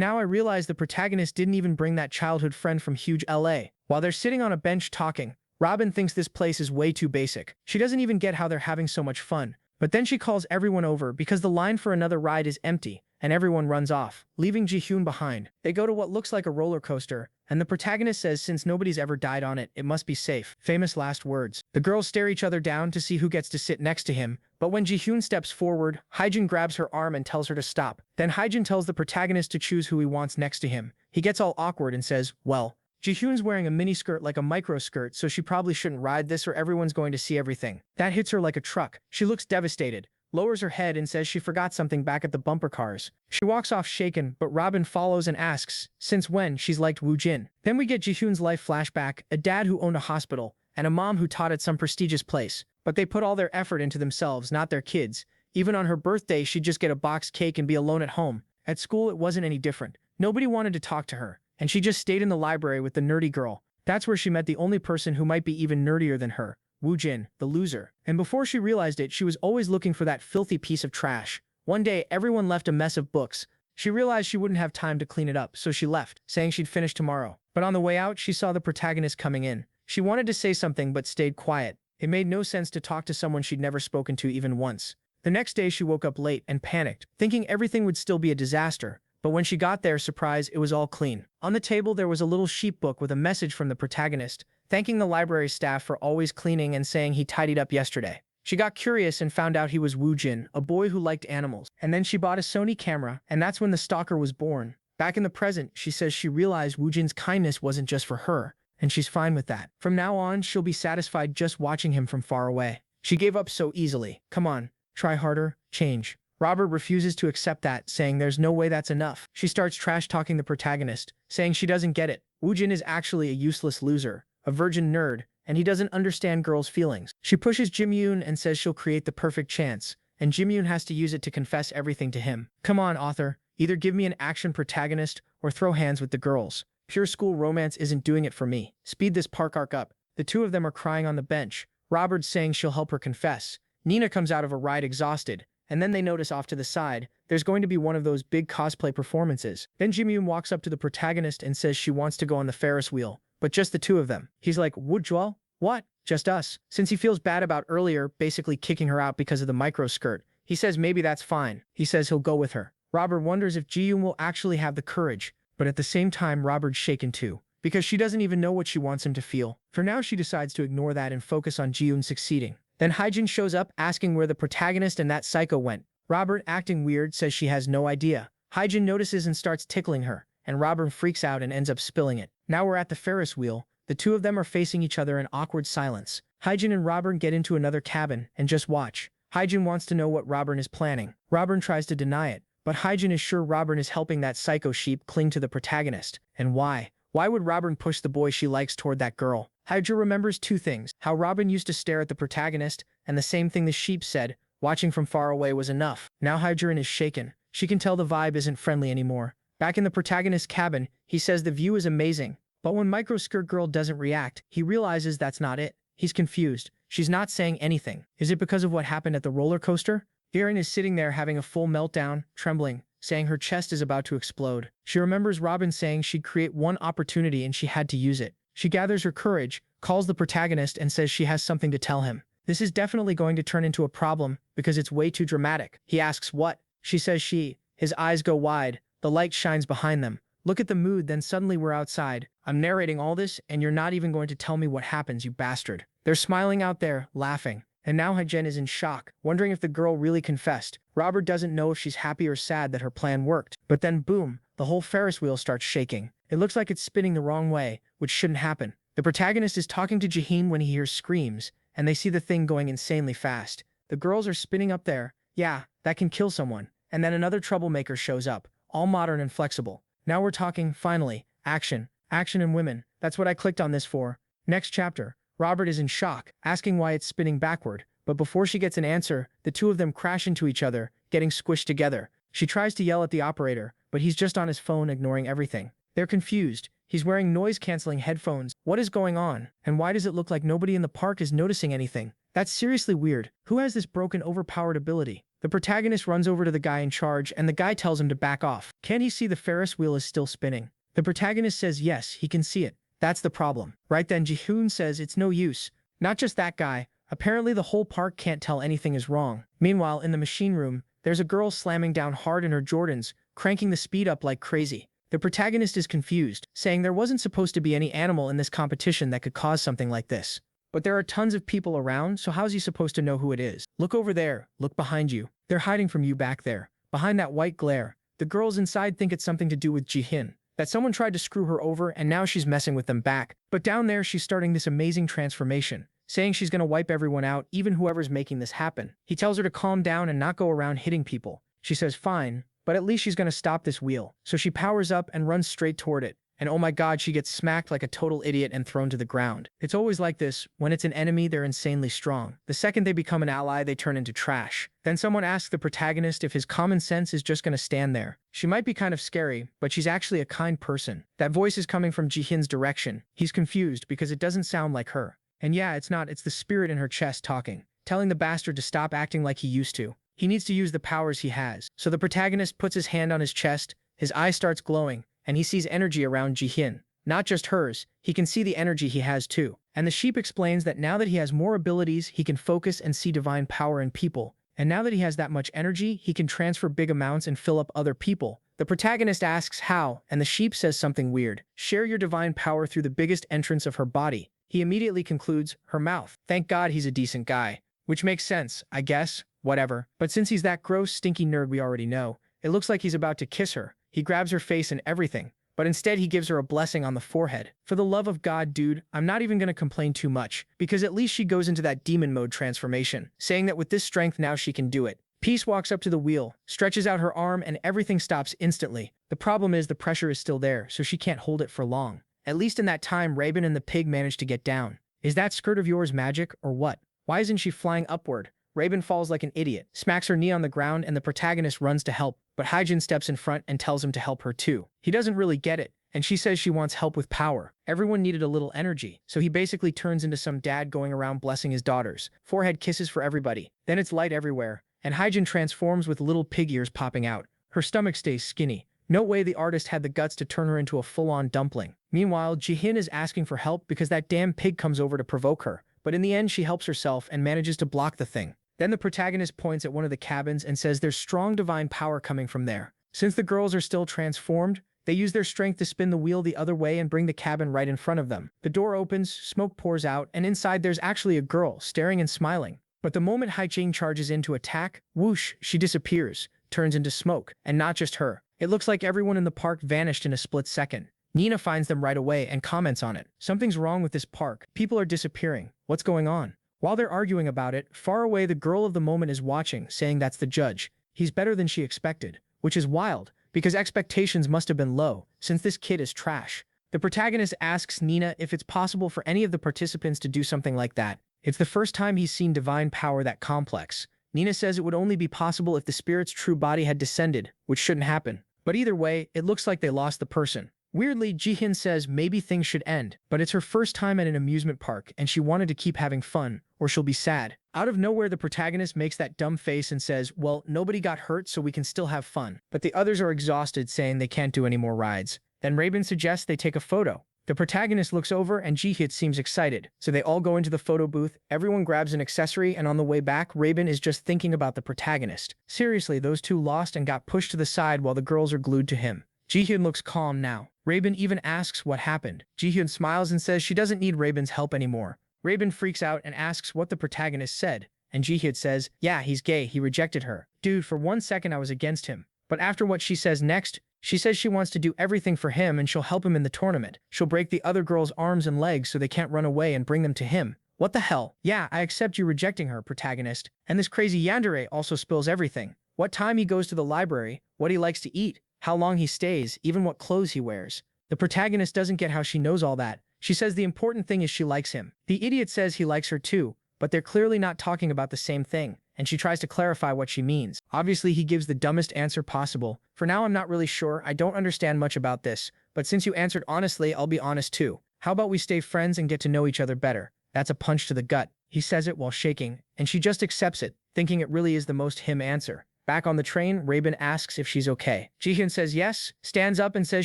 now I realize the protagonist didn't even bring that childhood friend from huge LA. While they're sitting on a bench talking, Robin thinks this place is way too basic. She doesn't even get how they're having so much fun. But then she calls everyone over because the line for another ride is empty, and everyone runs off, leaving Ji-hyun behind. They go to what looks like a roller coaster, and the protagonist says since nobody's ever died on it, it must be safe. Famous last words. The girls stare each other down to see who gets to sit next to him, but when Ji-hyun steps forward, Hyejin grabs her arm and tells her to stop. Then Hyejin tells the protagonist to choose who he wants next to him. He gets all awkward and says, well, Ji-hyun's wearing a miniskirt like a micro-skirt, so she probably shouldn't ride this or everyone's going to see everything. That hits her like a truck. She looks devastated, lowers her head and says she forgot something back at the bumper cars. She walks off shaken, but Robin follows and asks since when she's liked Woo Jin. Then we get Ji-hyun's life flashback, a dad who owned a hospital, and a mom who taught at some prestigious place. But they put all their effort into themselves, not their kids. Even on her birthday, she'd just get a boxed cake and be alone at home. At school, it wasn't any different. Nobody wanted to talk to her, and she just stayed in the library with the nerdy girl. That's where she met the only person who might be even nerdier than her, Woo Jin, the loser. And before she realized it, she was always looking for that filthy piece of trash. One day, everyone left a mess of books. She realized she wouldn't have time to clean it up, so she left, saying she'd finish tomorrow. But on the way out, she saw the protagonist coming in. She wanted to say something but stayed quiet. It made no sense to talk to someone she'd never spoken to even once. The next day, she woke up late and panicked, thinking everything would still be a disaster. But when she got there, surprise, it was all clean. On the table, there was a little sheep book with a message from the protagonist, thanking the library staff for always cleaning and saying he tidied up yesterday. She got curious and found out he was Woo Jin, a boy who liked animals. And then she bought a Sony camera, and that's when the stalker was born. Back in the present, she says she realized Woo Jin's kindness wasn't just for her, and she's fine with that. From now on, she'll be satisfied just watching him from far away. She gave up so easily. Come on, try harder, change. Robert refuses to accept that, saying there's no way that's enough. She starts trash-talking the protagonist, saying she doesn't get it. Woo Jin is actually a useless loser, a virgin nerd, and he doesn't understand girls' feelings. She pushes Jimyoon and says she'll create the perfect chance, and Jimyoon has to use it to confess everything to him. Come on, author. Either give me an action protagonist or throw hands with the girls. Pure school romance isn't doing it for me. Speed this park arc up. The two of them are crying on the bench. Robert's saying she'll help her confess. Nina comes out of a ride exhausted, and then they notice off to the side, there's going to be one of those big cosplay performances. Then Jimyoon walks up to the protagonist and says she wants to go on the Ferris wheel, but just the two of them. He's like, Woodjwell? What? Just us? Since he feels bad about earlier basically kicking her out because of the micro skirt, he says maybe that's fine. He says he'll go with her. Robert wonders if Ji-yoon will actually have the courage, but at the same time Robert's shaken too, because she doesn't even know what she wants him to feel. For now she decides to ignore that and focus on Ji-yoon succeeding. Then Hyejin shows up asking where the protagonist and that psycho went. Robert, acting weird, says she has no idea. Hyejin notices and starts tickling her, and Robert freaks out and ends up spilling it. Now we're at the Ferris wheel. The two of them are facing each other in awkward silence. Hyejin and Robert get into another cabin and just watch. Hyejin wants to know what Robert is planning. Robert tries to deny it, but Hyejin is sure Robert is helping that psycho sheep cling to the protagonist. And why? Why would Robin push the boy she likes toward that girl? Hyejin remembers two things. How Robin used to stare at the protagonist, and the same thing the sheep said, watching from far away was enough. Now Hyejin is shaken. She can tell the vibe isn't friendly anymore. Back in the protagonist's cabin, he says the view is amazing. But when Microskirt Girl doesn't react, he realizes that's not it. He's confused. She's not saying anything. Is it because of what happened at the roller coaster? Erin is sitting there having a full meltdown, trembling, saying her chest is about to explode. She remembers Robin saying she'd create one opportunity and she had to use it. She gathers her courage, calls the protagonist and says she has something to tell him. This is definitely going to turn into a problem because it's way too dramatic. He asks what? She says she. His eyes go wide. The light shines behind them. Look at the mood, then suddenly we're outside. I'm narrating all this and you're not even going to tell me what happens, you bastard. They're smiling out there, laughing. And now Hyejin is in shock, wondering if the girl really confessed. Robert doesn't know if she's happy or sad that her plan worked. But then boom, the whole Ferris wheel starts shaking. It looks like it's spinning the wrong way, which shouldn't happen. The protagonist is talking to Jaheim when he hears screams, and they see the thing going insanely fast. The girls are spinning up there. Yeah, that can kill someone. And then another troublemaker shows up, all modern and flexible. Now we're talking, finally, action. Action and women. That's what I clicked on this for. Next chapter. Robert is in shock, asking why it's spinning backward. But before she gets an answer, the two of them crash into each other, getting squished together. She tries to yell at the operator, but but he's just on his phone ignoring everything. They're confused. He's wearing noise-canceling headphones. What is going on? And why does it look like nobody in the park is noticing anything? That's seriously weird. Who has this broken, overpowered ability? The protagonist runs over to the guy in charge, and the guy tells him to back off. Can he see the Ferris wheel is still spinning? The protagonist says yes, he can see it. That's the problem. Right then, Ji-hoon says it's no use. Not just that guy. Apparently the whole park can't tell anything is wrong. Meanwhile, in the machine room, there's a girl slamming down hard in her Jordans, cranking the speed up like crazy. The protagonist is confused, saying there wasn't supposed to be any animal in this competition that could cause something like this. But there are tons of people around, so how's he supposed to know who it is? Look over there. Look behind you. They're hiding from you back there. Behind that white glare. The girls inside think it's something to do with Ji-hin. That someone tried to screw her over and now she's messing with them back. But down there she's starting this amazing transformation, saying she's gonna wipe everyone out, even whoever's making this happen. He tells her to calm down and not go around hitting people. She says fine, but at least she's gonna stop this wheel. So she powers up and runs straight toward it. And oh my god, she gets smacked like a total idiot and thrown to the ground. It's always like this. When it's an enemy, they're insanely strong. The second they become an ally, they turn into trash. Then someone asks the protagonist if his common sense is just gonna stand there. She might be kind of scary, but she's actually a kind person. That voice is coming from Ji-hin's direction. He's confused because it doesn't sound like her. And yeah, it's not, it's the spirit in her chest talking, telling the bastard to stop acting like he used to. He needs to use the powers he has. So the protagonist puts his hand on his chest, his eye starts glowing, and he sees energy around Ji-hin. Not just hers, he can see the energy he has too. And the sheep explains that now that he has more abilities, he can focus and see divine power in people. And now that he has that much energy, he can transfer big amounts and fill up other people. The protagonist asks how, and the sheep says something weird. Share your divine power through the biggest entrance of her body. He immediately concludes, her mouth. Thank God he's a decent guy. Which makes sense, I guess. Whatever. But since he's that gross, stinky nerd we already know, it looks like he's about to kiss her. He grabs her face and everything, but instead he gives her a blessing on the forehead. For the love of God, dude, I'm not even gonna complain too much, because at least she goes into that demon mode transformation, saying that with this strength now she can do it. Peace walks up to the wheel, stretches out her arm, and everything stops instantly. The problem is the pressure is still there, so she can't hold it for long. At least in that time, Raven and the pig managed to get down. Is that skirt of yours magic, or what? Why isn't she flying upward? Raven falls like an idiot, smacks her knee on the ground, and the protagonist runs to help, but Hyjin steps in front and tells him to help her too. He doesn't really get it, and she says she wants help with power. Everyone needed a little energy, so he basically turns into some dad going around blessing his daughters. Forehead kisses for everybody. Then it's light everywhere, and Hyjin transforms with little pig ears popping out. Her stomach stays skinny. No way the artist had the guts to turn her into a full-on dumpling. Meanwhile, Ji-hin is asking for help because that damn pig comes over to provoke her, but in the end she helps herself and manages to block the thing. Then the protagonist points at one of the cabins and says there's strong divine power coming from there. Since the girls are still transformed, they use their strength to spin the wheel the other way and bring the cabin right in front of them. The door opens, smoke pours out, and inside there's actually a girl, staring and smiling. But the moment Hai-Ching charges in to attack, whoosh, she disappears, turns into smoke, and not just her. It looks like everyone in the park vanished in a split second. Nina finds them right away and comments on it. Something's wrong with this park. People are disappearing. What's going on? While they're arguing about it, far away the girl of the moment is watching, saying that's the judge. He's better than she expected, which is wild, because expectations must have been low, since this kid is trash. The protagonist asks Nina if it's possible for any of the participants to do something like that. It's the first time he's seen divine power that complex. Nina says it would only be possible if the spirit's true body had descended, which shouldn't happen. But either way, it looks like they lost the person. Weirdly, Ji-hin says maybe things should end, but it's her first time at an amusement park and she wanted to keep having fun, or she'll be sad. Out of nowhere, the protagonist makes that dumb face and says, well, nobody got hurt so we can still have fun. But the others are exhausted, saying they can't do any more rides. Then Raven suggests they take a photo. The protagonist looks over and Ji-hin seems excited, so they all go into the photo booth, everyone grabs an accessory, and on the way back, Raven is just thinking about the protagonist. Seriously, those two lost and got pushed to the side while the girls are glued to him. Ji-hin looks calm now. Raven even asks what happened. Ji-hin smiles and says she doesn't need Raven's help anymore. Raven freaks out and asks what the protagonist said, and Ji-hin says, yeah, he's gay, he rejected her. Dude, for 1 second I was against him. But after what she says next, she says she wants to do everything for him and she'll help him in the tournament. She'll break the other girls' arms and legs so they can't run away and bring them to him. What the hell? Yeah, I accept you rejecting her, protagonist. And this crazy Yandere also spills everything. What time he goes to the library, what he likes to eat, how long he stays, even what clothes he wears. The protagonist doesn't get how she knows all that. She says the important thing is she likes him. The idiot says he likes her too, but they're clearly not talking about the same thing. and she tries to clarify what she means. Obviously, he gives the dumbest answer possible. For now, I'm not really sure. I don't understand much about this, but since you answered honestly, I'll be honest too. How about we stay friends and get to know each other better? That's a punch to the gut. He says it while shaking, and she just accepts it, thinking it really is the most him answer. Back on the train, Raven asks if she's okay. Jihyun says yes, stands up and says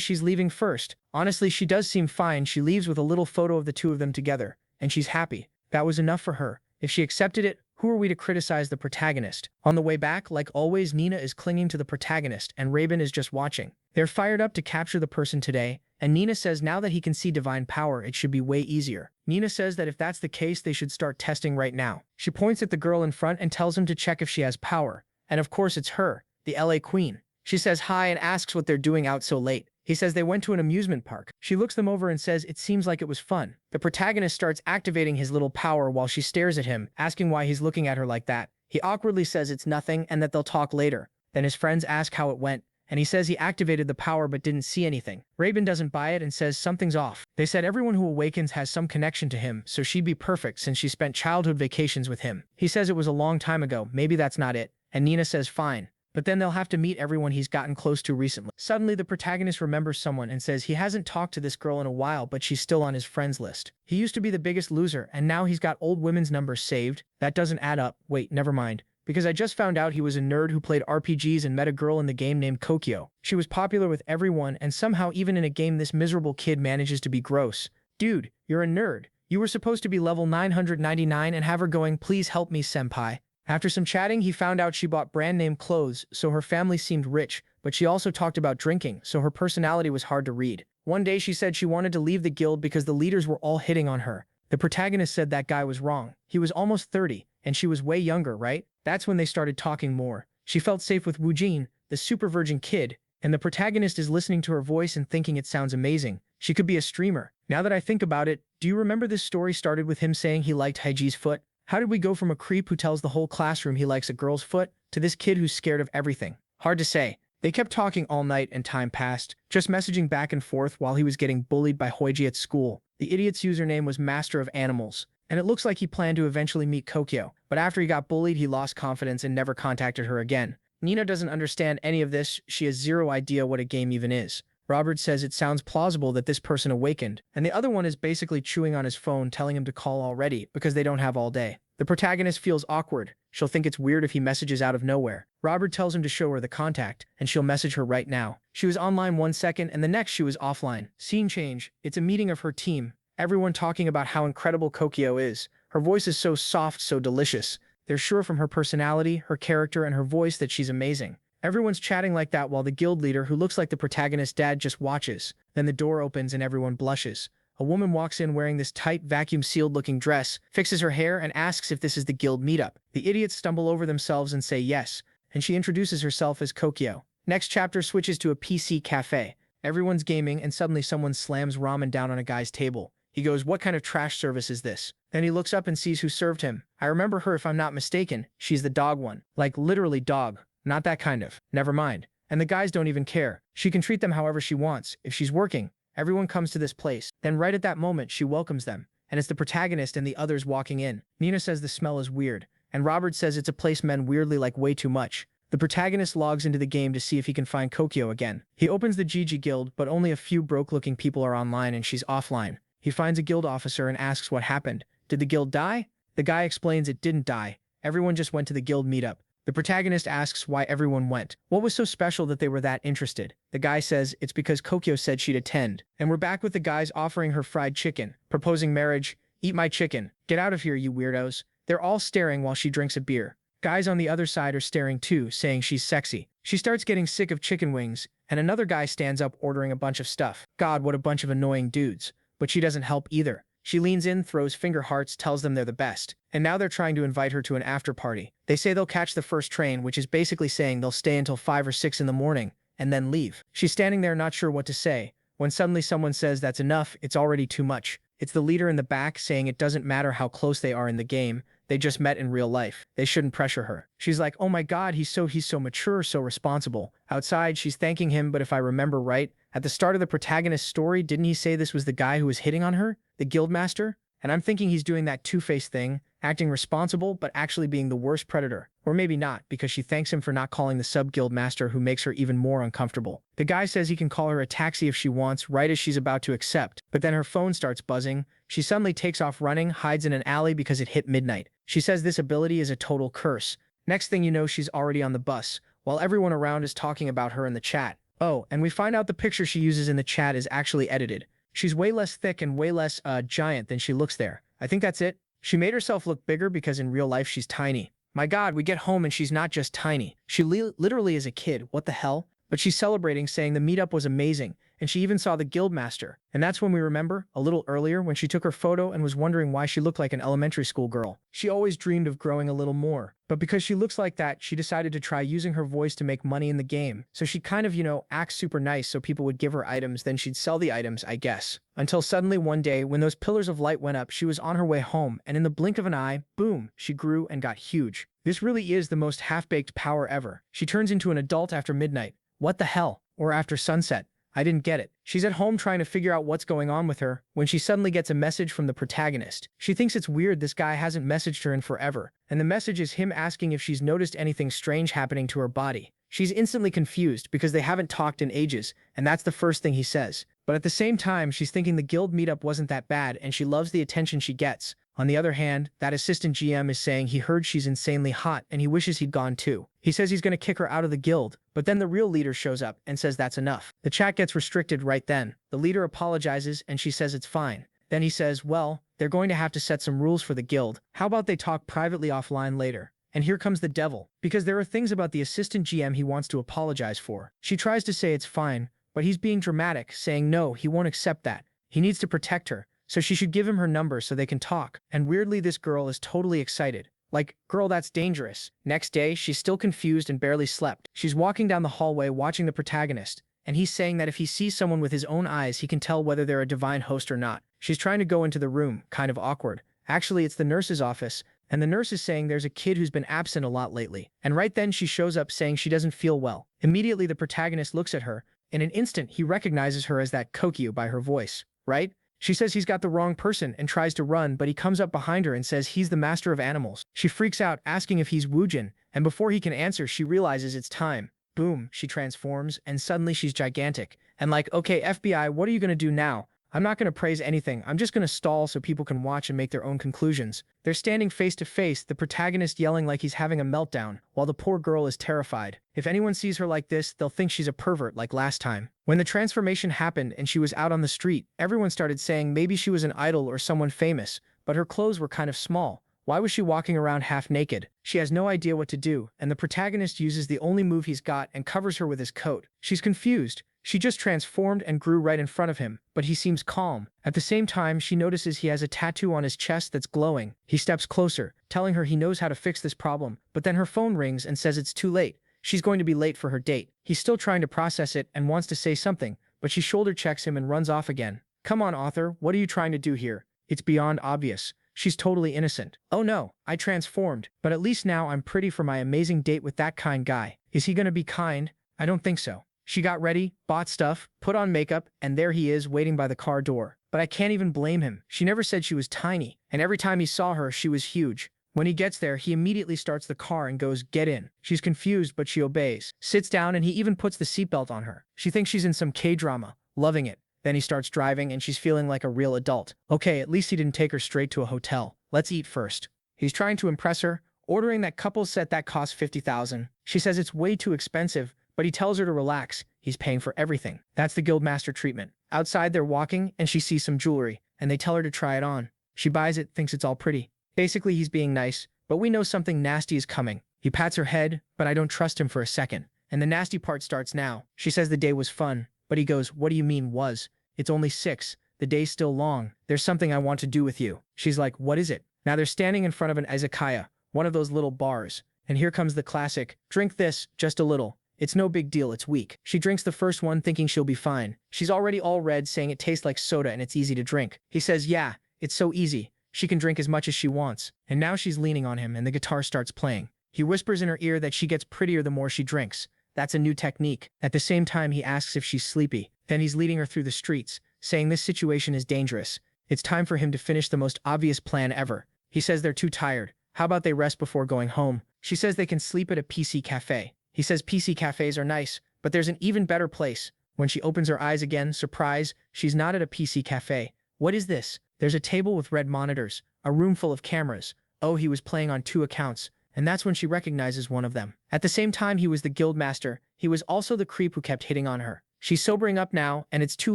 she's leaving first. Honestly, she does seem fine. She leaves with a little photo of the two of them together, and she's happy. That was enough for her. If she accepted it, who are we to criticize the protagonist? On the way back, like always, Nina is clinging to the protagonist, and Raven is just watching. They're fired up to capture the person today, and Nina says now that he can see divine power, it should be way easier. Nina says that if that's the case, they should start testing right now. She points at the girl in front and tells him to check if she has power. And of course it's her, the LA Queen. She says hi and asks what they're doing out so late. He says they went to an amusement park. She looks them over and says it seems like it was fun. The protagonist starts activating his little power while she stares at him, asking why he's looking at her like that. He awkwardly says it's nothing and that they'll talk later. Then his friends ask how it went, and he says he activated the power but didn't see anything. Raven doesn't buy it and says something's off. They said everyone who awakens has some connection to him, so she'd be perfect since she spent childhood vacations with him. He says it was a long time ago, maybe that's not it. And Nina says fine. But then they'll have to meet everyone he's gotten close to recently. Suddenly, the protagonist remembers someone and says he hasn't talked to this girl in a while, but she's still on his friends list. He used to be the biggest loser, and now he's got old women's numbers saved. That doesn't add up. Wait, never mind. Because I just found out he was a nerd who played RPGs and met a girl in the game named Kokyo. She was popular with everyone, and somehow even in a game this miserable kid manages to be gross. Dude, you're a nerd. You were supposed to be level 999 and have her going, please help me, senpai. After some chatting, he found out she bought brand-name clothes, so her family seemed rich, but she also talked about drinking, so her personality was hard to read. One day she said she wanted to leave the guild because the leaders were all hitting on her. The protagonist said that guy was wrong. He was almost 30, and she was way younger, right? That's when they started talking more. She felt safe with Woojin, the super virgin kid, and the protagonist is listening to her voice and thinking it sounds amazing. She could be a streamer. Now that I think about it, do you remember this story started with him saying he liked Haiji's foot? How did we go from a creep who tells the whole classroom he likes a girl's foot to this kid who's scared of everything? Hard to say. They kept talking all night and time passed, just messaging back and forth while he was getting bullied by Hoiji at school. The idiot's username was Master of Animals, and it looks like he planned to eventually meet Kokyo, but after he got bullied, he lost confidence and never contacted her again. Nina doesn't understand any of this. She has zero idea what a game even is. Robert says it sounds plausible that this person awakened, and the other one is basically chewing on his phone telling him to call already because they don't have all day. The protagonist feels awkward. She'll think it's weird if he messages out of nowhere. Robert tells him to show her the contact, and she'll message her right now. She was online 1 second, and the next she was offline. Scene change. It's a meeting of her team. Everyone talking about how incredible Kokyo is. Her voice is so soft, so delicious. They're sure from her personality, her character, and her voice that she's amazing. Everyone's chatting like that while the guild leader, who looks like the protagonist's dad, just watches. Then the door opens and everyone blushes. A woman walks in wearing this tight, vacuum-sealed looking dress, fixes her hair, and asks if this is the guild meetup. The idiots stumble over themselves and say yes, and she introduces herself as Kokyo. Next chapter switches to a PC cafe. Everyone's gaming, and suddenly someone slams ramen down on a guy's table. He goes, "What kind of trash service is this?" Then he looks up and sees who served him. I remember her if I'm not mistaken. She's the dog one. Like literally dog. Not that kind of. Never mind. And the guys don't even care. She can treat them however she wants. If she's working, everyone comes to this place. Then right at that moment, she welcomes them. And it's the protagonist and the others walking in. Nina says the smell is weird. And Robert says it's a place men weirdly like way too much. The protagonist logs into the game to see if he can find Kokyo again. He opens the Gigi guild, but only a few broke-looking people are online and she's offline. He finds a guild officer and asks what happened. Did the guild die? The guy explains it didn't die. Everyone just went to the guild meetup. The protagonist asks why everyone went. What was so special that they were that interested? The guy says it's because Kokyo said she'd attend. And we're back with the guys offering her fried chicken, proposing marriage. Eat my chicken. Get out of here, you weirdos. They're all staring while she drinks a beer. Guys on the other side are staring too, saying she's sexy. She starts getting sick of chicken wings, and another guy stands up ordering a bunch of stuff. God, what a bunch of annoying dudes. But she doesn't help either. She leans in, throws finger hearts, tells them they're the best. And now they're trying to invite her to an after party. They say they'll catch the first train, which is basically saying they'll stay until 5 or 6 in the morning, and then leave. She's standing there not sure what to say, when suddenly someone says that's enough, it's already too much. It's the leader in the back saying it doesn't matter how close they are in the game, they just met in real life. They shouldn't pressure her. She's like, oh my god, he's so mature, so responsible. Outside, she's thanking him, but if I remember right, at the start of the protagonist's story, didn't he say this was the guy who was hitting on her? The guildmaster? And I'm thinking he's doing that two-faced thing, acting responsible but actually being the worst predator. Or maybe not, because she thanks him for not calling the sub-guild master, who makes her even more uncomfortable. The guy says he can call her a taxi if she wants, right as she's about to accept, but then her phone starts buzzing. She suddenly takes off running, hides in an alley because it hit midnight. She says this ability is a total curse. Next thing you know, she's already on the bus, while everyone around is talking about her in the chat. Oh, and we find out the picture she uses in the chat is actually edited. She's way less thick and way less, giant than she looks there. I think that's it. She made herself look bigger because in real life she's tiny. My god, we get home and she's not just tiny. She literally is a kid. What the hell? But she's celebrating, saying the meetup was amazing, and she even saw the guildmaster. And that's when we remember, a little earlier, when she took her photo and was wondering why she looked like an elementary school girl. She always dreamed of growing a little more. But because she looks like that, she decided to try using her voice to make money in the game. So she kind of, acts super nice so people would give her items, then she'd sell the items, I guess. Until suddenly one day, when those pillars of light went up, she was on her way home, and in the blink of an eye, boom, she grew and got huge. This really is the most half-baked power ever. She turns into an adult after midnight. What the hell? Or after sunset. I didn't get it. She's at home trying to figure out what's going on with her when she suddenly gets a message from the protagonist. She thinks it's weird this guy hasn't messaged her in forever, and the message is him asking if she's noticed anything strange happening to her body. She's instantly confused because they haven't talked in ages, and that's the first thing he says. But at the same time, she's thinking the guild meetup wasn't that bad and she loves the attention she gets. On the other hand, that assistant GM is saying he heard she's insanely hot and he wishes he'd gone too. He says he's going to kick her out of the guild, but then the real leader shows up and says that's enough. The chat gets restricted right then. The leader apologizes and she says it's fine. Then he says, well, they're going to have to set some rules for the guild. How about they talk privately offline later? And here comes the devil, because there are things about the assistant GM he wants to apologize for. She tries to say it's fine, but he's being dramatic, saying no, he won't accept that. He needs to protect her, so she should give him her number so they can talk. And weirdly, this girl is totally excited. Like, girl, that's dangerous. Next day, she's still confused and barely slept. She's walking down the hallway watching the protagonist, and he's saying that if he sees someone with his own eyes, he can tell whether they're a divine host or not. She's trying to go into the room, kind of awkward. Actually, it's the nurse's office, and the nurse is saying there's a kid who's been absent a lot lately. And right then she shows up saying she doesn't feel well. Immediately, the protagonist looks at her. In an instant, he recognizes her as that Kokyu by her voice, right? She says he's got the wrong person and tries to run, but he comes up behind her and says he's the master of animals. She freaks out, asking if he's Woojin, and before he can answer, she realizes it's time. Boom, she transforms, and suddenly she's gigantic. And like, okay, FBI, what are you gonna do now? I'm not gonna praise anything, I'm just gonna stall so people can watch and make their own conclusions. They're standing face to face, the protagonist yelling like he's having a meltdown, while the poor girl is terrified. If anyone sees her like this, they'll think she's a pervert like last time. When the transformation happened and she was out on the street, everyone started saying maybe she was an idol or someone famous, but her clothes were kind of small. Why was she walking around half naked? She has no idea what to do, and the protagonist uses the only move he's got and covers her with his coat. She's confused. She just transformed and grew right in front of him, but he seems calm. At the same time, she notices he has a tattoo on his chest that's glowing. He steps closer, telling her he knows how to fix this problem, but then her phone rings and says it's too late. She's going to be late for her date. He's still trying to process it and wants to say something, but she shoulder checks him and runs off again. Come on, author, what are you trying to do here? It's beyond obvious. She's totally innocent. Oh no, I transformed, but at least now I'm pretty for my amazing date with that kind guy. Is he gonna be kind? I don't think so. She got ready, bought stuff, put on makeup, and there he is waiting by the car door. But I can't even blame him. She never said she was tiny, and every time he saw her, she was huge. When he gets there, he immediately starts the car and goes, "Get in." She's confused, but she obeys. Sits down, and he even puts the seatbelt on her. She thinks she's in some K-drama, loving it. Then he starts driving, and she's feeling like a real adult. Okay, at least he didn't take her straight to a hotel. Let's eat first. He's trying to impress her, ordering that couple set that costs $50,000. She says it's way too expensive, but he tells her to relax. He's paying for everything. That's the guildmaster treatment. Outside, they're walking, and she sees some jewelry, and they tell her to try it on. She buys it, thinks it's all pretty. Basically, he's being nice, but we know something nasty is coming. He pats her head, but I don't trust him for a second. And the nasty part starts now. She says the day was fun, but he goes, "What do you mean was? It's only 6. The day's still long. There's something I want to do with you." She's like, "What is it?" Now they're standing in front of an izakaya, one of those little bars. And here comes the classic, "Drink this, just a little. It's no big deal, it's weak." She drinks the first one thinking she'll be fine. She's already all red, saying it tastes like soda and it's easy to drink. He says, "Yeah, it's so easy. She can drink as much as she wants." And now she's leaning on him and the guitar starts playing. He whispers in her ear that she gets prettier the more she drinks. That's a new technique. At the same time, he asks if she's sleepy. Then he's leading her through the streets, saying this situation is dangerous. It's time for him to finish the most obvious plan ever. He says they're too tired. How about they rest before going home? She says they can sleep at a PC cafe. He says PC cafes are nice, but there's an even better place. When she opens her eyes again, surprise, she's not at a PC cafe. What is this? There's a table with red monitors, a room full of cameras. Oh, he was playing on 2 accounts, and that's when she recognizes one of them. At the same time he was the guild master, he was also the creep who kept hitting on her. She's sobering up now, and it's too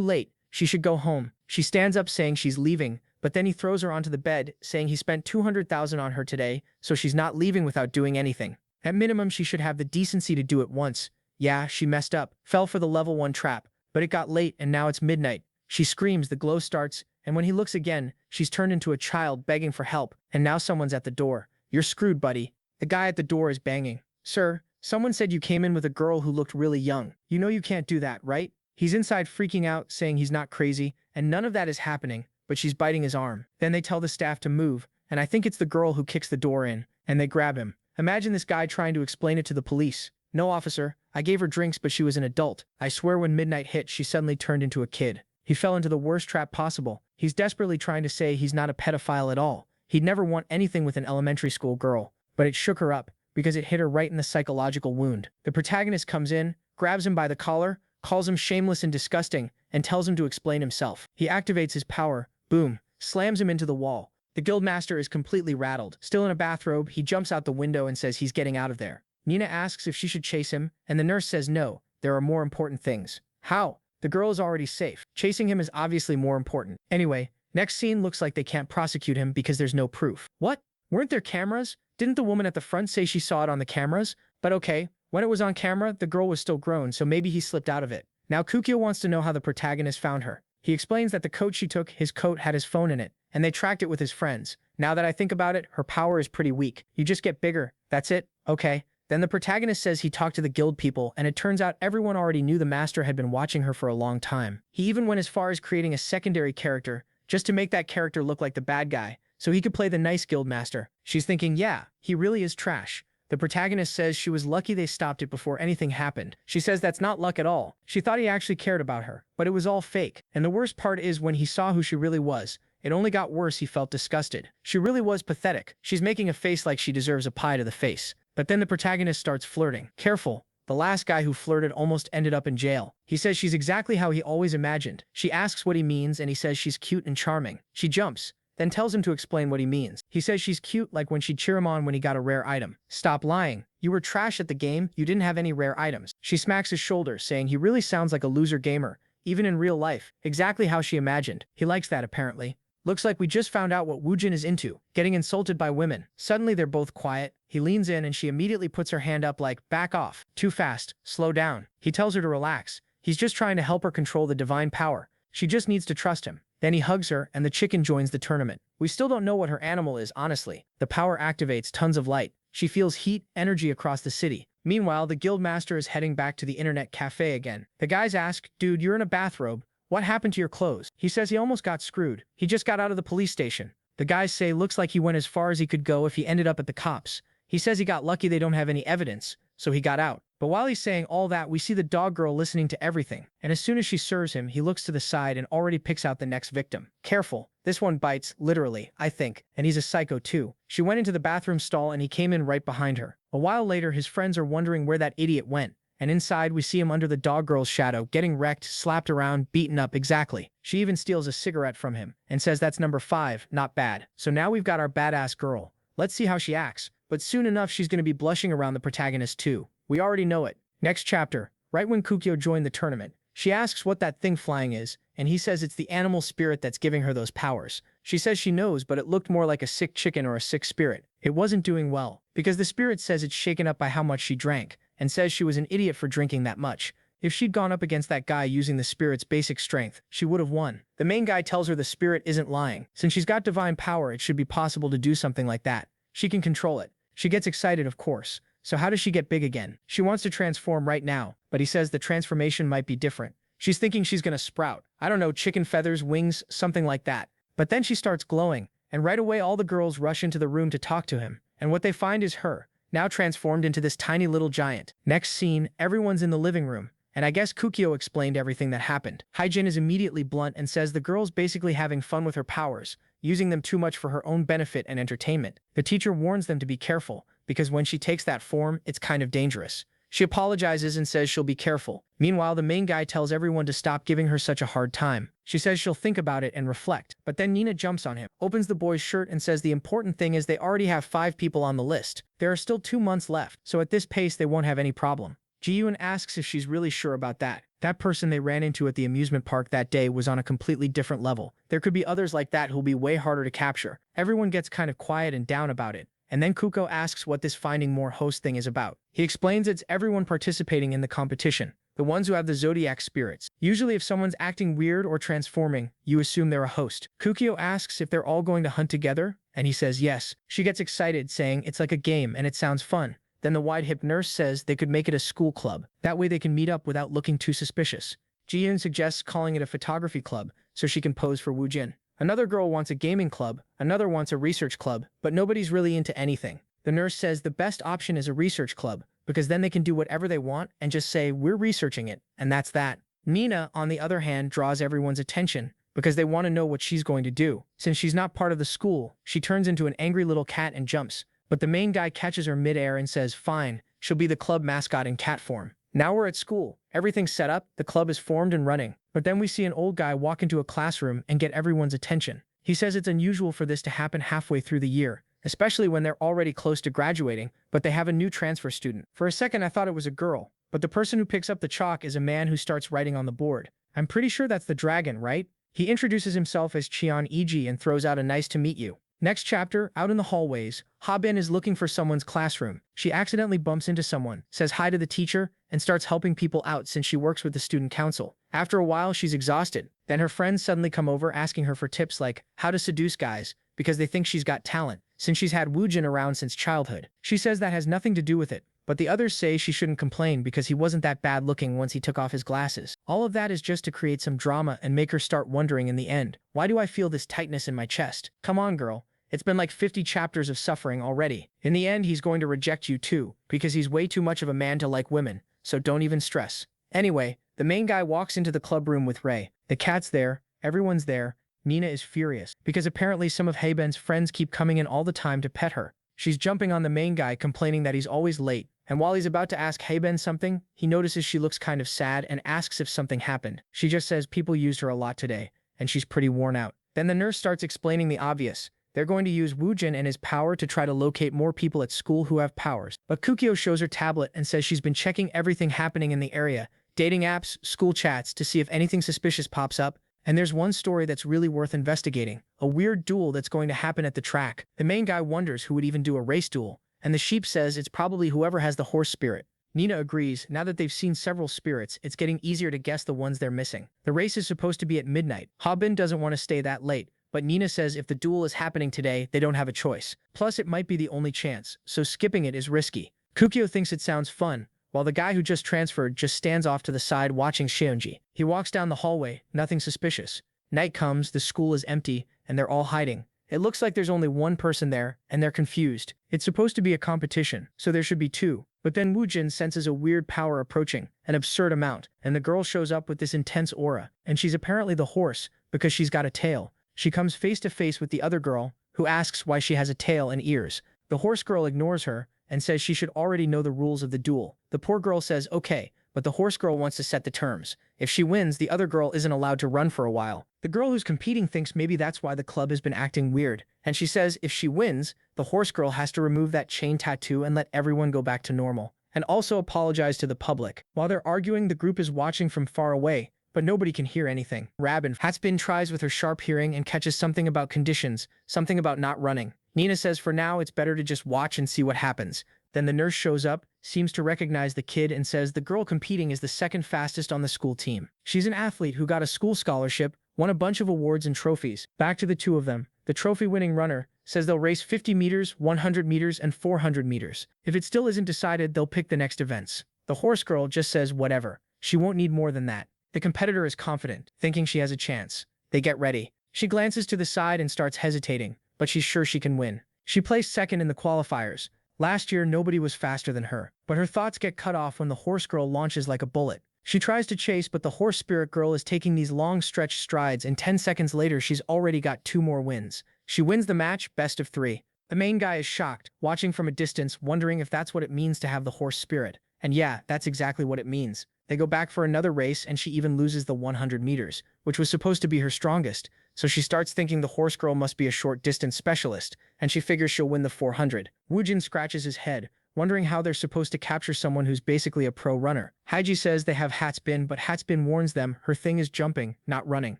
late. She should go home. She stands up saying she's leaving, but then he throws her onto the bed, saying he spent 200,000 on her today, so she's not leaving without doing anything. At minimum, she should have the decency to do it once. Yeah, she messed up, fell for the level 1 trap, but it got late and now it's midnight. She screams, the glow starts, and when he looks again, she's turned into a child begging for help, and now someone's at the door. You're screwed, buddy. The guy at the door is banging. Sir, someone said you came in with a girl who looked really young. You know you can't do that, right? He's inside freaking out, saying he's not crazy, and none of that is happening, but she's biting his arm. Then they tell the staff to move, and I think it's the girl who kicks the door in, and they grab him. Imagine this guy trying to explain it to the police. No, officer, I gave her drinks, but she was an adult. I swear when midnight hit, she suddenly turned into a kid. He fell into the worst trap possible. He's desperately trying to say he's not a pedophile at all. He'd never want anything with an elementary school girl, but it shook her up because it hit her right in the psychological wound. The protagonist comes in, grabs him by the collar, calls him shameless and disgusting, and tells him to explain himself. He activates his power, boom, slams him into the wall. The guildmaster is completely rattled. Still in a bathrobe, he jumps out the window and says he's getting out of there. Nina asks if she should chase him, and the nurse says no, there are more important things. How? The girl is already safe. Chasing him is obviously more important. Anyway, next scene looks like they can't prosecute him because there's no proof. What? Weren't there cameras? Didn't the woman at the front say she saw it on the cameras? But okay, when it was on camera, the girl was still grown, so maybe he slipped out of it. Now Kukyo wants to know how the protagonist found her. He explains that the coat she took, his coat had his phone in it, and they tracked it with his friends. Now that I think about it, her power is pretty weak. You just get bigger. That's it? Okay. Then the protagonist says he talked to the guild people, and it turns out everyone already knew the master had been watching her for a long time. He even went as far as creating a secondary character, just to make that character look like the bad guy, so he could play the nice guild master. She's thinking, yeah, he really is trash. The protagonist says she was lucky they stopped it before anything happened. She says that's not luck at all. She thought he actually cared about her, but it was all fake. And the worst part is when he saw who she really was, it only got worse. He felt disgusted. She really was pathetic. She's making a face like she deserves a pie to the face. But then the protagonist starts flirting. Careful. The last guy who flirted almost ended up in jail. He says she's exactly how he always imagined. She asks what he means and he says she's cute and charming. She jumps, then tells him to explain what he means. He says she's cute like when she'd cheer him on when he got a rare item. Stop lying. You were trash at the game, you didn't have any rare items. She smacks his shoulder, saying he really sounds like a loser gamer, even in real life. Exactly how she imagined. He likes that apparently. Looks like we just found out what Woojin is into, getting insulted by women. Suddenly they're both quiet. He leans in and she immediately puts her hand up like, back off. Too fast. Slow down. He tells her to relax. He's just trying to help her control the divine power. She just needs to trust him. Then he hugs her and the chicken joins the tournament. We still don't know what her animal is, honestly. The power activates tons of light. She feels heat, energy across the city. Meanwhile, the guild master is heading back to the internet cafe again. The guys ask, dude, you're in a bathrobe. What happened to your clothes? He says he almost got screwed. He just got out of the police station. The guys say looks like he went as far as he could go if he ended up at the cops. He says he got lucky they don't have any evidence, so he got out. But while he's saying all that, we see the dog girl listening to everything. And as soon as she serves him, he looks to the side and already picks out the next victim. Careful. This one bites, literally, I think. And he's a psycho too. She went into the bathroom stall and he came in right behind her. A while later, his friends are wondering where that idiot went. And inside, we see him under the dog girl's shadow, getting wrecked, slapped around, beaten up, exactly. She even steals a cigarette from him and says that's number 5, not bad. So now we've got our badass girl. Let's see how she acts. But soon enough, she's going to be blushing around the protagonist too. We already know it. Next chapter. Right when Kukyo joined the tournament, she asks what that thing flying is, and he says it's the animal spirit that's giving her those powers. She says she knows, but it looked more like a sick chicken or a sick spirit. It wasn't doing well, because the spirit says it's shaken up by how much she drank, and says she was an idiot for drinking that much. If she'd gone up against that guy using the spirit's basic strength, she would have won. The main guy tells her the spirit isn't lying. Since she's got divine power, it should be possible to do something like that. She can control it. She gets excited, of course. So how does she get big again? She wants to transform right now, but he says the transformation might be different. She's thinking she's gonna sprout. I don't know, chicken feathers, wings, something like that. But then she starts glowing, and right away all the girls rush into the room to talk to him. And what they find is her, now transformed into this tiny little giant. Next scene, everyone's in the living room. And I guess Kukyo explained everything that happened. Hyjin is immediately blunt and says the girl's basically having fun with her powers, using them too much for her own benefit and entertainment. The teacher warns them to be careful, because when she takes that form, it's kind of dangerous. She apologizes and says she'll be careful. Meanwhile, the main guy tells everyone to stop giving her such a hard time. She says she'll think about it and reflect. But then Nina jumps on him, opens the boy's shirt and says the important thing is they already have 5 people on the list. There are still 2 months left, so at this pace they won't have any problem. Ji-yoon asks if she's really sure about that. That person they ran into at the amusement park that day was on a completely different level. There could be others like that who'll be way harder to capture. Everyone gets kind of quiet and down about it. And then Kuko asks what this finding more host thing is about. He explains it's everyone participating in the competition, the ones who have the Zodiac spirits. Usually if someone's acting weird or transforming, you assume they're a host. Kukio asks if they're all going to hunt together, and he says yes. She gets excited, saying it's like a game and it sounds fun. Then the wide-hip nurse says they could make it a school club. That way they can meet up without looking too suspicious. Ji-yoon suggests calling it a photography club so she can pose for Woo-jin. Another girl wants a gaming club, another wants a research club, but nobody's really into anything. The nurse says the best option is a research club, because then they can do whatever they want and just say, we're researching it, and that's that. Nina, on the other hand, draws everyone's attention, because they want to know what she's going to do. Since she's not part of the school, she turns into an angry little cat and jumps. But the main guy catches her midair and says, fine, she'll be the club mascot in cat form. Now we're at school. Everything's set up, the club is formed and running. But then we see an old guy walk into a classroom and get everyone's attention. He says it's unusual for this to happen halfway through the year, especially when they're already close to graduating, but they have a new transfer student. For a second I thought it was a girl, but the person who picks up the chalk is a man who starts writing on the board. I'm pretty sure that's the dragon, right? He introduces himself as Cheon Eg and throws out a nice to meet you. Next chapter, out in the hallways, Ha-bin is looking for someone's classroom. She accidentally bumps into someone, says hi to the teacher, and starts helping people out since she works with the student council. After a while, she's exhausted. Then her friends suddenly come over asking her for tips like how to seduce guys, because they think she's got talent, since she's had Woo-jin around since childhood. She says that has nothing to do with it, but the others say she shouldn't complain because he wasn't that bad looking once he took off his glasses. All of that is just to create some drama and make her start wondering in the end, why do I feel this tightness in my chest? Come on, girl. It's been like 50 chapters of suffering already. In the end, he's going to reject you too, because he's way too much of a man to like women, so don't even stress. Anyway, the main guy walks into the club room with Ray. The cat's there, everyone's there. Nina is furious, because apparently some of Haeben's friends keep coming in all the time to pet her. She's jumping on the main guy, complaining that he's always late, and while he's about to ask Haeben something, he notices she looks kind of sad and asks if something happened. She just says people used her a lot today, and she's pretty worn out. Then the nurse starts explaining the obvious. They're going to use Woo-jin and his power to try to locate more people at school who have powers. But Kukio shows her tablet and says she's been checking everything happening in the area, dating apps, school chats, to see if anything suspicious pops up. And there's one story that's really worth investigating, a weird duel that's going to happen at the track. The main guy wonders who would even do a race duel, and the sheep says it's probably whoever has the horse spirit. Nina agrees. Now that they've seen several spirits, it's getting easier to guess the ones they're missing. The race is supposed to be at midnight. Ha-bin doesn't want to stay that late, but Nina says if the duel is happening today, they don't have a choice. Plus, it might be the only chance, so skipping it is risky. Kukio thinks it sounds fun, while the guy who just transferred just stands off to the side watching Seonji. He walks down the hallway, nothing suspicious. Night comes, the school is empty, and they're all hiding. It looks like there's only one person there, and they're confused. It's supposed to be a competition, so there should be 2. But then Woo-jin senses a weird power approaching, an absurd amount, and the girl shows up with this intense aura, and she's apparently the horse, because she's got a tail. She comes face to face with the other girl, who asks why she has a tail and ears. The horse girl ignores her, and says she should already know the rules of the duel. The poor girl says okay, but the horse girl wants to set the terms. If she wins, the other girl isn't allowed to run for a while. The girl who's competing thinks maybe that's why the club has been acting weird, and she says if she wins, the horse girl has to remove that chain tattoo and let everyone go back to normal, and also apologize to the public. While they're arguing, the group is watching from far away, but nobody can hear anything. Rabin Hatsbin tries with her sharp hearing and catches something about conditions, something about not running. Nina says for now it's better to just watch and see what happens. Then the nurse shows up, seems to recognize the kid, and says the girl competing is the second fastest on the school team. She's an athlete who got a school scholarship, won a bunch of awards and trophies. Back to the 2 of them. The trophy-winning runner says they'll race 50 meters, 100 meters, and 400 meters. If it still isn't decided, they'll pick the next events. The horse girl just says whatever. She won't need more than that. The competitor is confident, thinking she has a chance. They get ready. She glances to the side and starts hesitating, but she's sure she can win. She placed second in the qualifiers. Last year, nobody was faster than her, but her thoughts get cut off when the horse girl launches like a bullet. She tries to chase, but the horse spirit girl is taking these long stretched strides, and 10 seconds later she's already got 2 more wins. She wins the match, best of 3. The main guy is shocked, watching from a distance, wondering if that's what it means to have the horse spirit. And yeah, that's exactly what it means. They go back for another race, and she even loses the 100 meters, which was supposed to be her strongest. So she starts thinking the horse girl must be a short distance specialist, and she figures she'll win the 400. Woojin scratches his head, wondering how they're supposed to capture someone who's basically a pro runner. Haiji says they have Hatsbin, but Hatsbin warns them her thing is jumping, not running.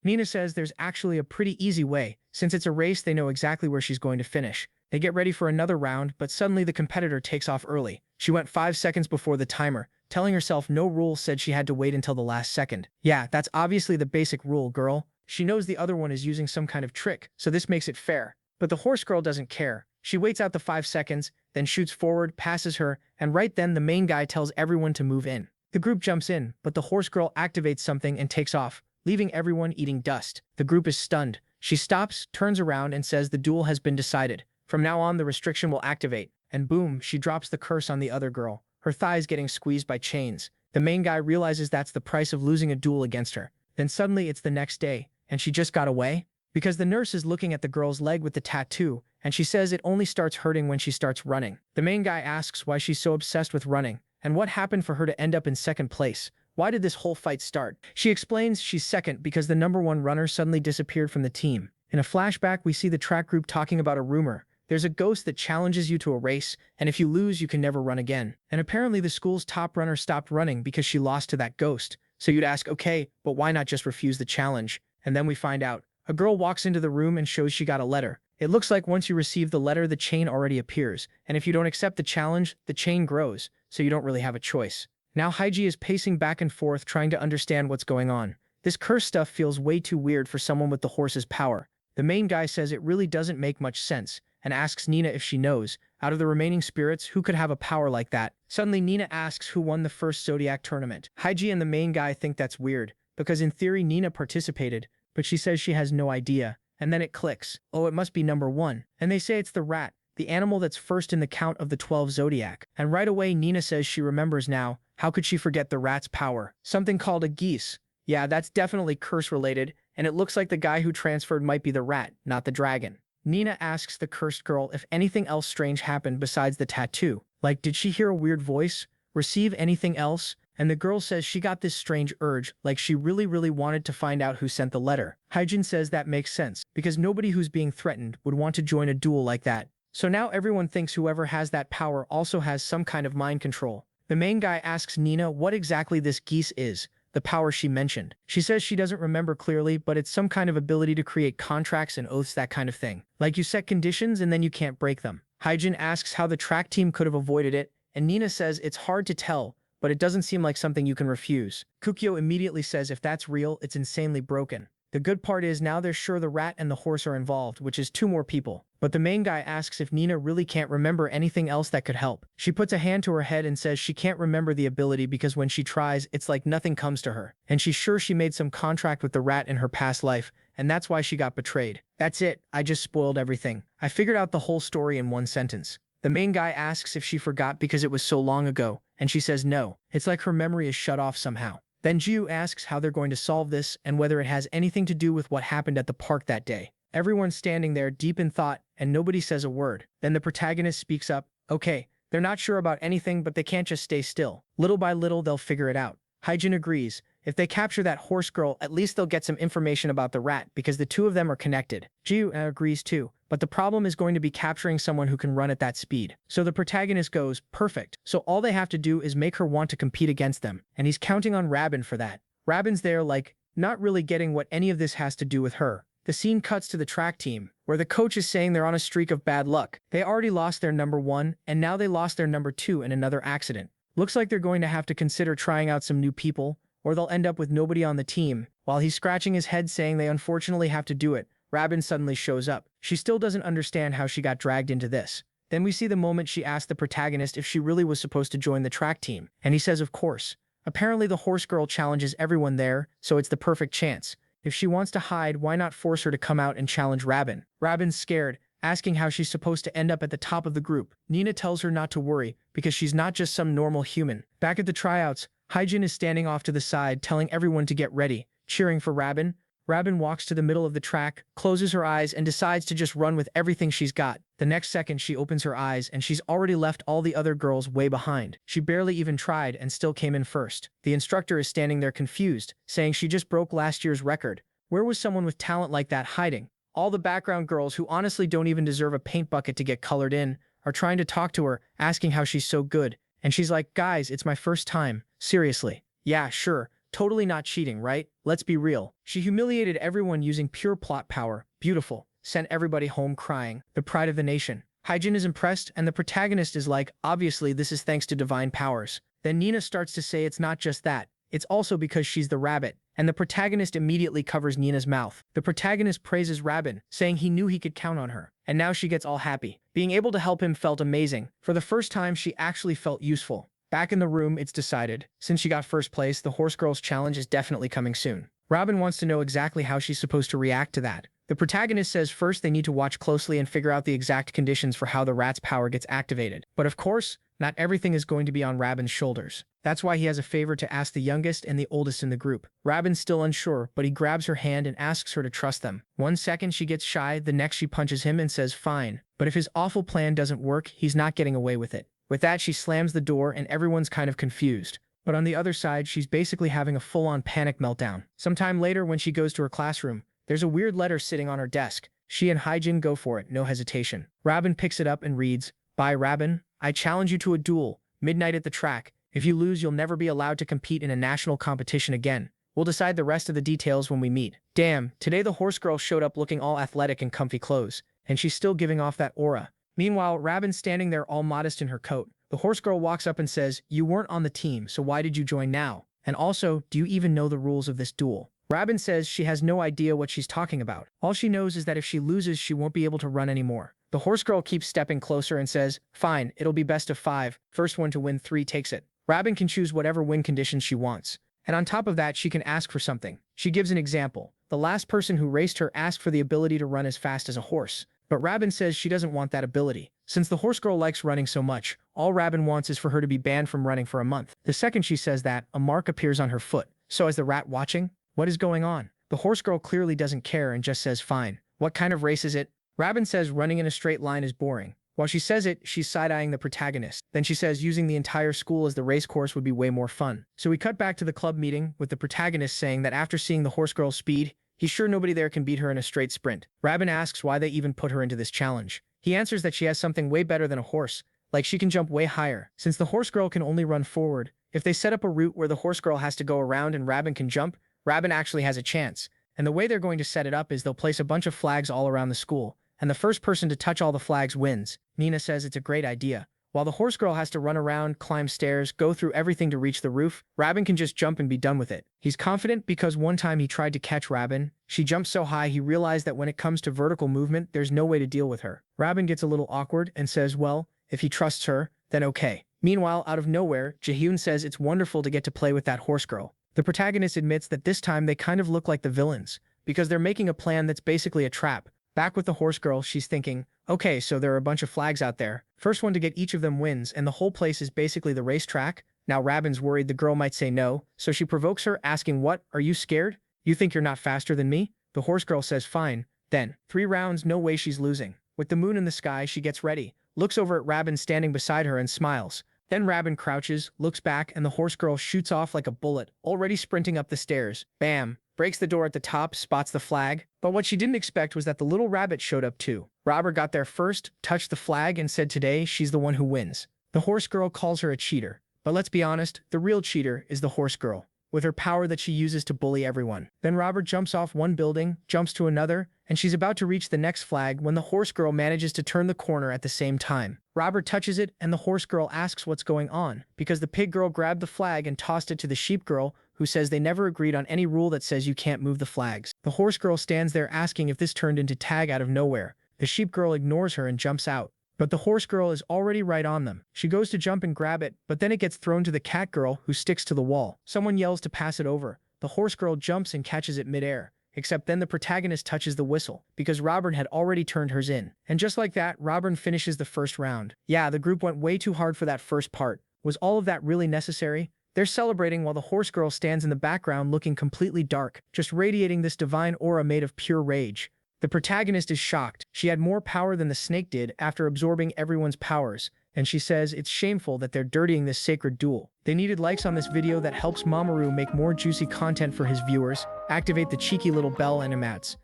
Nina says there's actually a pretty easy way. Since it's a race, they know exactly where she's going to finish. They get ready for another round, but suddenly the competitor takes off early. She went 5 seconds before the timer, telling herself no rule said she had to wait until the last second. Yeah, that's obviously the basic rule, girl. She knows the other one is using some kind of trick, so this makes it fair. But the horse girl doesn't care. She waits out the 5 seconds, then shoots forward, passes her, and right then the main guy tells everyone to move in. The group jumps in, but the horse girl activates something and takes off, leaving everyone eating dust. The group is stunned. She stops, turns around, and says the duel has been decided. From now on, the restriction will activate. And boom, she drops the curse on the other girl, her thighs getting squeezed by chains. The main guy realizes that's the price of losing a duel against her. Then suddenly it's the next day, and she just got away? Because the nurse is looking at the girl's leg with the tattoo, and she says it only starts hurting when she starts running. The main guy asks why she's so obsessed with running, and what happened for her to end up in second place. Why did this whole fight start? She explains she's second because the number 1 runner suddenly disappeared from the team. In a flashback, we see the track group talking about a rumor. There's a ghost that challenges you to a race, and if you lose, you can never run again. And apparently the school's top runner stopped running because she lost to that ghost. So you'd ask, okay, but why not just refuse the challenge? And then we find out. A girl walks into the room and shows she got a letter. It looks like once you receive the letter, the chain already appears. And if you don't accept the challenge, the chain grows, so you don't really have a choice. Now Haiji is pacing back and forth trying to understand what's going on. This curse stuff feels way too weird for someone with the horse's power. The main guy says it really doesn't make much sense, and asks Nina if she knows, out of the remaining spirits, who could have a power like that. Suddenly Nina asks who won the first Zodiac tournament. Haiji and the main guy think that's weird, because in theory Nina participated, but she says she has no idea. And then it clicks. Oh, it must be number 1. And they say it's the rat, the animal that's first in the count of the 12 Zodiac. And right away Nina says she remembers now. How could she forget the rat's power? Something called a geese. Yeah, that's definitely curse-related, and it looks like the guy who transferred might be the rat, not the dragon. Nina asks the cursed girl if anything else strange happened besides the tattoo. Like, did she hear a weird voice? Receive anything else? And the girl says she got this strange urge, like she really wanted to find out who sent the letter. Haijin says that makes sense, because nobody who's being threatened would want to join a duel like that. So now everyone thinks whoever has that power also has some kind of mind control. The main guy asks Nina what exactly this geese is, the power she mentioned. She says she doesn't remember clearly, but it's some kind of ability to create contracts and oaths, that kind of thing. Like you set conditions and then you can't break them. Haijin asks how the track team could have avoided it, and Nina says it's hard to tell, but it doesn't seem like something you can refuse. Kukyo immediately says if that's real, it's insanely broken. The good part is now they're sure the rat and the horse are involved, which is 2 more people. But the main guy asks if Nina really can't remember anything else that could help. She puts a hand to her head and says she can't remember the ability because when she tries, it's like nothing comes to her. And she's sure she made some contract with the rat in her past life, and that's why she got betrayed. That's it, I just spoiled everything. I figured out the whole story in 1 sentence. The main guy asks if she forgot because it was so long ago, and she says no. It's like her memory is shut off somehow. Then Jiu asks how they're going to solve this and whether it has anything to do with what happened at the park that day. Everyone's standing there deep in thought, and nobody says a word. Then the protagonist speaks up. Okay, they're not sure about anything, but they can't just stay still. Little by little, they'll figure it out. Haijin agrees. If they capture that horse girl, at least they'll get some information about the rat, because the 2 of them are connected. Jiu agrees too, but the problem is going to be capturing someone who can run at that speed. So the protagonist goes, perfect. So all they have to do is make her want to compete against them, and he's counting on Rabin for that. Rabin's there like, not really getting what any of this has to do with her. The scene cuts to the track team, where the coach is saying they're on a streak of bad luck. They already lost their number 1, and now they lost their number 2 in another accident. Looks like they're going to have to consider trying out some new people, or they'll end up with nobody on the team. While he's scratching his head saying they unfortunately have to do it, Rabin suddenly shows up. She still doesn't understand how she got dragged into this. Then we see the moment she asked the protagonist if she really was supposed to join the track team, and he says of course. Apparently the horse girl challenges everyone there, so it's the perfect chance. If she wants to hide, why not force her to come out and challenge Rabin? Rabin's scared, asking how she's supposed to end up at the top of the group. Nina tells her not to worry, because she's not just some normal human. Back at the tryouts, Hyjin is standing off to the side, telling everyone to get ready, cheering for Rabin. Rabin walks to the middle of the track, closes her eyes, and decides to just run with everything she's got. The next second, she opens her eyes, and she's already left all the other girls way behind. She barely even tried and still came in first. The instructor is standing there confused, saying she just broke last year's record. Where was someone with talent like that hiding? All the background girls, who honestly don't even deserve a paint bucket to get colored in, are trying to talk to her, asking how she's so good. And she's like, guys, it's my first time. Seriously. Yeah, sure. Totally not cheating, right? Let's be real. She humiliated everyone using pure plot power. Beautiful. Sent everybody home crying. The pride of the nation. Hyjin is impressed, and the protagonist is like, obviously this is thanks to divine powers. Then Nina starts to say it's not just that. It's also because she's the rabbit. And the protagonist immediately covers Nina's mouth. The protagonist praises Rabin, saying he knew he could count on her. And now she gets all happy. Being able to help him felt amazing. For the first time, she actually felt useful. Back in the room, it's decided. Since she got first place, the Horse Girls challenge is definitely coming soon. Robin wants to know exactly how she's supposed to react to that. The protagonist says first they need to watch closely and figure out the exact conditions for how the rat's power gets activated. But of course, not everything is going to be on Rabin's shoulders. That's why he has a favor to ask the youngest and the oldest in the group. Rabin's still unsure, but he grabs her hand and asks her to trust them. 1 second she gets shy, the next she punches him and says fine. But if his awful plan doesn't work, he's not getting away with it. With that, she slams the door and everyone's kind of confused. But on the other side, she's basically having a full-on panic meltdown. Sometime later, when she goes to her classroom, there's a weird letter sitting on her desk. She and Hyjin go for it, no hesitation. Rabin picks it up and reads, "By Rabin, I challenge you to a duel, midnight at the track. If you lose, you'll never be allowed to compete in a national competition again. We'll decide the rest of the details when we meet." Damn, today the horse girl showed up looking all athletic in comfy clothes, and she's still giving off that aura. Meanwhile, Rabin's standing there all modest in her coat. The horse girl walks up and says, "You weren't on the team, so why did you join now? And also, do you even know the rules of this duel?" Rabin says she has no idea what she's talking about. All she knows is that if she loses, she won't be able to run anymore. The horse girl keeps stepping closer and says, "Fine, it'll be best of 5. First one to win 3 takes it." Rabin can choose whatever win conditions she wants. And on top of that, she can ask for something. She gives an example. The last person who raced her asked for the ability to run as fast as a horse. But Rabin says she doesn't want that ability. Since the horse girl likes running so much, all Rabin wants is for her to be banned from running for a month. The second she says that, a mark appears on her foot. So is the rat watching? What is going on? The horse girl clearly doesn't care and just says fine. What kind of race is it? Rabin says running in a straight line is boring. While she says it, she's side-eyeing the protagonist. Then she says using the entire school as the race course would be way more fun. So we cut back to the club meeting, with the protagonist saying that after seeing the horse girl's speed, he's sure nobody there can beat her in a straight sprint. Rabin asks why they even put her into this challenge. He answers that she has something way better than a horse, like she can jump way higher. Since the horse girl can only run forward, if they set up a route where the horse girl has to go around and Rabin can jump, Rabin actually has a chance. And the way they're going to set it up is they'll place a bunch of flags all around the school, and the first person to touch all the flags wins. Nina says it's a great idea. While the horse girl has to run around, climb stairs, go through everything to reach the roof, Rabin can just jump and be done with it. He's confident because one time he tried to catch Rabin. She jumped so high he realized that when it comes to vertical movement, there's no way to deal with her. Rabin gets a little awkward and says, well, if he trusts her, then okay. Meanwhile, out of nowhere, Jaehyun says it's wonderful to get to play with that horse girl. The protagonist admits that this time they kind of look like the villains, because they're making a plan that's basically a trap. Back with the horse girl, she's thinking, okay, so there are a bunch of flags out there. First one to get each of them wins, and the whole place is basically the racetrack. Now Rabin's worried the girl might say no, so she provokes her, asking, what, are you scared? You think you're not faster than me? The horse girl says fine. Then, 3 rounds, no way she's losing. With the moon in the sky, she gets ready, looks over at Rabin standing beside her and smiles. Then Rabin crouches, looks back, and the horse girl shoots off like a bullet, already sprinting up the stairs. Bam! Breaks the door at the top, spots the flag. But what she didn't expect was that the little rabbit showed up too. Robert got there first, touched the flag, and said today she's the one who wins. The horse girl calls her a cheater. But let's be honest, the real cheater is the horse girl, with her power that she uses to bully everyone. Then Robert jumps off one building, jumps to another, and she's about to reach the next flag when the horse girl manages to turn the corner at the same time. Robert touches it, and the horse girl asks what's going on, because the pig girl grabbed the flag and tossed it to the sheep girl, who says they never agreed on any rule that says you can't move the flags. The horse girl stands there asking if this turned into tag out of nowhere. The sheep girl ignores her and jumps out. But the horse girl is already right on them. She goes to jump and grab it, but then it gets thrown to the cat girl, who sticks to the wall. Someone yells to pass it over. The horse girl jumps and catches it midair. Except then the protagonist touches the whistle, because Robert had already turned hers in. And just like that, Robert finishes the first round. Yeah, the group went way too hard for that first part. Was all of that really necessary? They're celebrating while the horse girl stands in the background looking completely dark, just radiating this divine aura made of pure rage. The protagonist is shocked. She had more power than the snake did after absorbing everyone's powers, and she says it's shameful that they're dirtying this sacred duel. They needed likes on this video that helps Mamoru make more juicy content for his viewers. Activate the cheeky little bell, animats.